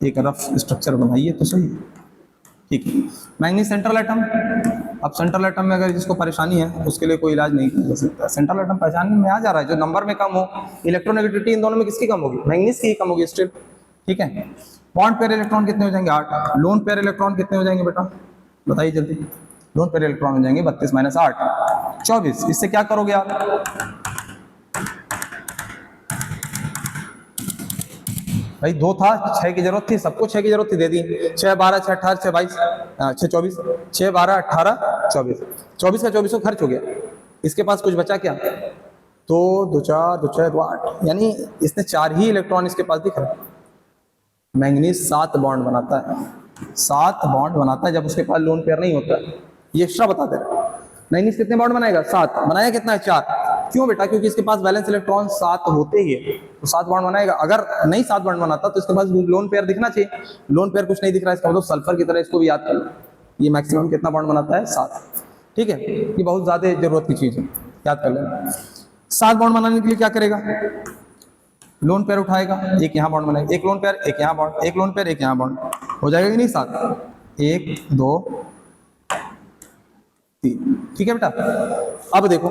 एक रफ स्ट्रक्चर बनाइए तो सही। ठीक है, मैंगनीज सेंट्रल एटम। अब सेंट्रल एटम में अगर जिसको परेशानी है उसके लिए कोई इलाज नहीं हो सकता। सेंट्रल एटम पहचान में आ जा रहा है, जो नंबर में कम हो, इलेक्ट्रोनेगेटिविटी इन दोनों में किसकी कम होगी? मैंगनीज की ही कम होगी स्टिल। ठीक है, बॉन्ड पेयर इलेक्ट्रॉन कितने हो जाएंगे? 8। लोन पेयर इलेक्ट्रॉन कितने हो जाएंगे बेटा? बताइए जल्दी। लोन पेयर इलेक्ट्रॉन हो जाएंगे 32 - 8 24। इससे क्या करोगे आप? भाई 2 था, 6 की जरूरत थी, सबको 6 की जरूरत थी, दे दी। 6 12 6 18 6 22 6 24 6 12 18 24 24 का 24 खर्च हो गया। इसके पास कुछ बचा क्या? 2 2 4 2 6 2 8, यानी इसने 4 ही इलेक्ट्रॉन इसके पास दिख रहा है। मैंगनीज 7 बॉन्ड बनाता है, 7 बॉन्ड बनाता है जब उसके पास लोन पेयर नहीं होता। ये एक्स्ट्रा बता दे रहा है। मैंगनीज कितने बॉन्ड बनाएगा? 7। बनाया कितना है? 4। क्यों बेटा? क्योंकि इसके पास वैलेंस इलेक्ट्रॉन 7 होते ही है, तो 7 बॉन्ड बनाएगा। अगर नहीं 7 बॉन्ड बनाता तो इसके पास लोन पेयर दिखना चाहिए। लोन पेयर कुछ नहीं दिख रहा है, इसका मतलब सल्फर की तरह इसको भी याद कर लो। ये मैक्सिमम कितना बॉन्ड बनाता है? 7। ठीक है, ये बहुत ज्यादा जरूरत की चीज है, याद कर लेना। 7 बॉन्ड बनाने के लिए क्या करेगा? लोन पेयर उठाएगा, एक यहाँ बॉन्ड बनाएगा, एक लोन पेयर, एक यहाँ बॉन्ड, एक लोन पेयर, एक यहाँ बॉन्ड, हो जाएगा कि नहीं? 7 1 2 3। ठीक है बेटा। अब देखो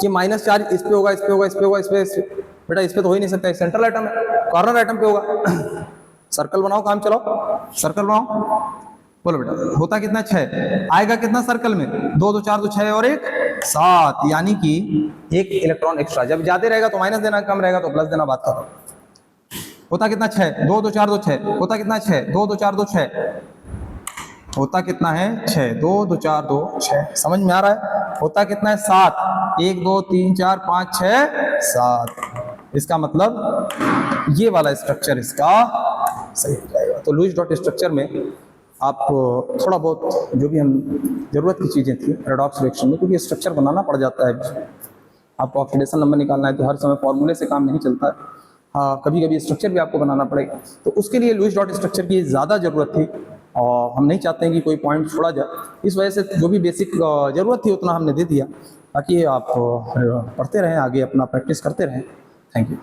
कि माइनस चार्ज इस पे होगा, इस पे होगा, इस पे होगा, इस पे बेटा इस पे तो हो ही नहीं सकता, सेंट्रल एटम है, कॉर्नर एटम पे होगा। सर्कल बनाओ, काम चलाओ, सर्कल बनाओ। बोलो बेटा, होता कितना? 6। आएगा कितना सर्कल में? 2 2 4 2 6 और 1 7, यानी कि एक इलेक्ट्रॉन एक्स्ट्रा। जब ज्यादा रहेगा तो माइनस देना, कम रहेगा तो प्लस देना, बात करो। होता कितना? 6 2 2 4 2 6। होता कितना? 6 2 2 4 2 6। होता कितना है? 6 2 2 4 2 6। समझ में आ रहा है? होता कितना है? 7 1 2 3 4 5 6 7। इसका मतलब ये वाला स्ट्रक्चर इसका सही हो जाएगा। तो लुईस डॉट स्ट्रक्चर में आप थोड़ा बहुत जो भी हम जरूरत की चीजें थी रेडॉक्स रिएक्शन में, क्योंकि स्ट्रक्चर बनाना पड़ जाता है। आपको ऑक्सीडेशन नंबर निकालना है तो हर समय फॉर्मूले से काम नहीं चलता है। हाँ, कभी कभी स्ट्रक्चर भी आपको बनाना पड़ेगा, तो उसके लिए लुईस डॉट स्ट्रक्चर की ज़्यादा ज़रूरत थी और हम नहीं चाहते हैं कि कोई पॉइंट छोड़ा जाए। इस वजह से जो भी बेसिक ज़रूरत थी उतना हमने दे दिया, ताकि आप पढ़ते रहें, आगे अपना प्रैक्टिस करते रहें। Thank you.